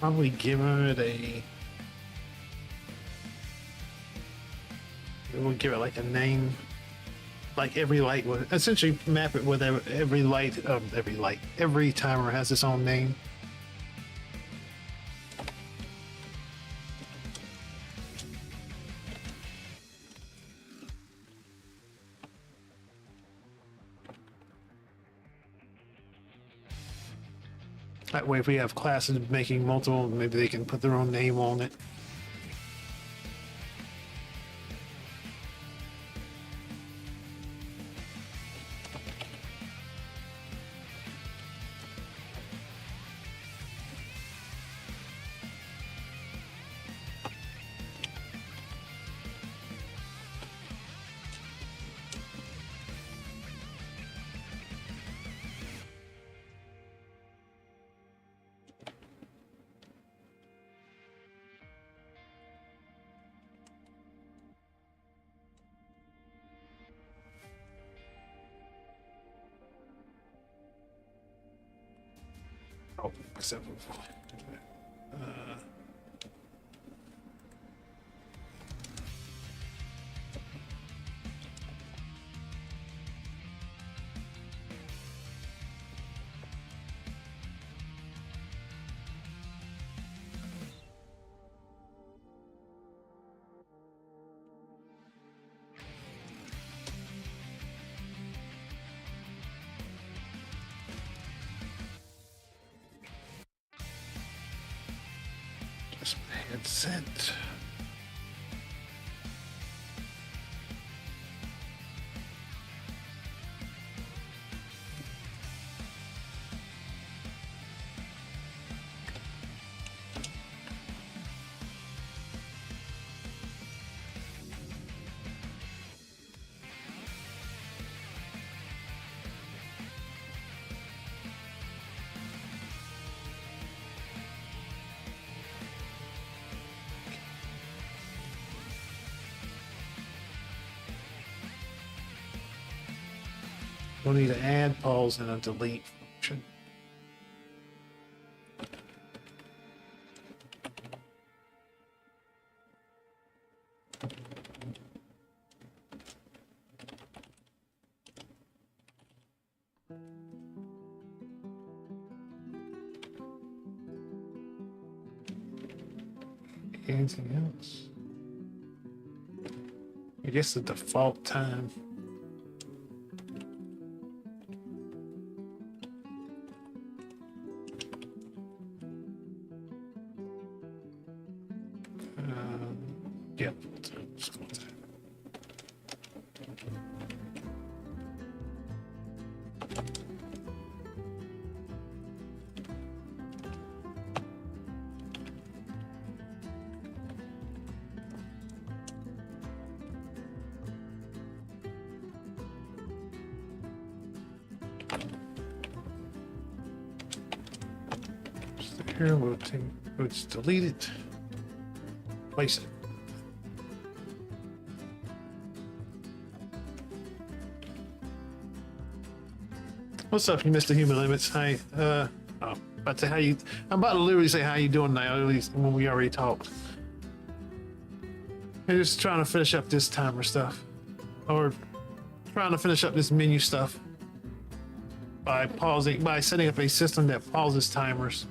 Probably give it a. We'll give it like a name, like every light would essentially map it with every timer has its own name. That way, if we have classes making multiple, maybe they can put their own name on it. Oh, except just my headset. We'll need to add pause and a delete function. Anything else? I guess the default time. Yep. Let's go with that. So here we'll just delete it, place it. What's up, you Mr. Human Limits? Hi. About to how you. I'm about to literally say how you doing now, at least when we already talked. I'm just trying to finish up this timer stuff, or trying to finish up this menu stuff by setting up a system that pauses timers.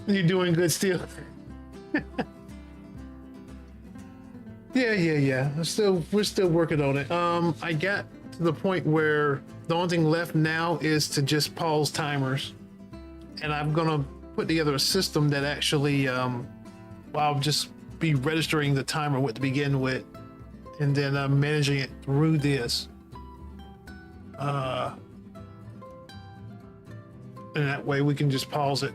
You're doing good still. Yeah. We're still working on it. I got to the point where the only thing left now is to just pause timers, and I'm gonna put together a system that actually, I'll just be registering the timer what to begin with, and then managing it through this. And that way we can just pause it.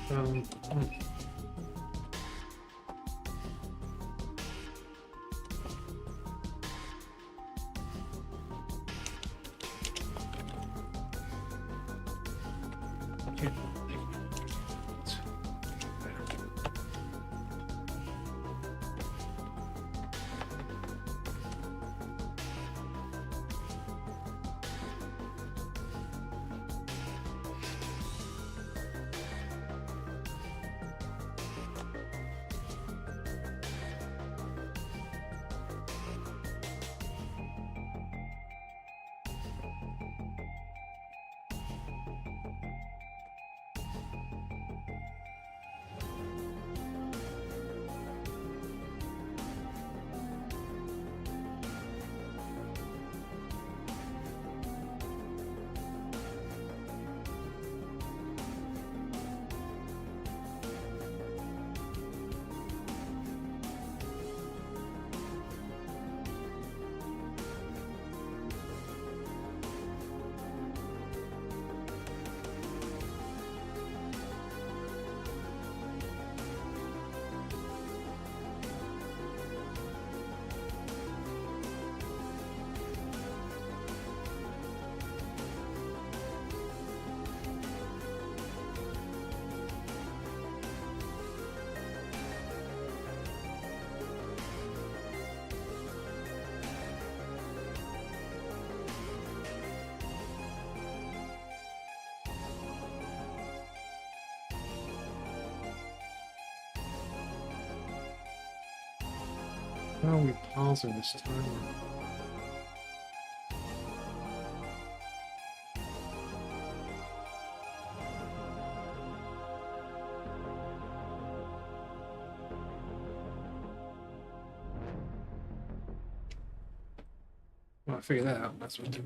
Um, how are we pausing this timer? Well, I figured that out. That's what.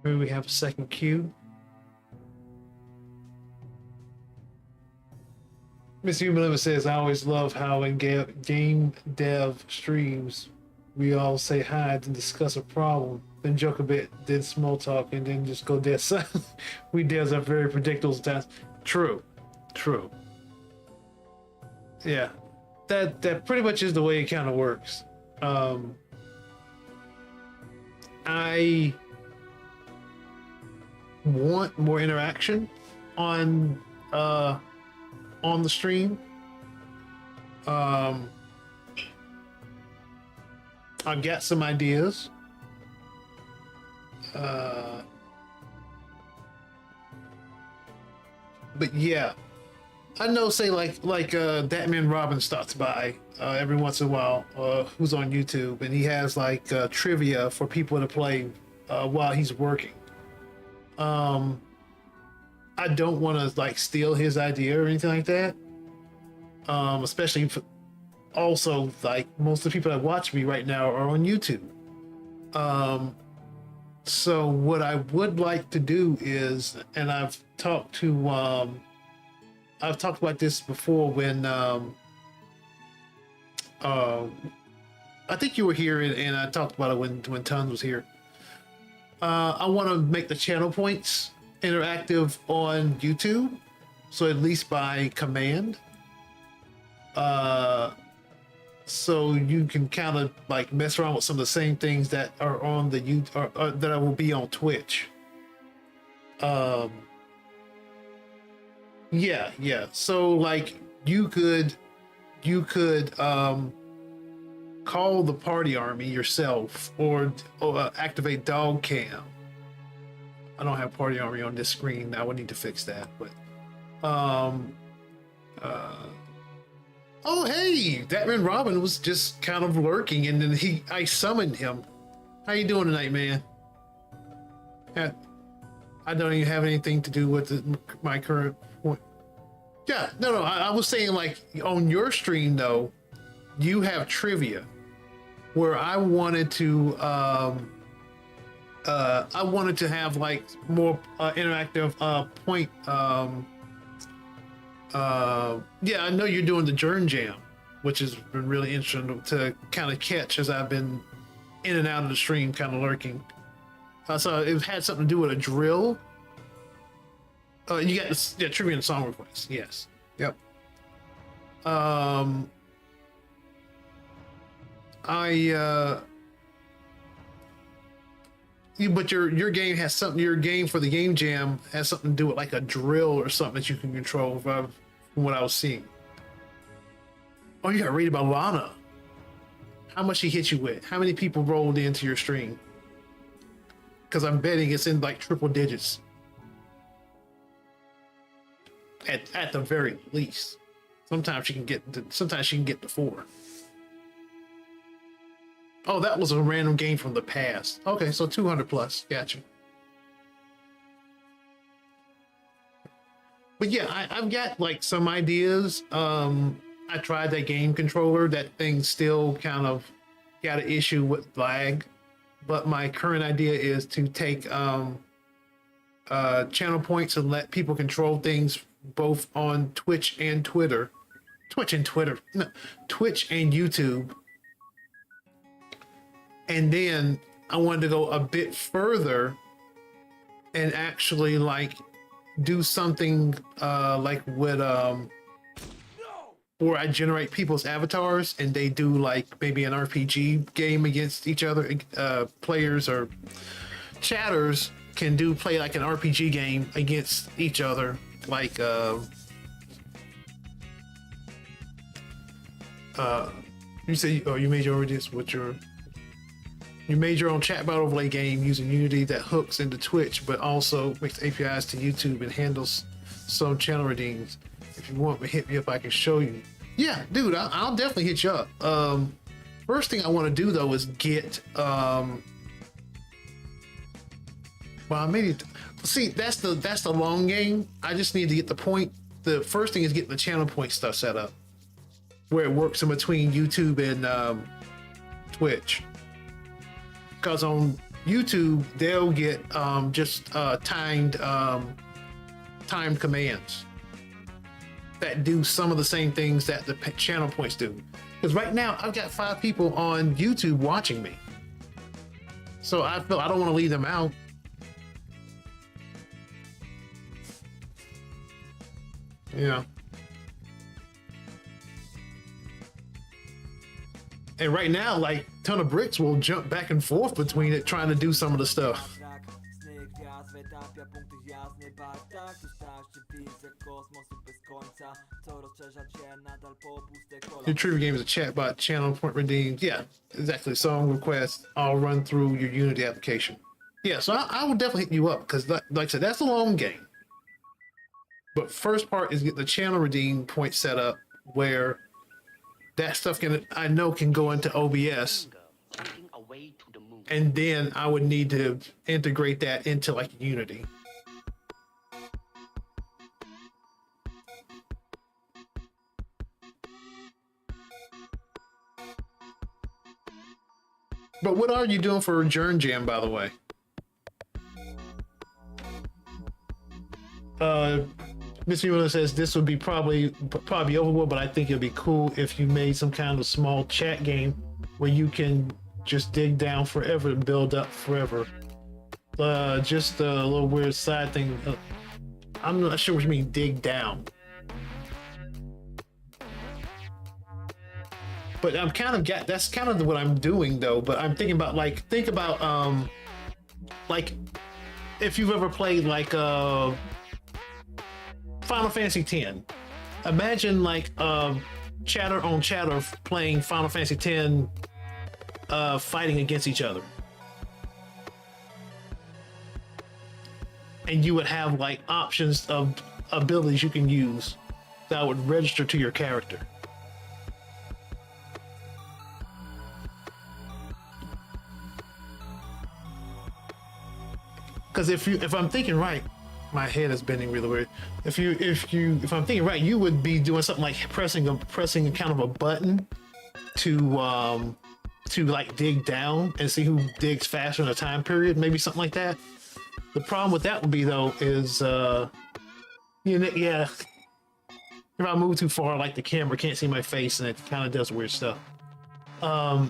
Maybe we have a second queue. Miss Human says, I always love how in game dev streams, we all say hi and discuss a problem, then joke a bit, then small talk, and then just go dead silent. We devs are very predictable times. True. True. Yeah. That pretty much is the way it kind of works. I want more interaction on the stream. I've got some ideas. But yeah, I know. Say like Batman Robin stops by every once in a while. Who's on YouTube, and he has like trivia for people to play while he's working. I don't want to like steal his idea or anything like that. Especially if, also like most of the people that watch me right now are on YouTube. So what I would like to do is, and I've talked about this before when I think you were here and I talked about it when Tons was here. I want to make the channel points interactive on YouTube, so at least by command. So you can kind of like mess around with some of the same things that are on the YouTube or that I will be on Twitch. Yeah. So like you could call the party army yourself or activate dog cam I don't have party armory on this screen. I would need to fix that, but oh hey, that man Robin was just kind of lurking, and then I summoned him. How you doing tonight, man? I don't even have anything to do with my current point. Yeah, no, I was saying, like, on your stream though, you have trivia where I wanted to have like more interactive point. Yeah, I know you're doing the Jern Jam, which has been really interesting to kind of catch as I've been in and out of the stream, kind of lurking. So it had something to do with a drill. You got trivia and song requests. Yes. Yep. But your game has something. Your game for the game jam has something to do with like a drill or something that you can control. From what I was seeing. Oh, you got to read about Lana. How much she hit you with? How many people rolled into your stream? Because I'm betting it's in like triple digits. At the very least. Sometimes she can get to 4. Oh, that was a random game from the past. Okay, so 200 plus. Gotcha. But yeah, I've got like some ideas. I tried that game controller. That thing still kind of got an issue with lag. But my current idea is to take channel points and let people control things both on Twitch and Twitter. Twitch and YouTube. And then I wanted to go a bit further and actually like do something like with where I generate people's avatars and they do like maybe an RPG game against each other. Players or chatters can play like an RPG game against each other. Like you say, oh, you made your this with your. You made your own chatbot overlay game using Unity that hooks into Twitch, but also makes APIs to YouTube and handles some channel redeems. If you want, hit me up. I can show you. Yeah, dude, I'll definitely hit you up. First thing I want to do though is get. Well, maybe. See, that's the long game. I just need to get the point. The first thing is getting the channel point stuff set up, where it works in between YouTube and Twitch. Because on YouTube they'll get just timed commands that do some of the same things that the channel points do. Because right now I've got 5 people on YouTube watching me, so I feel I don't want to leave them out. Yeah. And right now, like, Ton of Bricks will jump back and forth between it, trying to do some of the stuff. Your trivia game is a chatbot, channel point redeemed. Yeah, exactly. Song requests all run through your Unity application. Yeah, so I will definitely hit you up because, like I said, that's a long game. But first part is get the channel redeem point set up where that stuff can go into OBS, and then I would need to integrate that into like Unity. But what are you doing for Jern Jam, by the way? Miss Mula says this would be probably overboard, but I think it'd be cool if you made some kind of small chat game where you can just dig down forever and build up forever. Just a little weird side thing. I'm not sure what you mean, dig down. But I'm kind of that's kind of what I'm doing though. But I'm thinking about like like if you've ever played like Final Fantasy X. Imagine like chatter on chatter playing Final Fantasy X, fighting against each other. and you would have like options of abilities you can use that would register to your character. Because if I'm thinking right, my head is bending really weird. If I'm thinking right, you would be doing something like pressing kind of a button to like dig down and see who digs faster in a time period, maybe something like that. The problem with that would be though is yeah, if I move too far, like the camera can't see my face and it kind of does weird stuff. But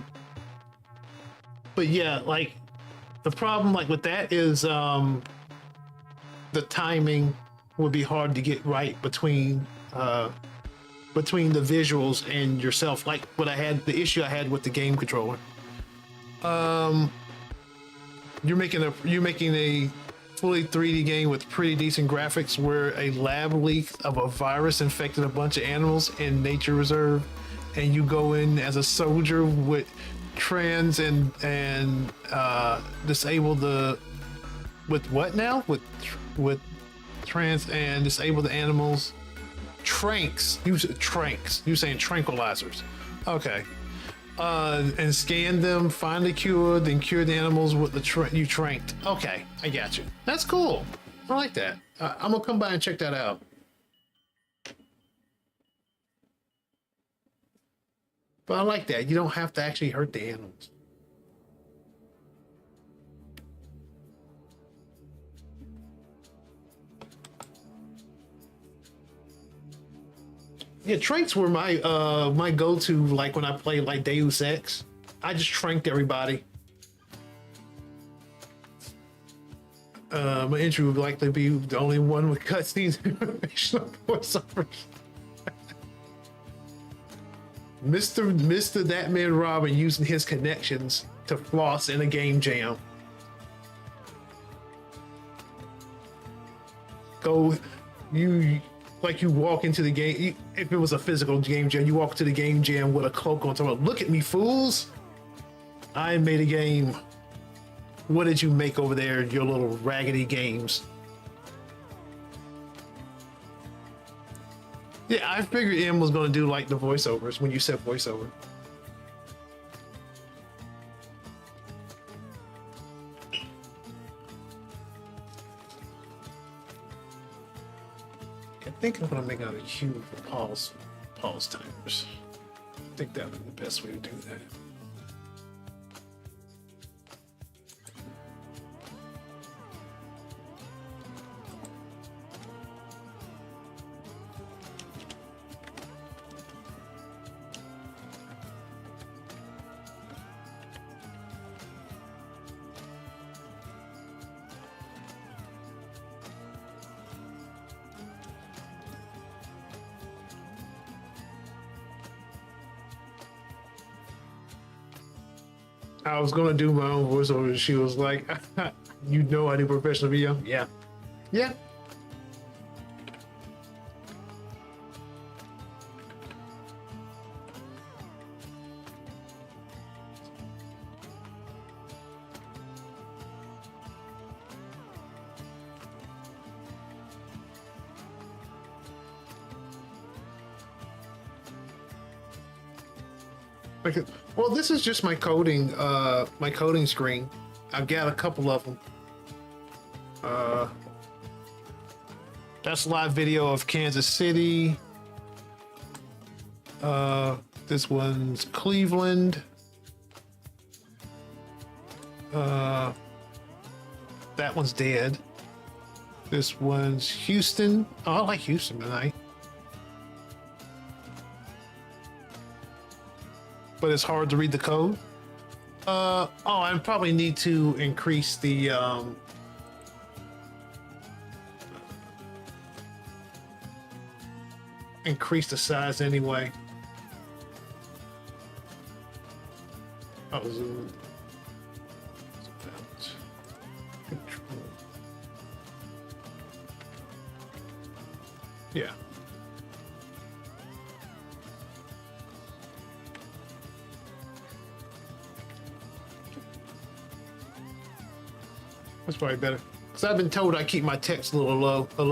yeah, like the problem like with that is the timing would be hard to get right between the visuals and yourself, like the issue I had with the game controller. You're making a fully 3D game with pretty decent graphics where a lab leak of a virus infected a bunch of animals in nature reserve, and you go in as a soldier with trans and disable the trans and disable the animals. Tranks. You saying tranquilizers. Okay. And scan them, find the cure, then cure the animals with the you tranked. Okay, I got you. That's cool. I like that. I'm gonna come by and check that out. But I like that. You don't have to actually hurt the animals. Yeah, tranks were my my go-to, like when I played like Deus Ex. I just tranked everybody. My entry would likely be the only one with cutscenes and informational voiceovers. Mr. That Man Robin using his connections to floss in a game jam. You walk into the game, if it was a physical game jam, you walk to the game jam with a cloak on top. Look at me, fools! I made a game. What did you make over there, your little raggedy games? Yeah, I figured M was going to do like the voiceovers when you said voiceover. I think I'm gonna make out a queue for pause timers. I think that would be the best way to do that. I was gonna do my own voiceover, and she was like, "You know I do professional video." Yeah, yeah. Okay. Well, this is just my coding screen. I've got a couple of them. That's live video of Kansas City. This one's Cleveland. That one's dead. This one's Houston. Oh, I like Houston tonight. But it's hard to read the code. I probably need to increase the size anyway. Oh, zoom. Control. Yeah. That's probably better. Because I've been told I keep my text a little low, a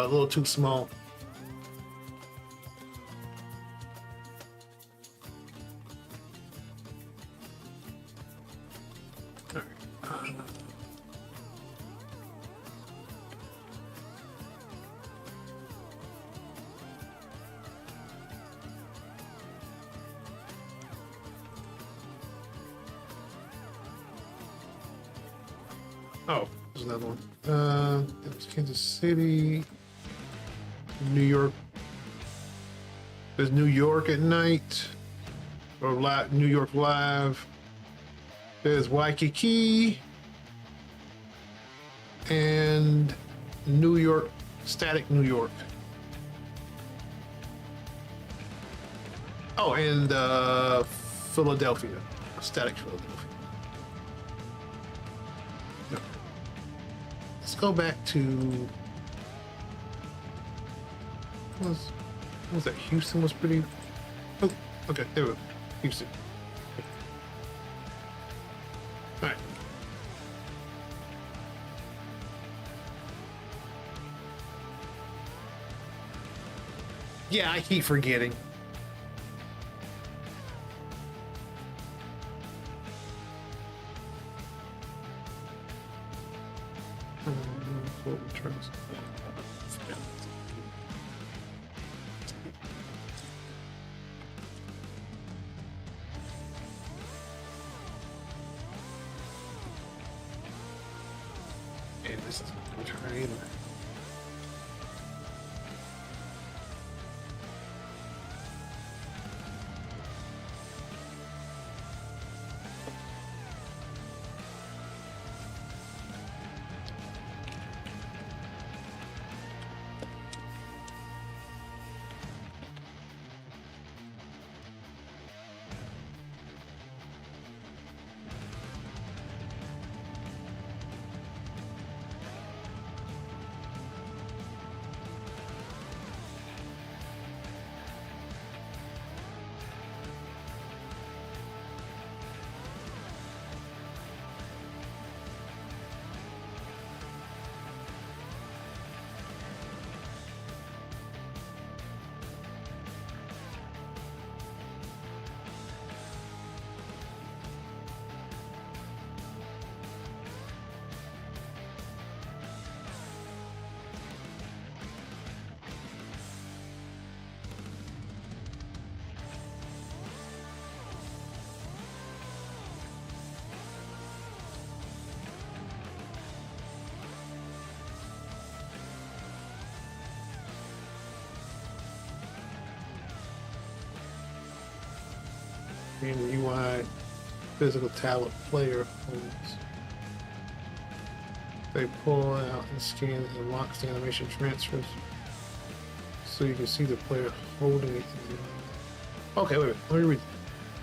little too small. Oh, there's another one. That was Kansas City, New York. There's New York at night, or New York Live. There's Waikiki and New York, Static New York. Oh, and Philadelphia, Static Philadelphia. Let's go back to what was that? Houston was pretty. Oh, okay, there we go. Houston. All right. Yeah, I keep forgetting. And this is going to try either. And UI physical tablet player holds. They pull out and scan and locks the animation transfers, so you can see the player holding it. Okay, wait, let me read.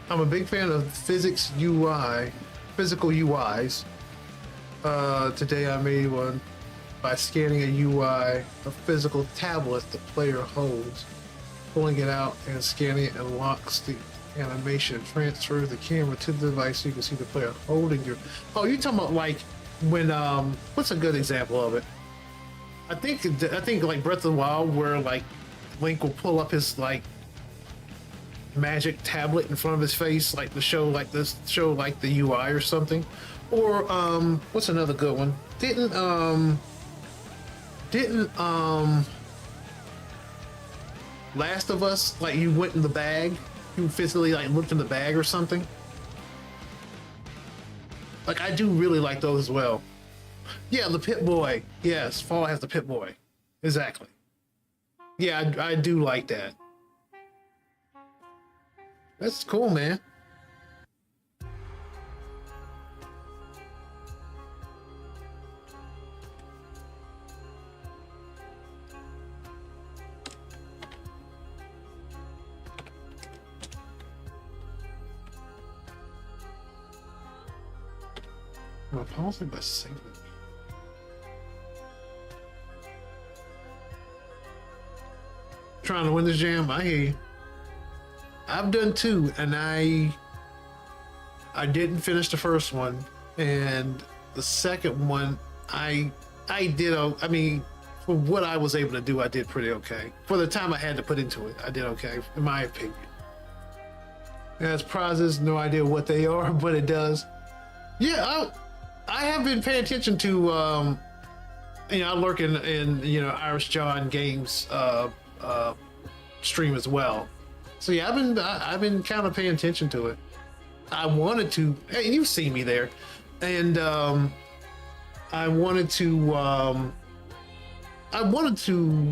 I'm a big fan of physics UI, physical UIs. Today I made one by scanning a UI, a physical tablet the player holds, pulling it out and scanning it and locks the animation, transfer the camera to the device so you can see the player holding your. Oh, you're talking about like when what's a good example of it? I think like Breath of the Wild, where like Link will pull up his like magic tablet in front of his face, like to show like the UI or something. Or what's another good one? Didn't Last of Us, like you went in the bag, you physically like looked in the bag or something? Like I do really like those as well. Yeah, the Pip-Boy. Yes, Fall has the Pip-Boy. Exactly. Yeah, I do like that. That's cool, man. Well, possibly by saving. Trying to win this jam, I hear you. I've done two, and I didn't finish the first one, and the second one I did. I mean, for what I was able to do, I did pretty okay. For the time I had to put into it, I did okay, in my opinion. It has prizes, no idea what they are, but it does. Yeah, I have been paying attention to, you know, I lurk in you know, Irish John Games stream as well. So yeah, I've been kind of paying attention to it. I wanted to, hey, you see me there, and I wanted to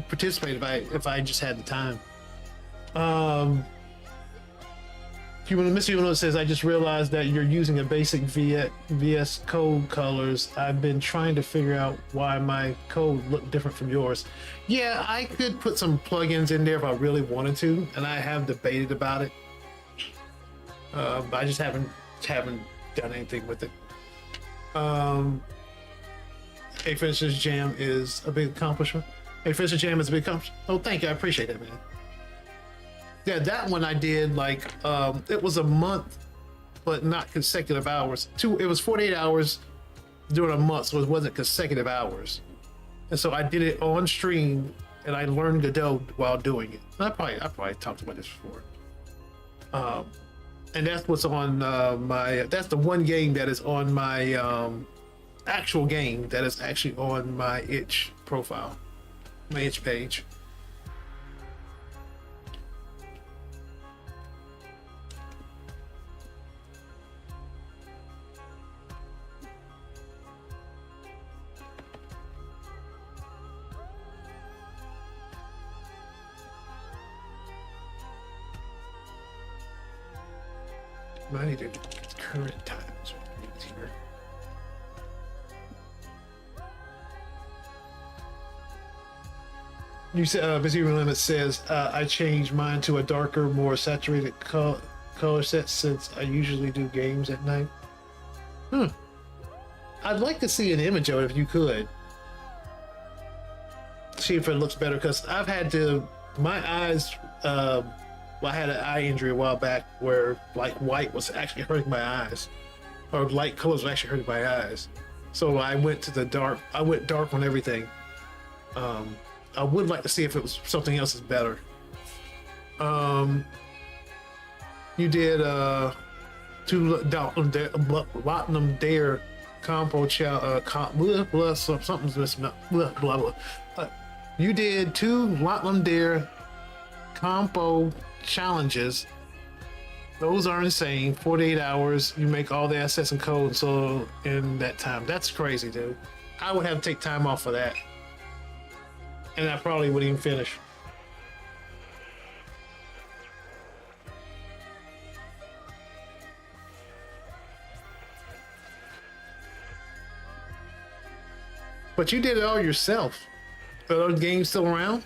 participate if I just had the time. Mr. Uno says, I just realized that you're using a basic VS Code colors. I've been trying to figure out why my code looked different from yours. Yeah, I could put some plugins in there if I really wanted to, and I have debated about it. But I just haven't done anything with it. A Finisher's Jam is a big accomplishment. A Finisher's Jam is a big accomplishment. Oh, thank you. I appreciate that, man. Yeah, that one I did like it was a month, but not consecutive hours. It was 48 hours during a month, so it wasn't consecutive hours. And so I did it on stream, and I learned Godot while doing it. I probably talked about this before. And that's what's on that's the one game that is on my actual game that is actually on my itch profile, my itch page. I need to get current times here. You said Zero Limit says I changed mine to a darker, more saturated color set since I usually do games at night. I'd like to see an image of it if you could. See if it looks better, because I've had to, my eyes, I had an eye injury a while back where like white was actually hurting my eyes, or light colors were actually hurting my eyes. So I went to the dark. I went dark on everything. I would like to see if it was something else is better. You did Platinum Dare compo something's missing. Blah blah. You did 2 Platinum Dare compo challenges. Those are insane. 48 hours, you make all the assets and code so in that time. That's crazy, dude. I would have to take time off for that, and I probably wouldn't even finish. But you did it all yourself. Are those games still around?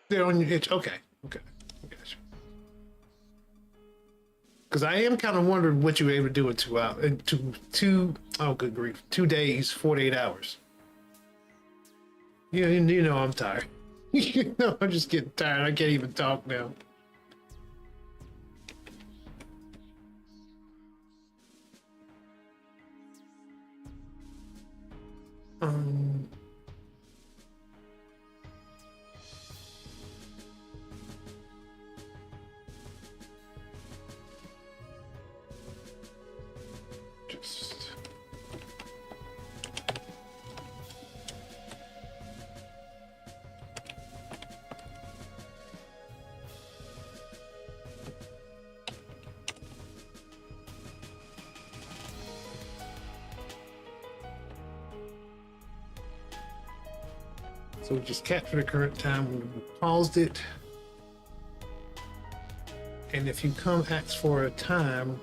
They're on your itch. Okay. I got you. Because I am kind of wondering what you were able to do in 2 hours. Oh, good grief. 2 days, 48 hours. You know I'm tired. You know I'm just getting tired. I can't even talk now. So we just capture the current time when we paused it. And if you come ask for a time,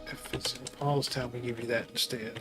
if it's in pause time, we give you that instead.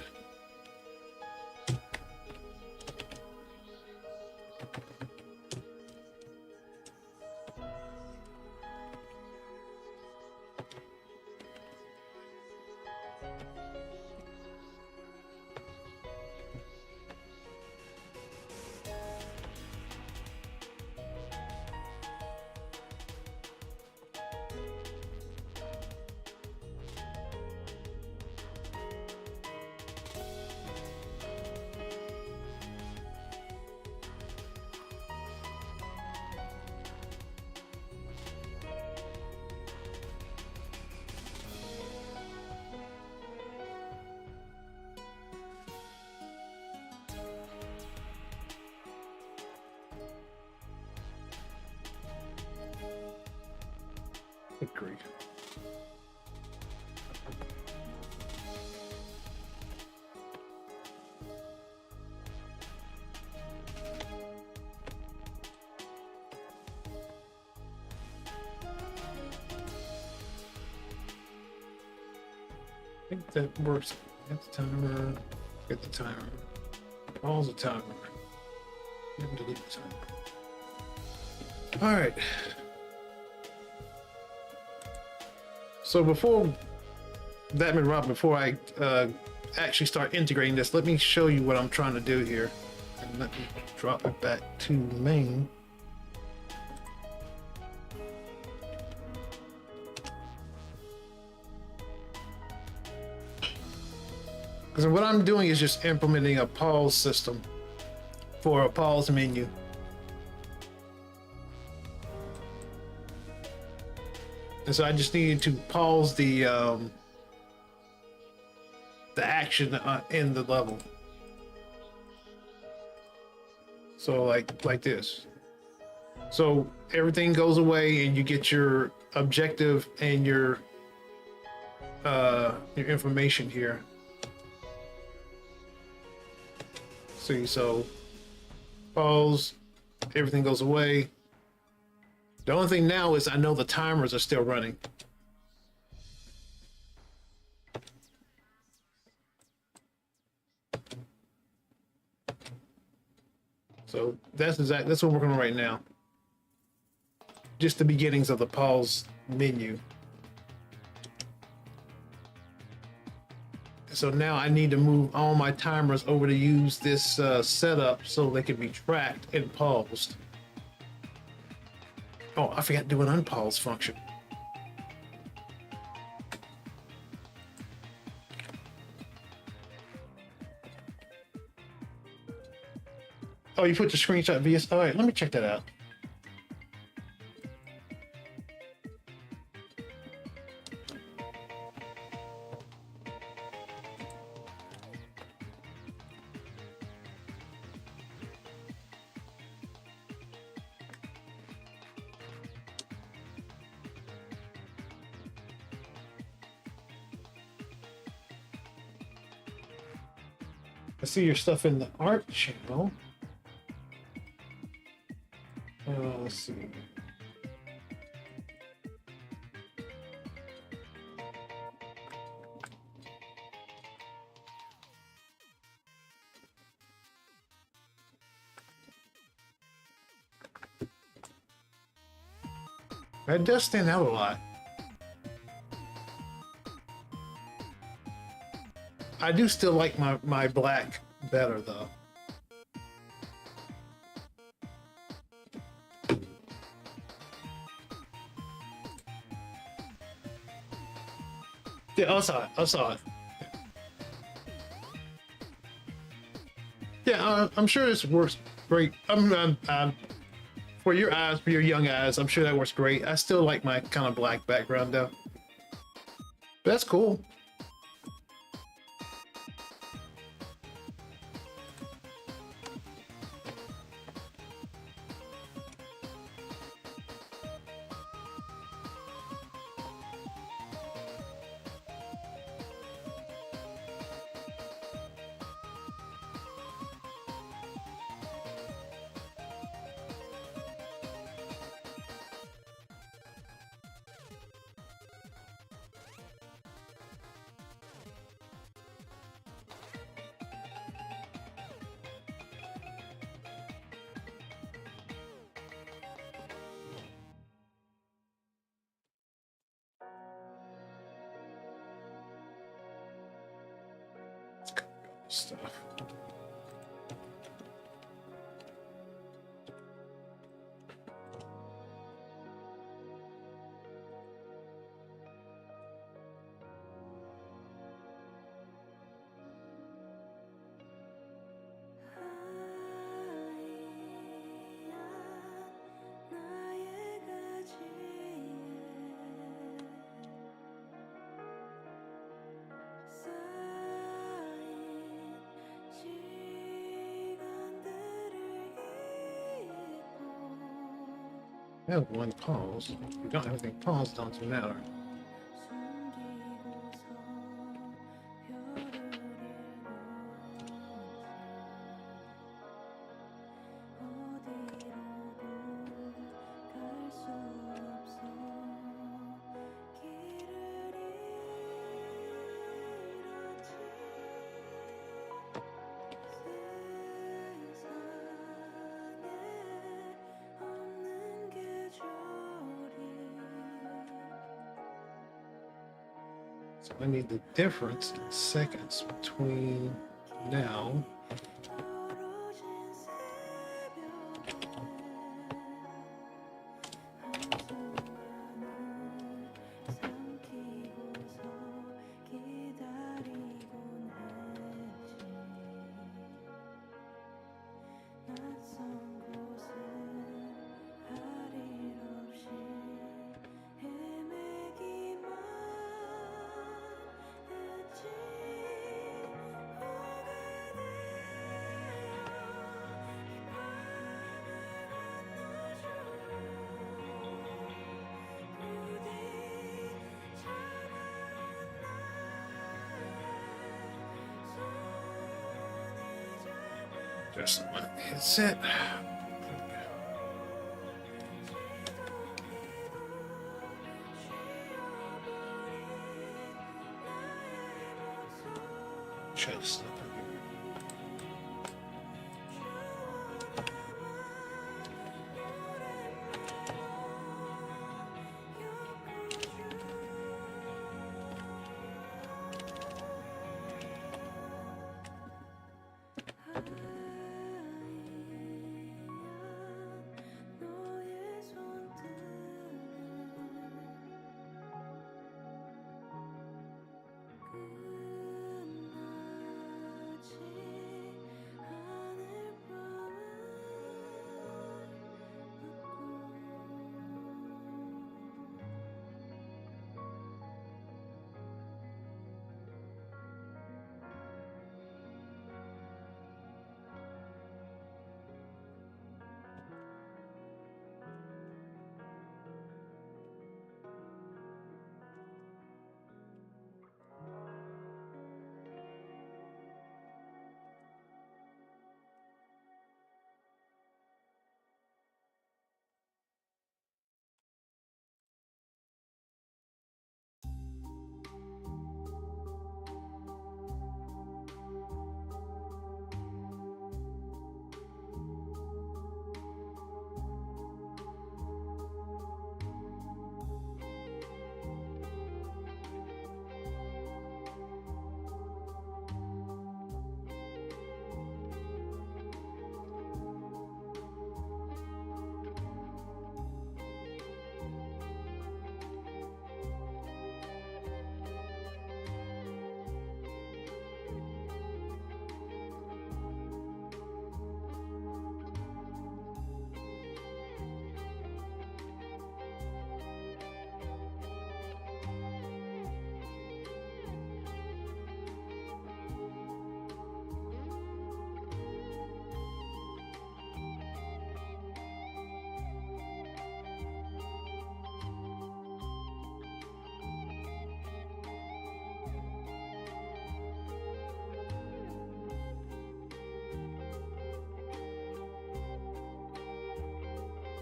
Good grief. I think that works. Get the timer. Get the timer. Pause the timer. And delete the timer. All right. So before before I actually start integrating this, let me show you what I'm trying to do here. And let me drop it back to main. Because what I'm doing is just implementing a pause system for a pause menu. And so I just needed to pause the action in the level. So like this. So everything goes away and you get your objective and your information here. See, so pause, everything goes away. The only thing now is I know the timers are still running. So that's what we're working on right now. Just the beginnings of the pause menu. So now I need to move all my timers over to use this setup so they can be tracked and paused. Oh, I forgot to do an unpause function. Oh, you put the screenshot via... All right, let me check that out. I see your stuff in the art channel. Let's see. That does stand out a lot. I do still like my black better though. Yeah, I saw it. Yeah, I'm sure this works great. For your eyes, for your young eyes, I'm sure that works great. I still like my kind of black background though. That's cool. Stuff. 쌓인 I have one pause. We don't have anything paused onto matter. So I need the difference in seconds between now just one headset. Try to stop it here.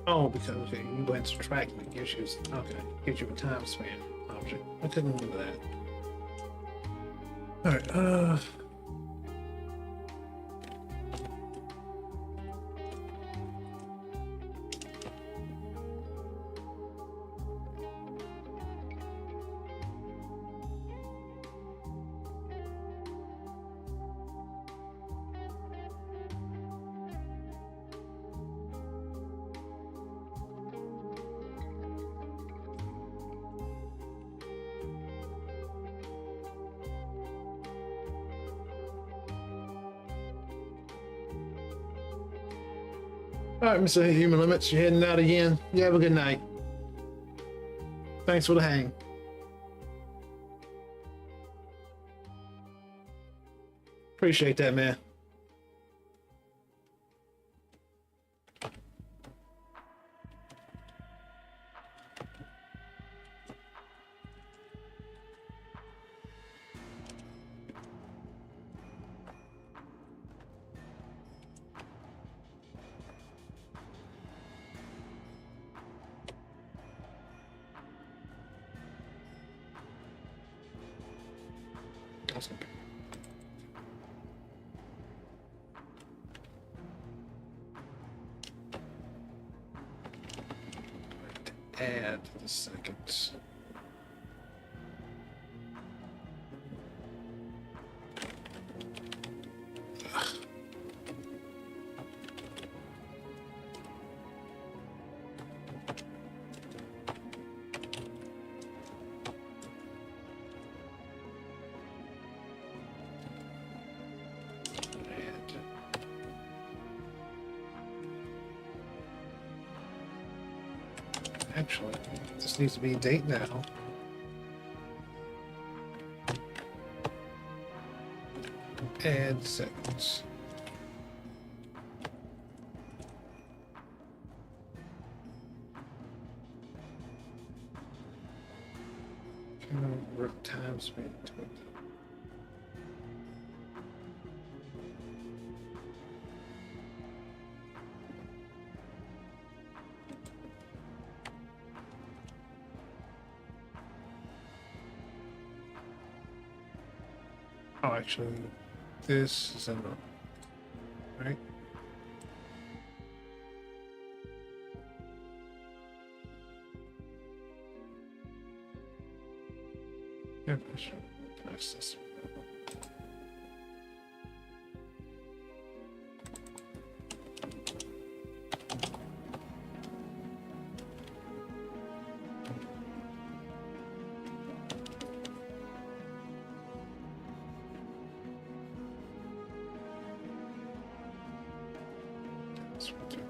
Oh, because okay, you went subtracting it gives you gives you a time span object. I couldn't remember that. All right, all right, Mr. Human Limits, you're heading out again. You have a good night. Thanks for the hang. Appreciate that, man. tiles. Okay. Add the seconds. Actually, this needs to be date now. Add seconds. Work time spent. Oh, actually, this is enough, right? Yeah, sure. Press this.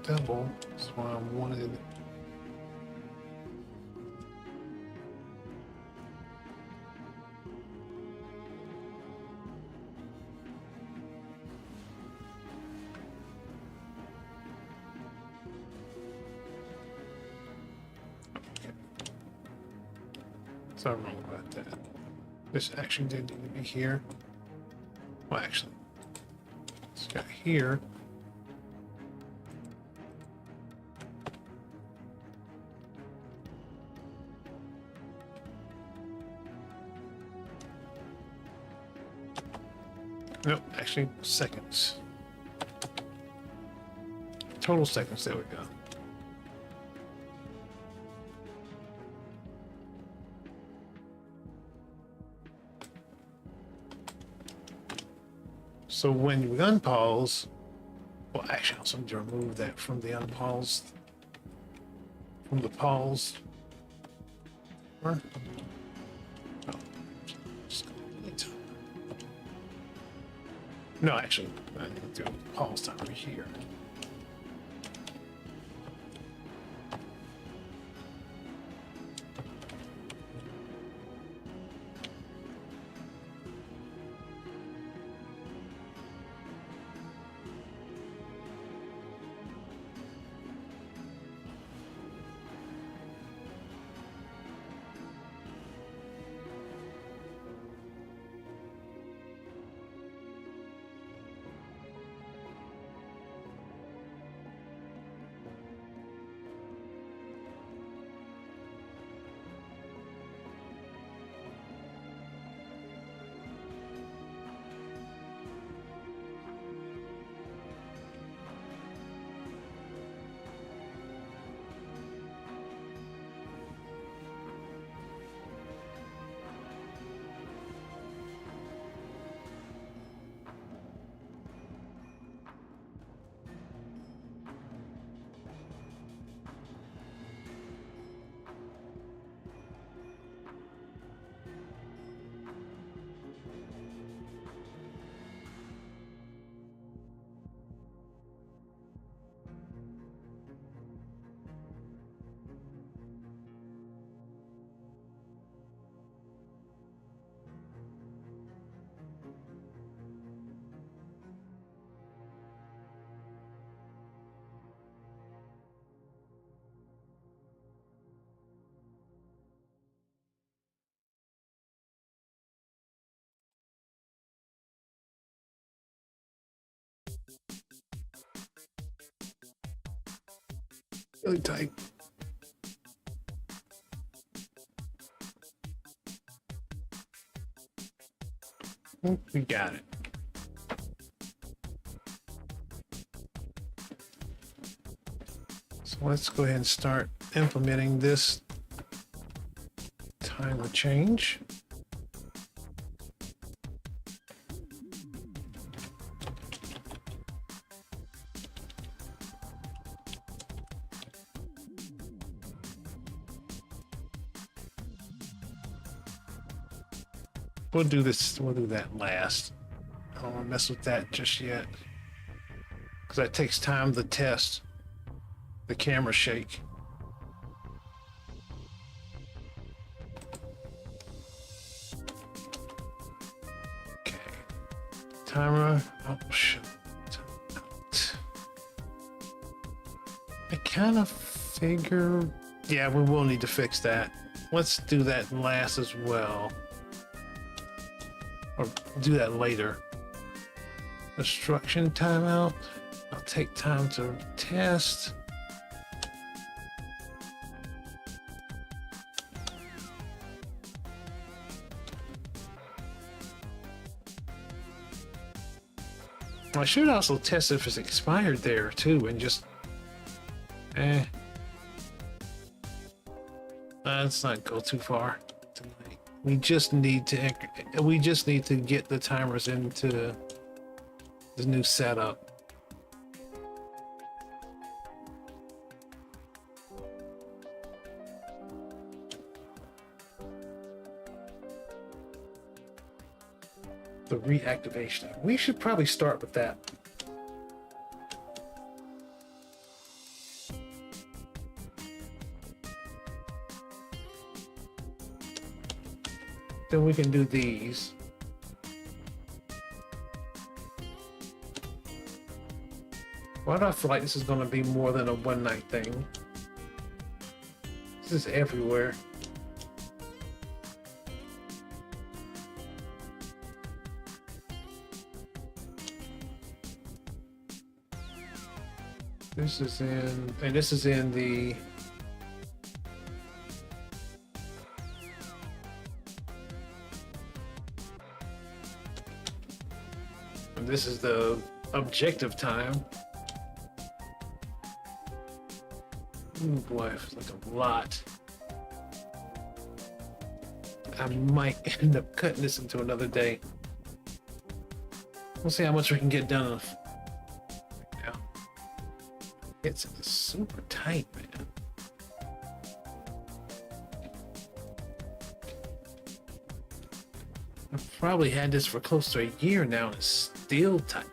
Double. That's why I wanted. Okay. So I'm wrong about that. This actually did need to be here. Well, actually, it's got here. Nope, actually seconds. Total seconds, there we go. So when you unpause, well actually I also need to remove that from the unpaused, from the pause. Or, oh, just delete. No, actually, I need to do a pause timer here. Really tight. We got it. So let's go ahead and start implementing this timer change. We'll do this, we'll do that last. I don't want to mess with that just yet. Because that takes time to test the camera shake. Okay. Timer. Oh, shit. I kind of figure. Yeah, we will need to fix that. Let's do that last as well. Or do that later. Instruction timeout. I'll take time to test. I should also test if it's expired there too, and just let's not go too far tonight. We just need to get the timers into the new setup. The reactivation. We should probably start with that. Then we can do these. Why do I feel like this is going to be more than a one night thing? This is everywhere. This is in, and this is in the and this is the objective time. Oh boy, it's like a lot. I might end up cutting this into another day. We'll see how much we can get done of. It's super tight, man. I've probably had this for close to a year now and it's still tight.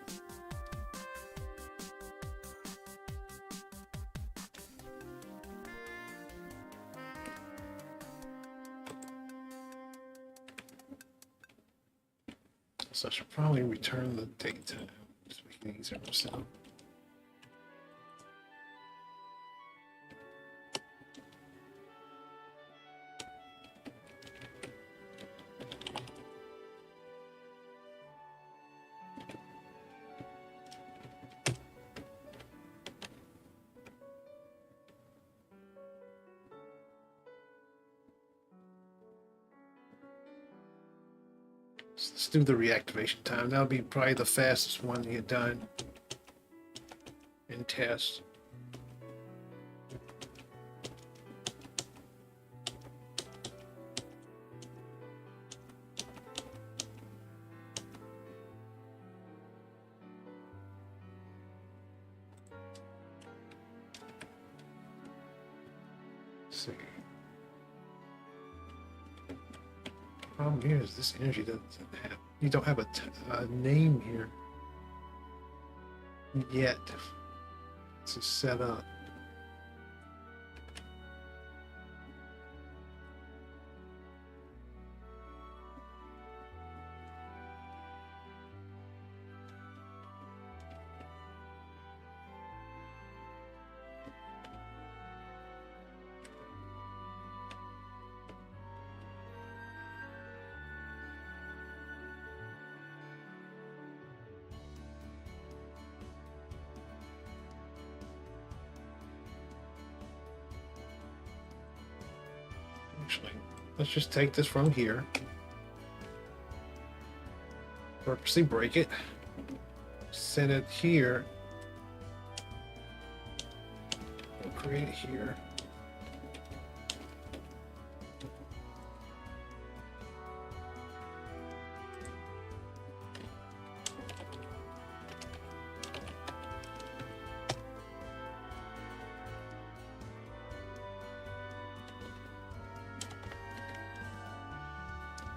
So I should probably return the date time so we can ease it out. Let's do the reactivation time. That'll be probably the fastest one to get done in test. Let's see. Problem here is this energy doesn't have, you don't have a name here yet to set up. Actually, let's just take this from here. purposely break it. Set it here. We'll create it here.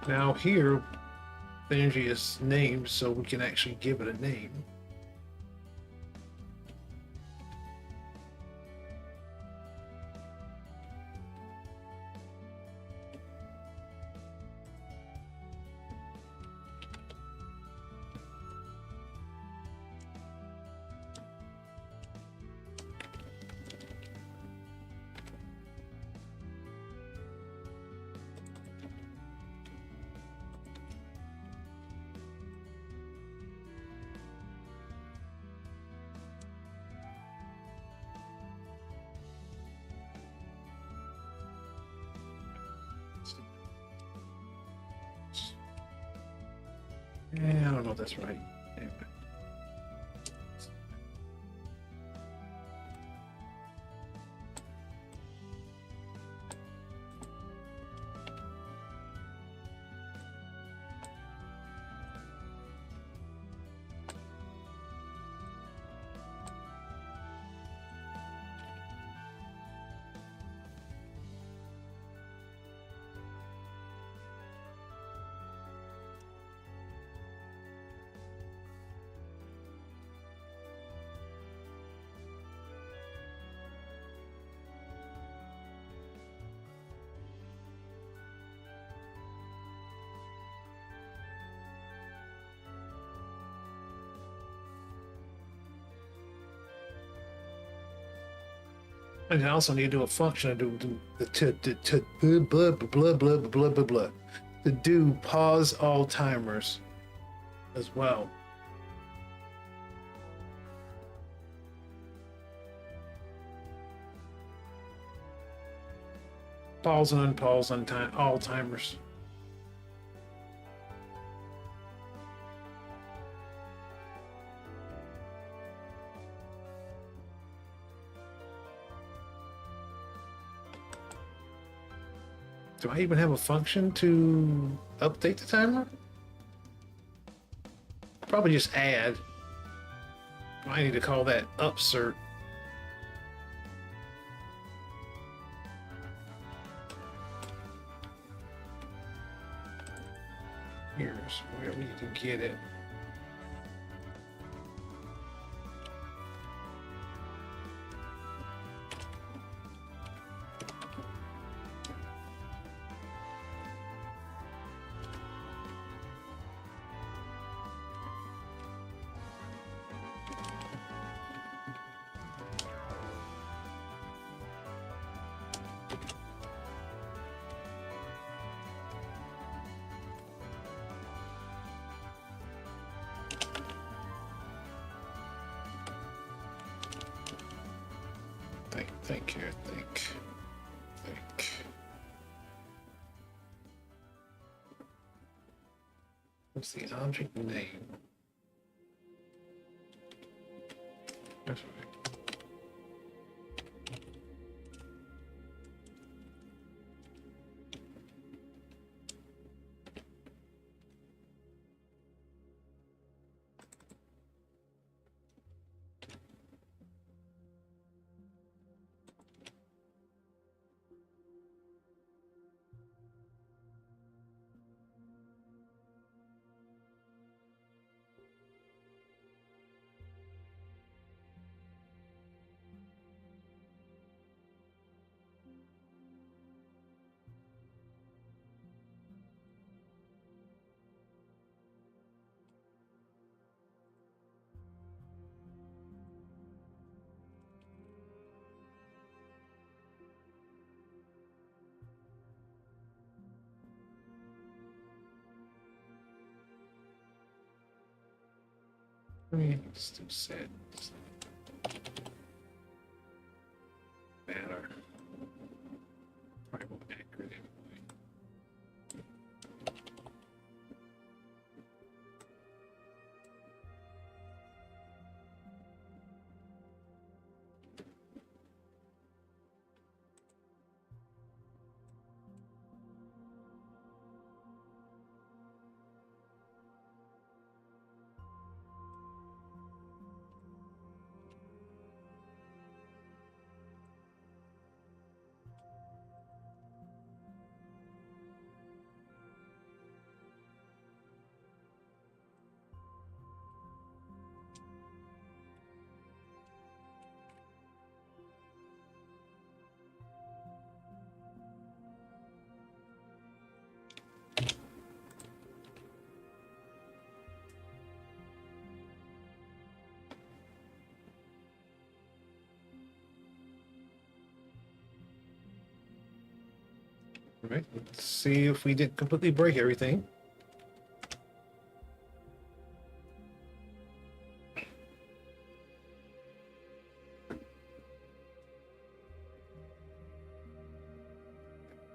Now here, the energy is named, so we can actually give it a name. Yeah, I don't know if that's right. Anyway. And I also need to do a function to do the blah blah blah blah blah blah blah to do pause all timers as well. Pause and unpause on time all timers. Do I even have a function to update the timer? Probably just add. I need to call that upsert. Here's where we can get it. Think here, think. What's the object name? That's right. Still set. Matter. Probably won't be accurate anyway. All right, let's see if we didn't completely break everything.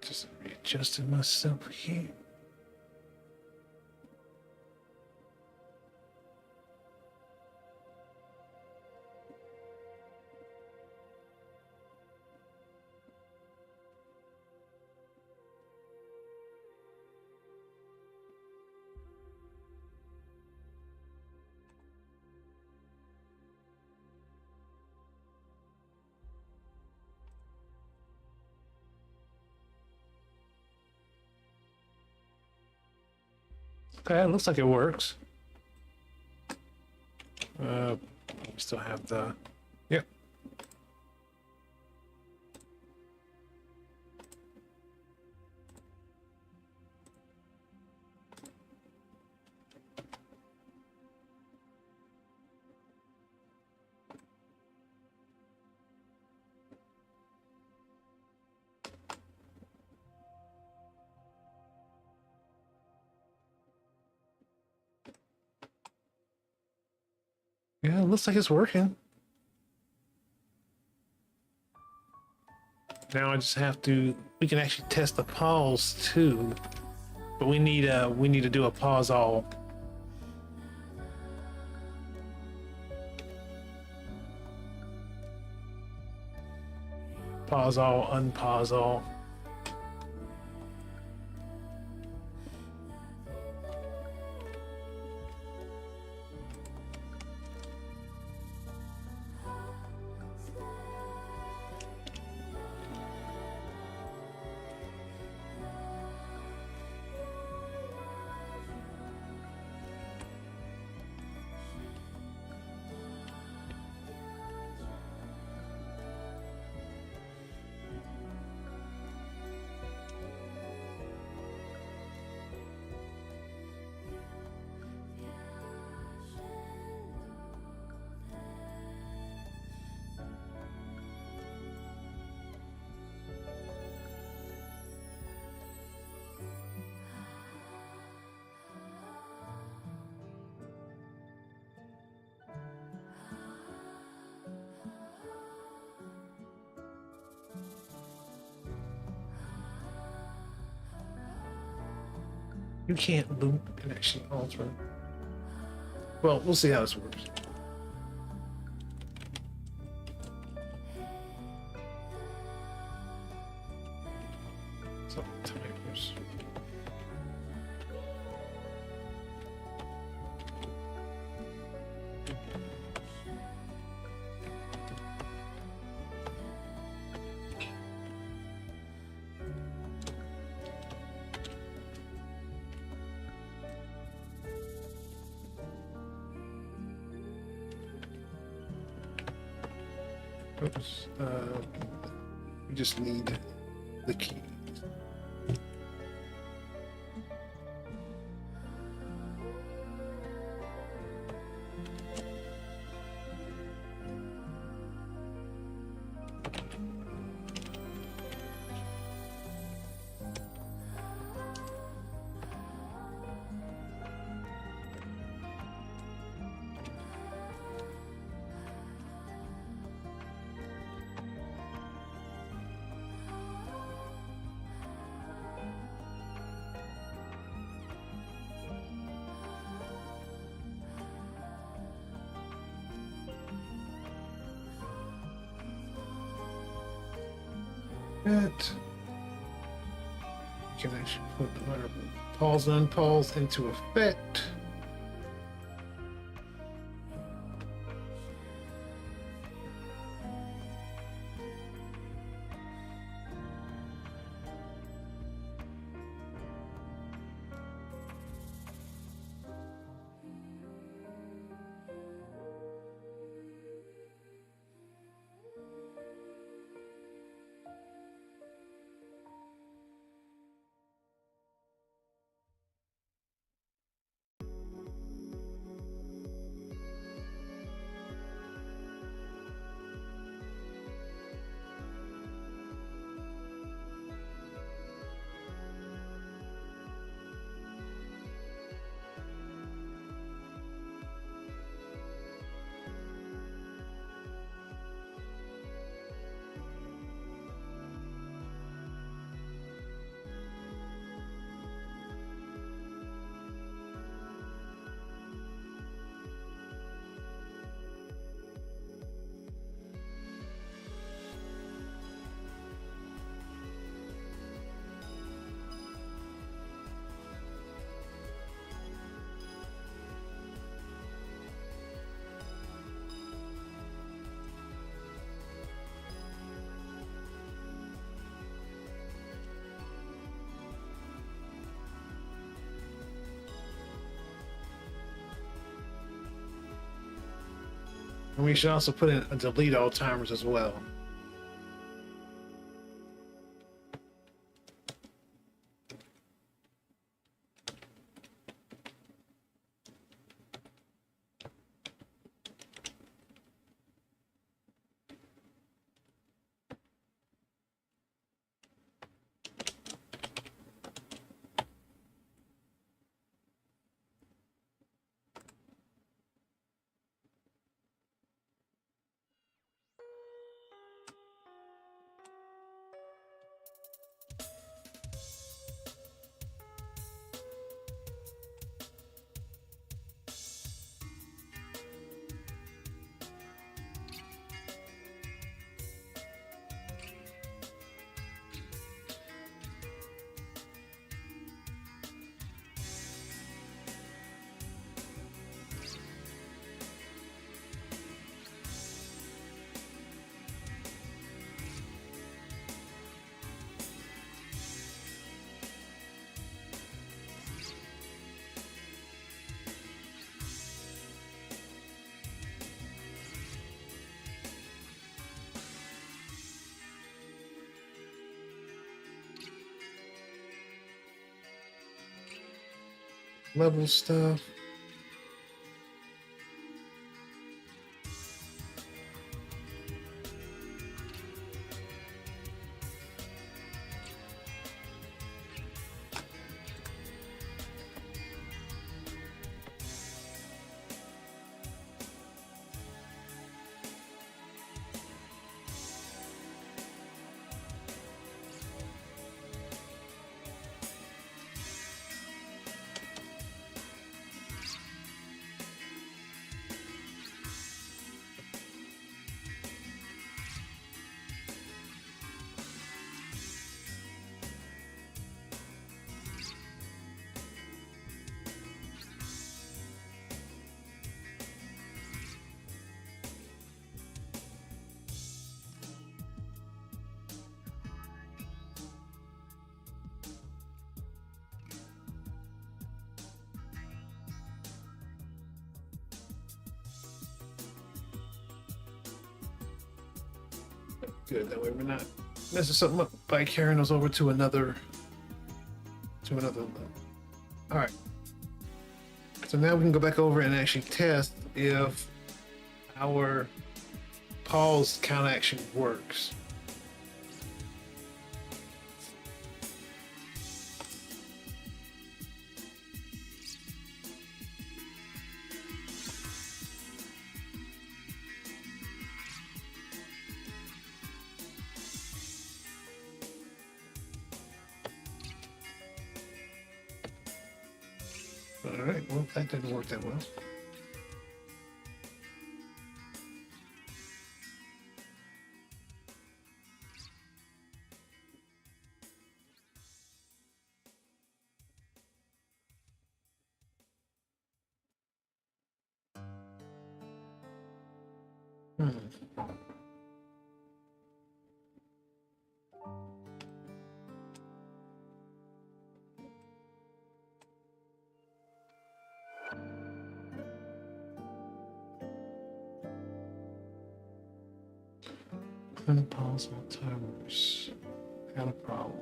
Just readjusting myself here. Okay, it looks like it works. We still have the, yep. Yeah, it looks like it's working. Now I just have to, we can actually test the pause too, but we need to do a pause all. Pause all, unpause all. You can't loop connection alter. Well, we'll see how this works. So, timers. Oops. We just need the key. That can actually put our pause and unpause into effect. And we should also put in a delete all timers as well. Level stuff. Good, that way we're not messing something up by carrying those over to another level. All right. So now we can go back over and actually test if our pause count action works. All right, well, that didn't work that well. Pause all timers. Got a problem.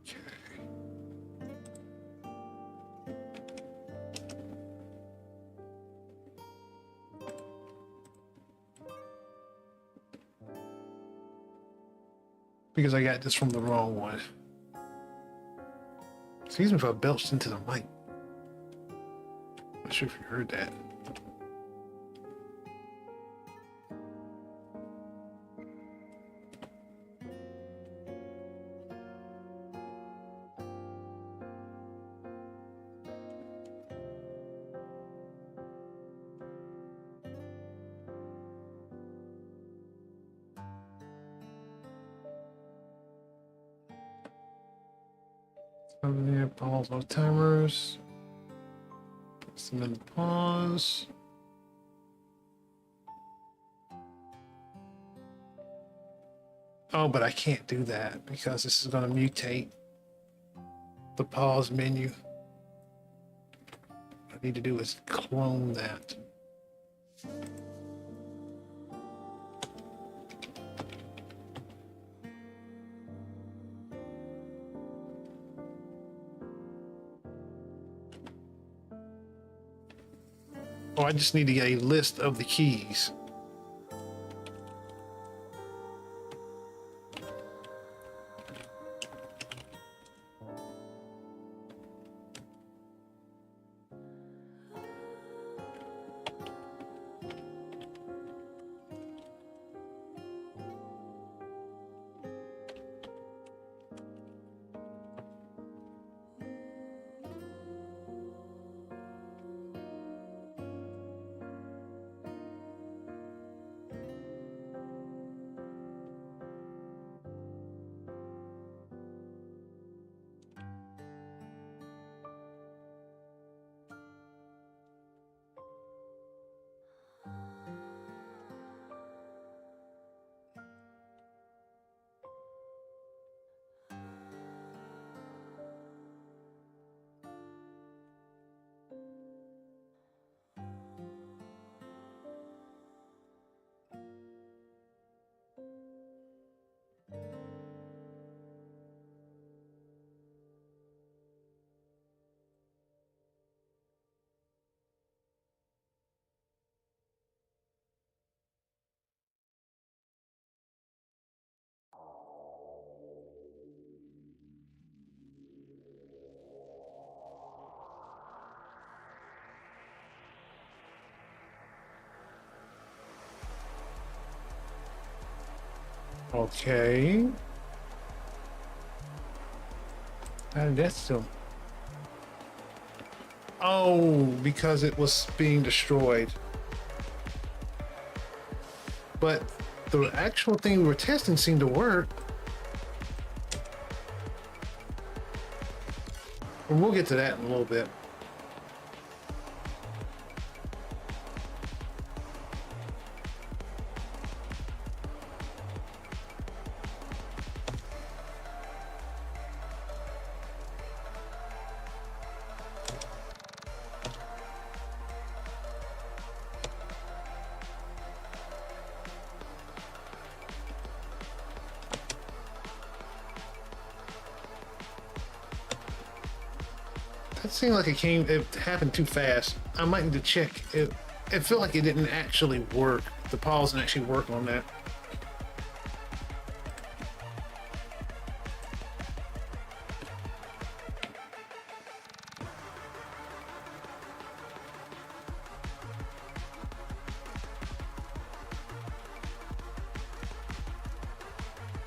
Okay. Because I got this from the wrong one. Excuse me if I belched into the mic. Not sure if you heard that. Over there, pause all timers. Put some in the pause. Oh, but I can't do that because this is going to mutate the pause menu. need to do is clone that. Oh, I just need to get a list of the keys. Okay. How did that still? Oh, because it was being destroyed. But the actual thing we were testing seemed to work. And we'll get to that in a little bit. That seemed like it happened too fast. I might need to check. It felt like it didn't actually work. The pause didn't actually work on that.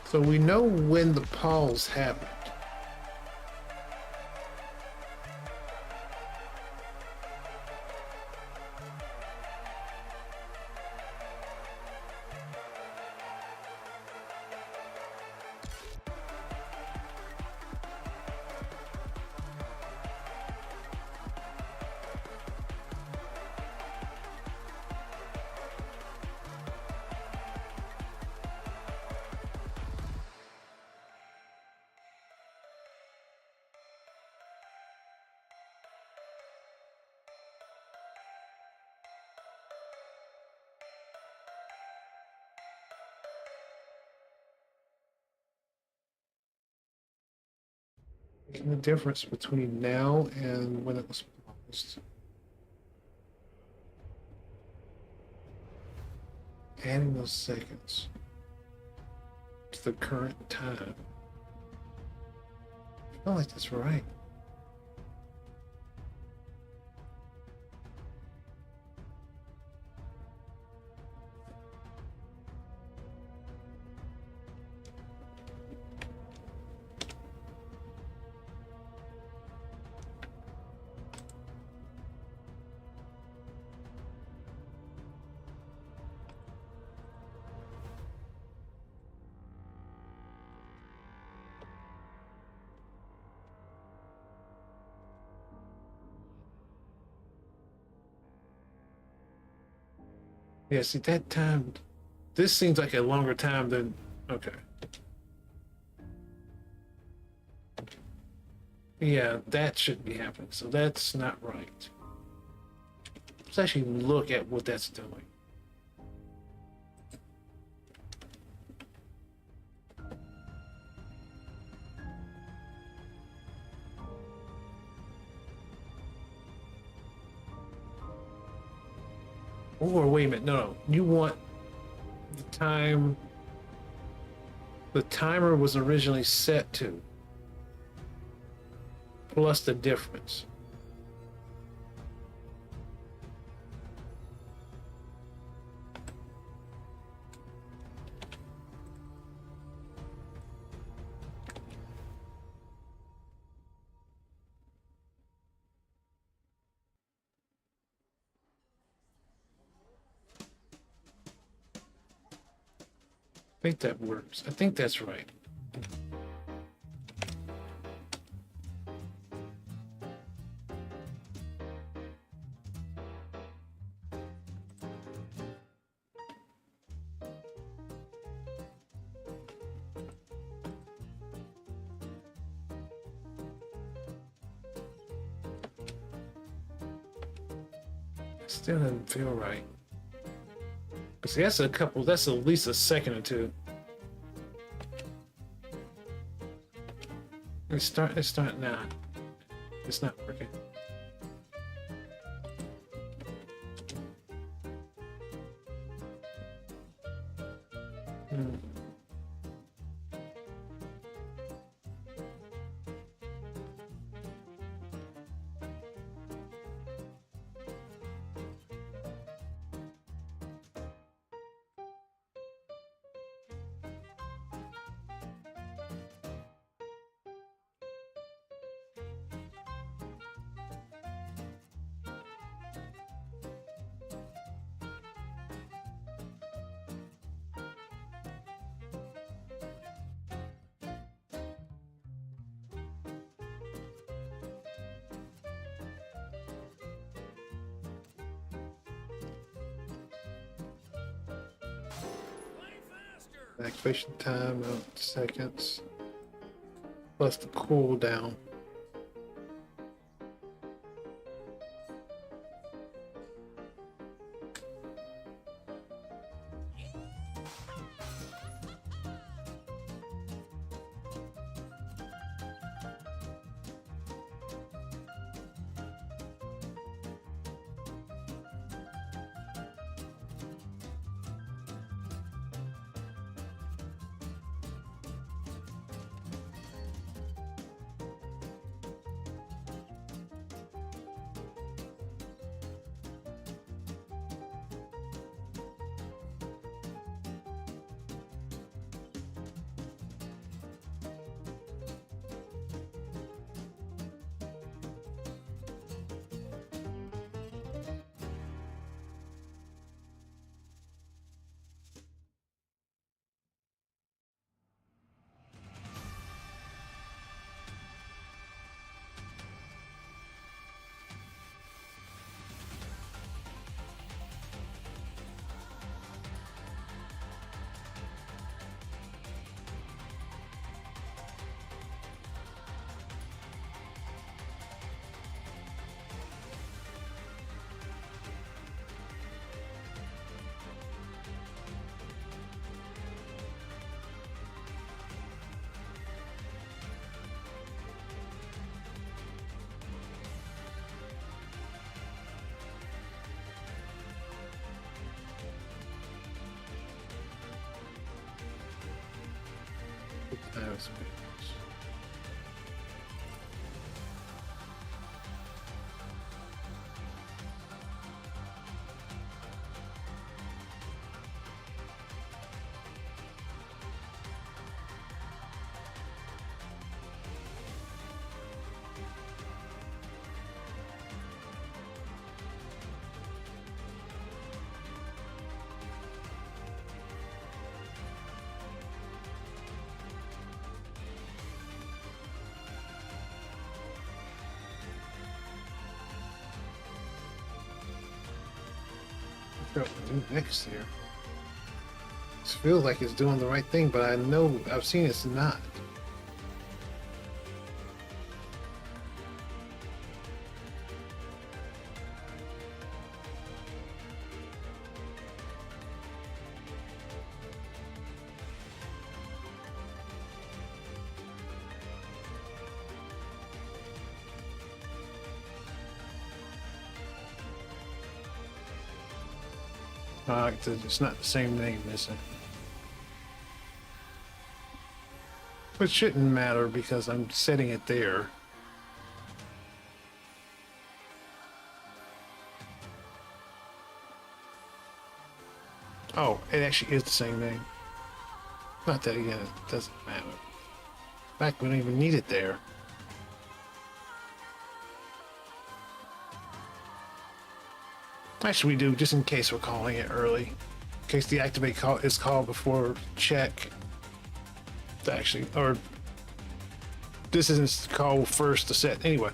So we know when the pause happened. The difference between now and when it was paused. Adding those seconds to the current time. I feel like that's right. Yeah, see that time, this seems like a longer time than, okay. Yeah, that shouldn't be happening, so that's not right. Let's actually look at what that's doing. Or wait a minute, no, you want the time. The timer was originally set to plus the difference. I think that works. I think that's right. Still doesn't feel right. See, that's that's at least a second or two. Let's start now. It's not working. Activation time of seconds plus the cooldown. Aerospace. What to do next here? It feels like it's doing the right thing, but I know I've seen it's not. It's not the same name, is it? But it shouldn't matter because I'm setting it there. Oh, it actually is the same name. Not that again, it doesn't matter. In fact, we don't even need it there. Actually, we do, just in case we're calling it early. In case the activate call is called before check. Actually, or this isn't called first to set. Anyway,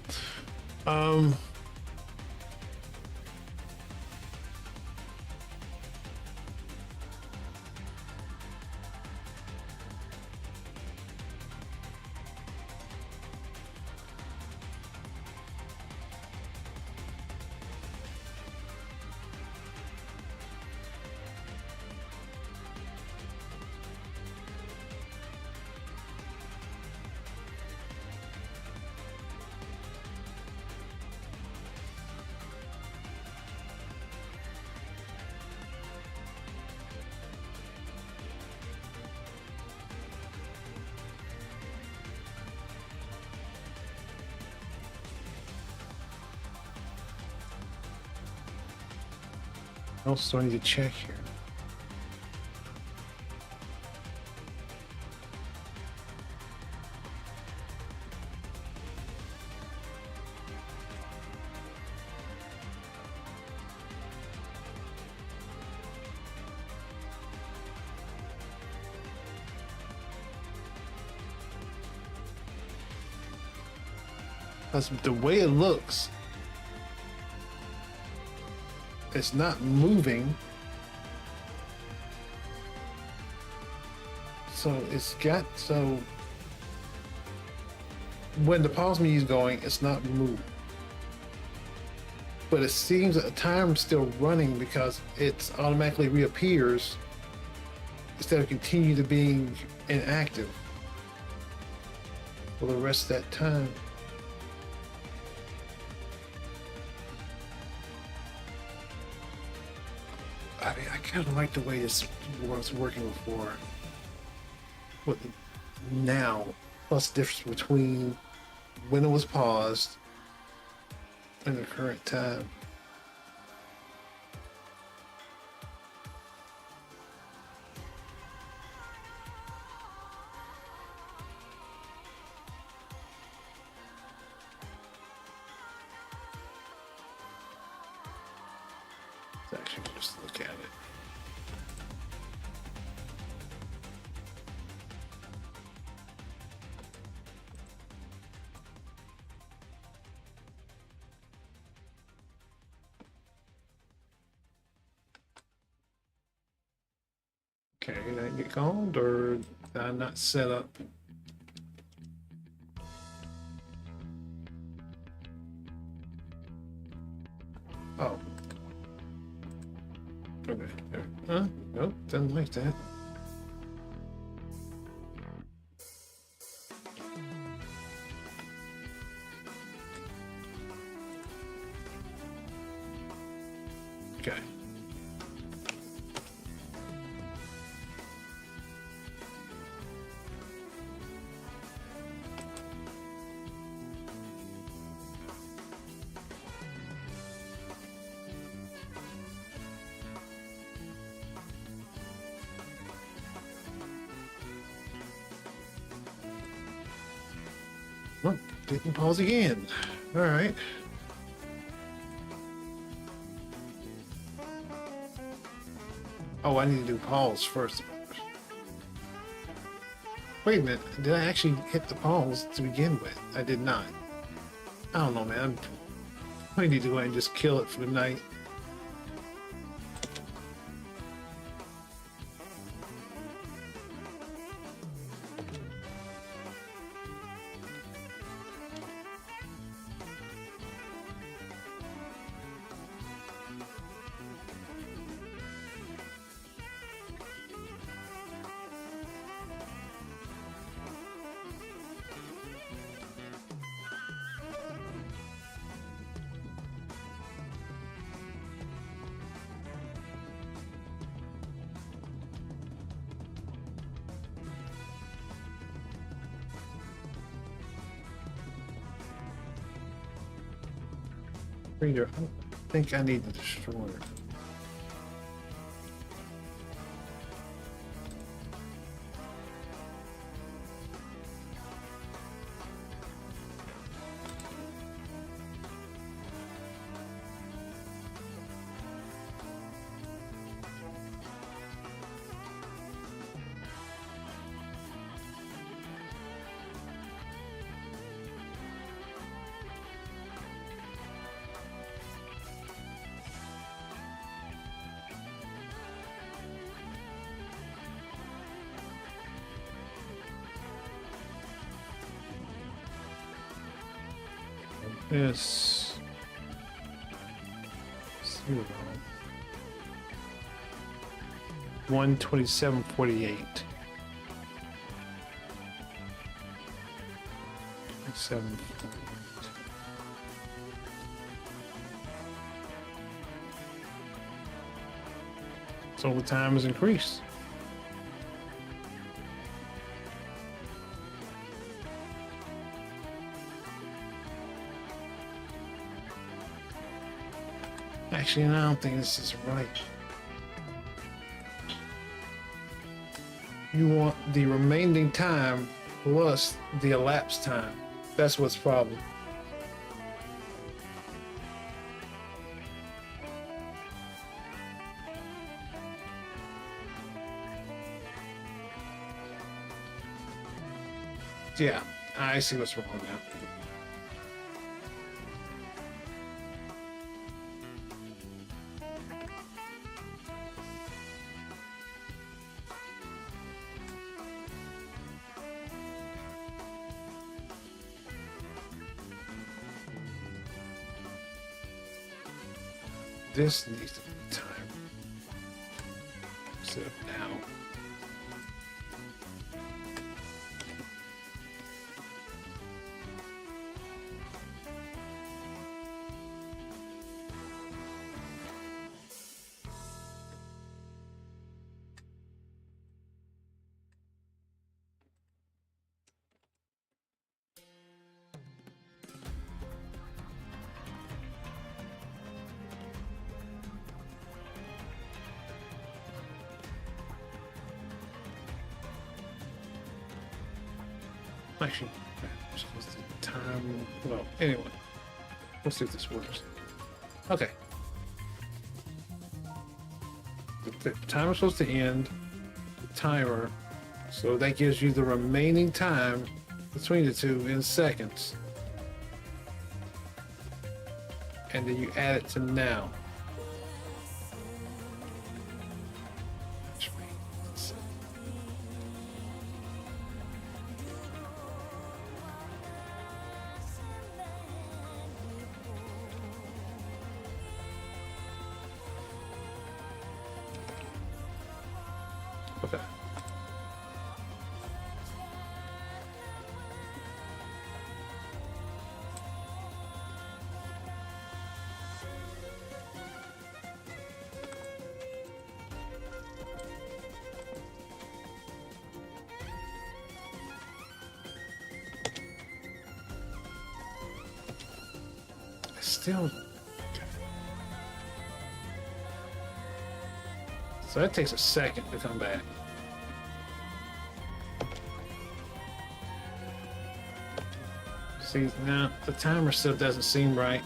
what else do I need to check here? Because the way it looks, it's not moving. So it's got, so when the pause menu is going, it's not moving. But it seems that the time's still running because it automatically reappears instead of continue to being inactive for the rest of that time. I mean, I kind of like the way this was working before. With the now, plus the difference between when it was paused and the current time. Let's actually just look at it. Okay, did I get called or did I not set up? Oh. Okay. Huh? Nope, doesn't like that. Okay. Well, didn't pause again. All right. Oh, I need to do pause first. Wait a minute. Did I actually hit the pause to begin with? I did not. I don't know, man. I need to go ahead and just kill it for the night. Reader, I think I need the destroyer. This 0 127.48 7. So the time has increased. Actually, no, I don't think this is right. You want the remaining time plus the elapsed time. That's what's the problem. Yeah, I see what's wrong now. This needs to be time. Instead of now. Actually, I'm supposed to time. Well, anyway, let's see if this works. Okay. The timer's supposed to end. The timer, so that gives you the remaining time between the two in seconds, and then you add it to now. Okay. Still. So that takes a second to come back. See, now the timer still doesn't seem right.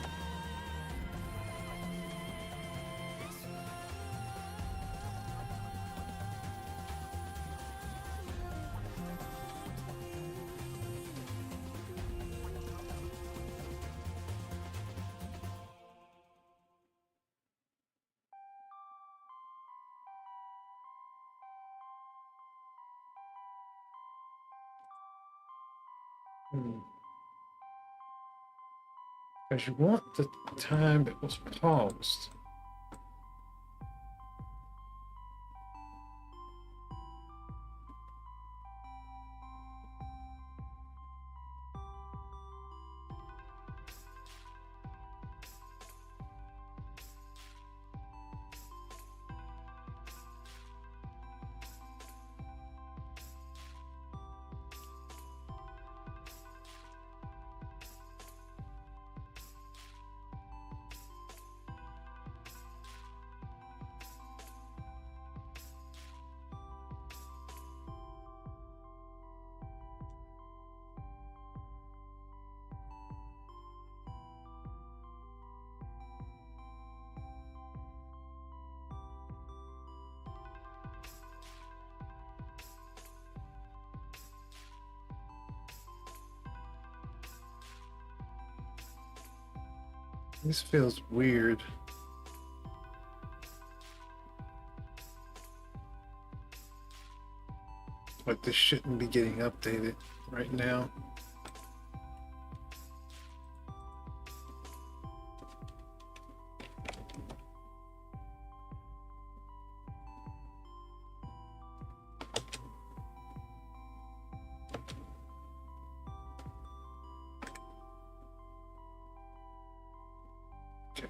Because you want the time that was paused. This feels weird. Like this shouldn't be getting updated right now. Okay.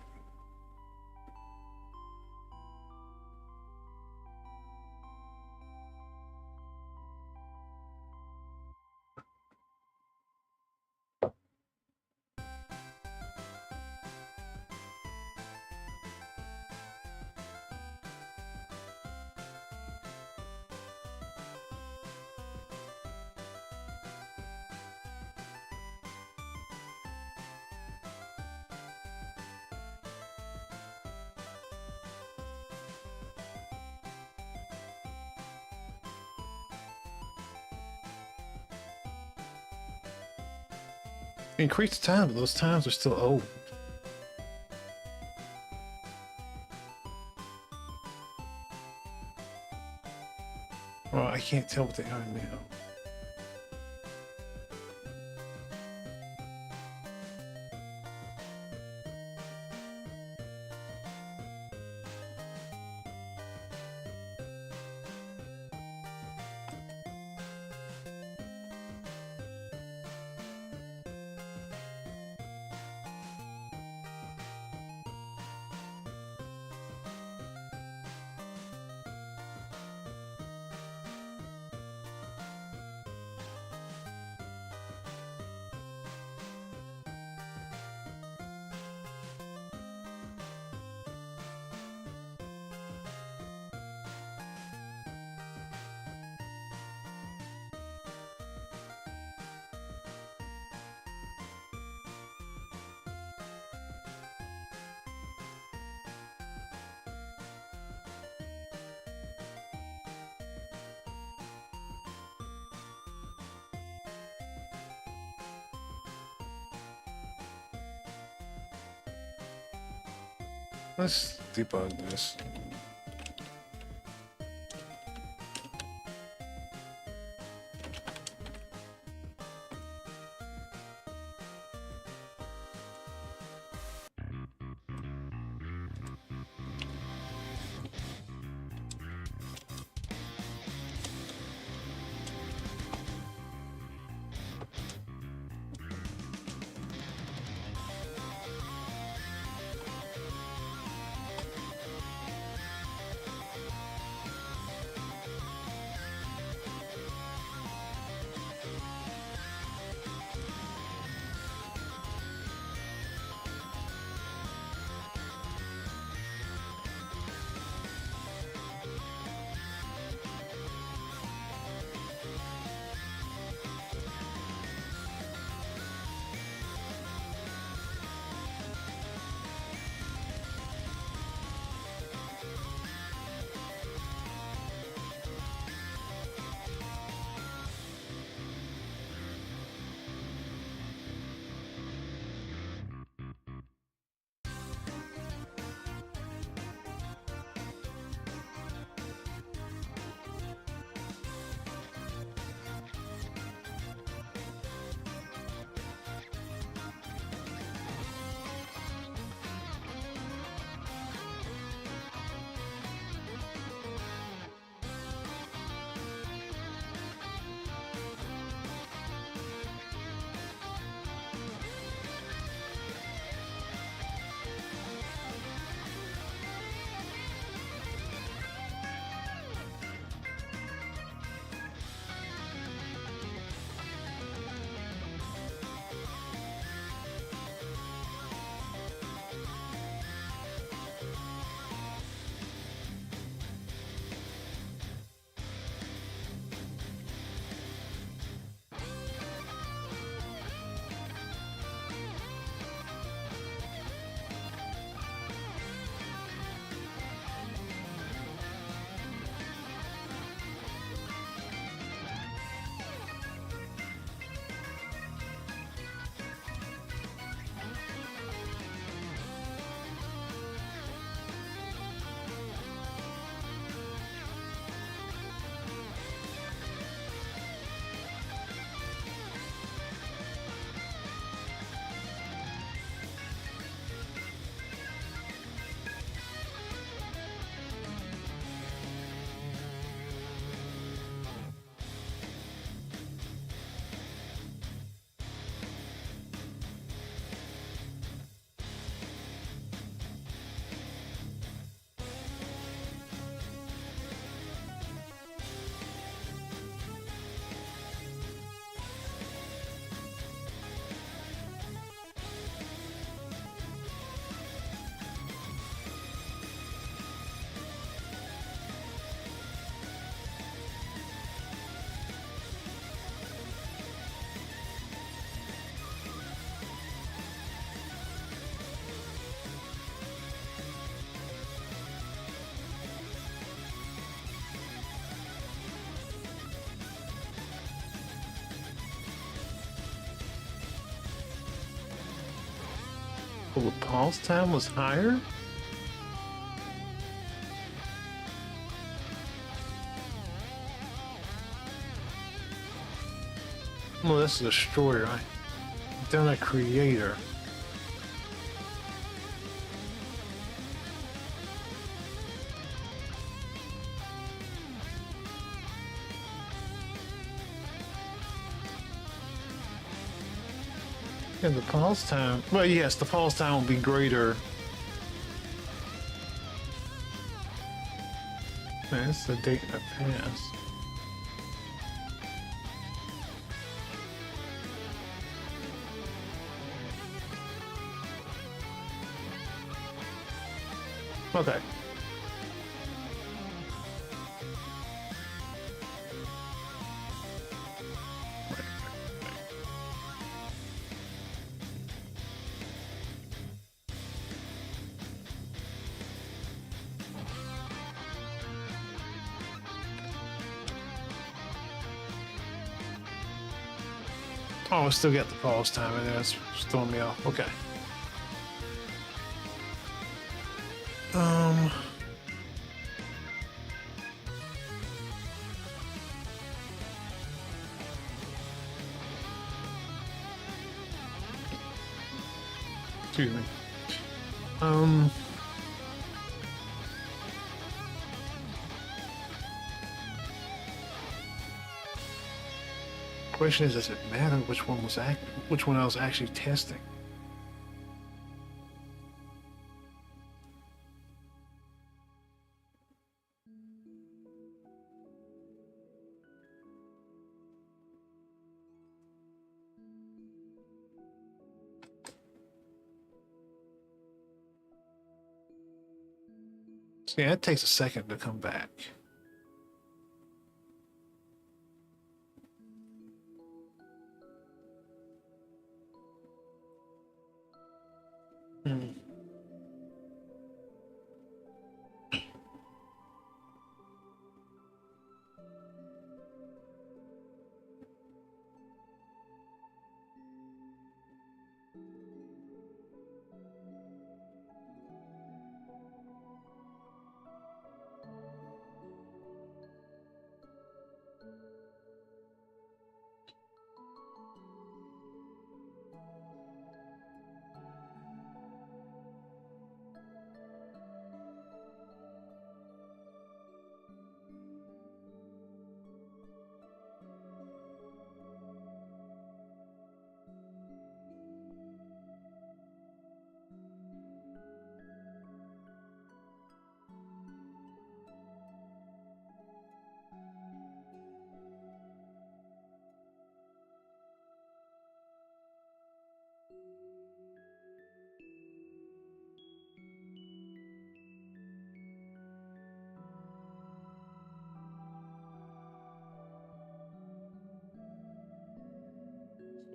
Increase the time, but those times are still old. Well, I can't tell what they are now. Let's debug this. Well, the pause time was higher? Well, that's a destroyer. I done a creator. And the pause time. Well, yes, the pause time will be greater. Man, that's the date that passed. Okay. Oh, I still got the pause time in there. That's throwing me off. Okay. Um. Excuse me. Question is, does it matter which one I was actually testing? See, that takes a second to come back.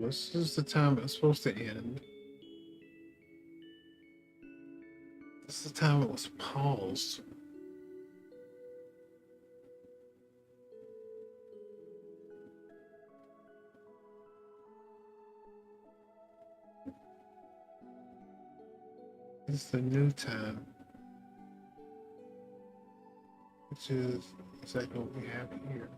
This is the time it's supposed to end. This is the time it was paused. This is the new time, which is exactly what we have here.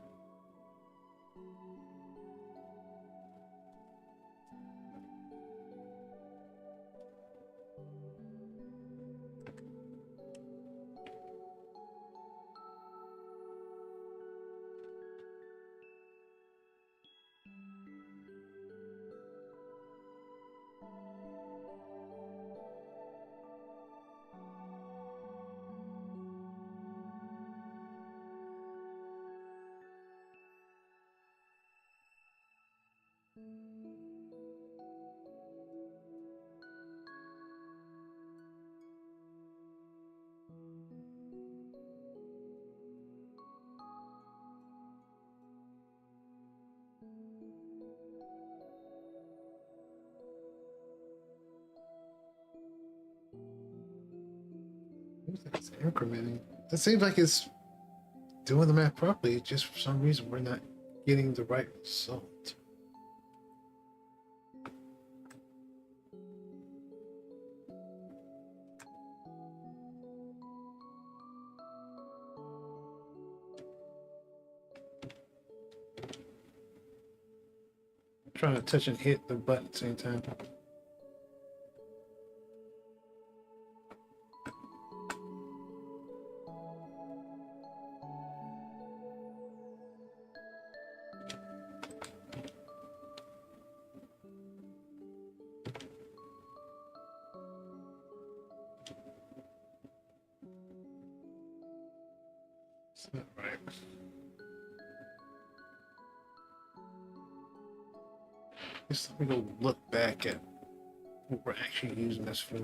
It's incrementing. It seems like it's doing the math properly. Just for some reason, we're not getting the right result. trying to touch and hit the button at the same time. It's not right. Just let me go look back at what we're actually using this for.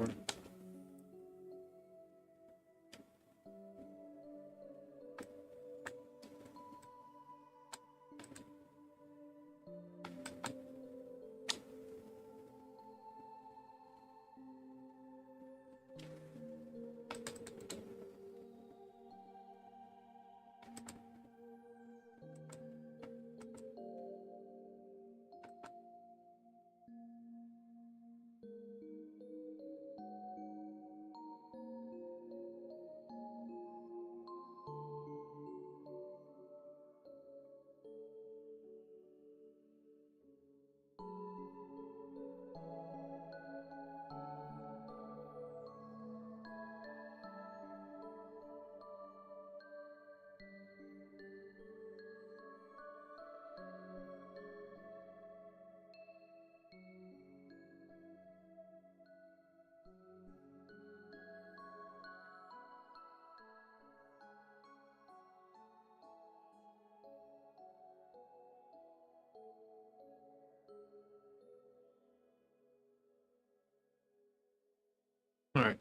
All right.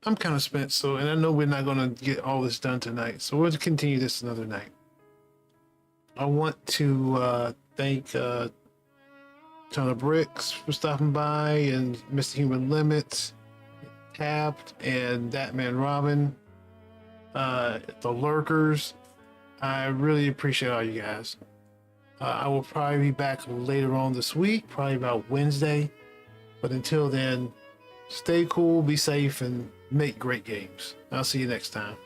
I'm kind of spent, so, and I know we're not going to get all this done tonight, so we'll continue this another night. I want to thank Ton of Bricks for stopping by, and Mr. Human Limits, Tapped, and That Man Robin, the Lurkers. I really appreciate all you guys. I will probably be back later on this week, probably about Wednesday. But until then, stay cool, be safe, and make great games. I'll see you next time.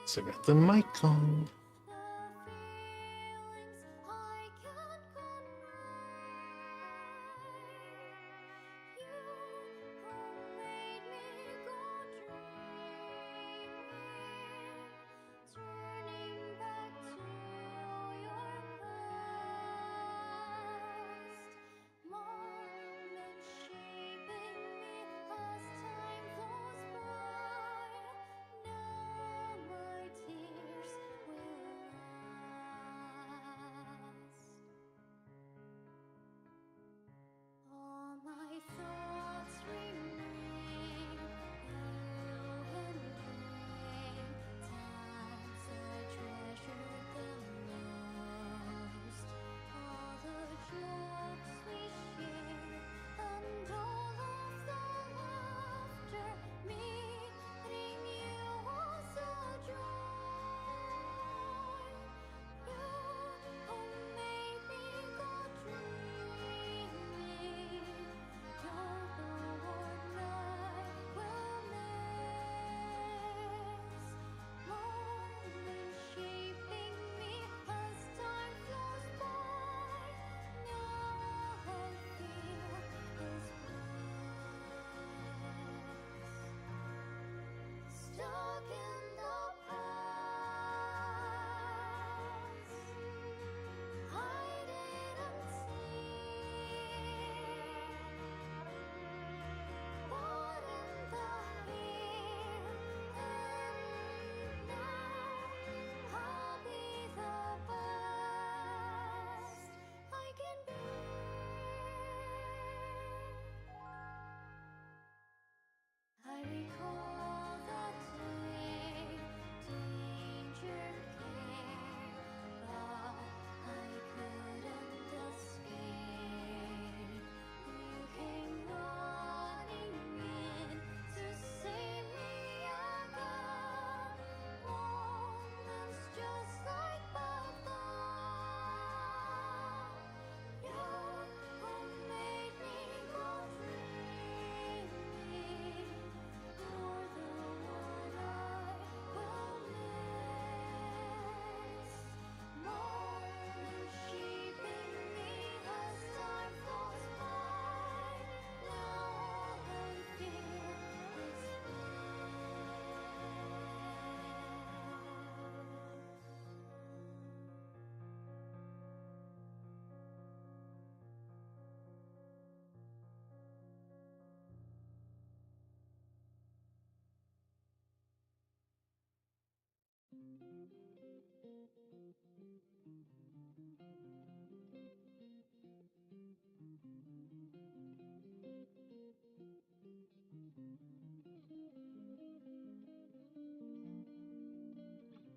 So I got the mic on.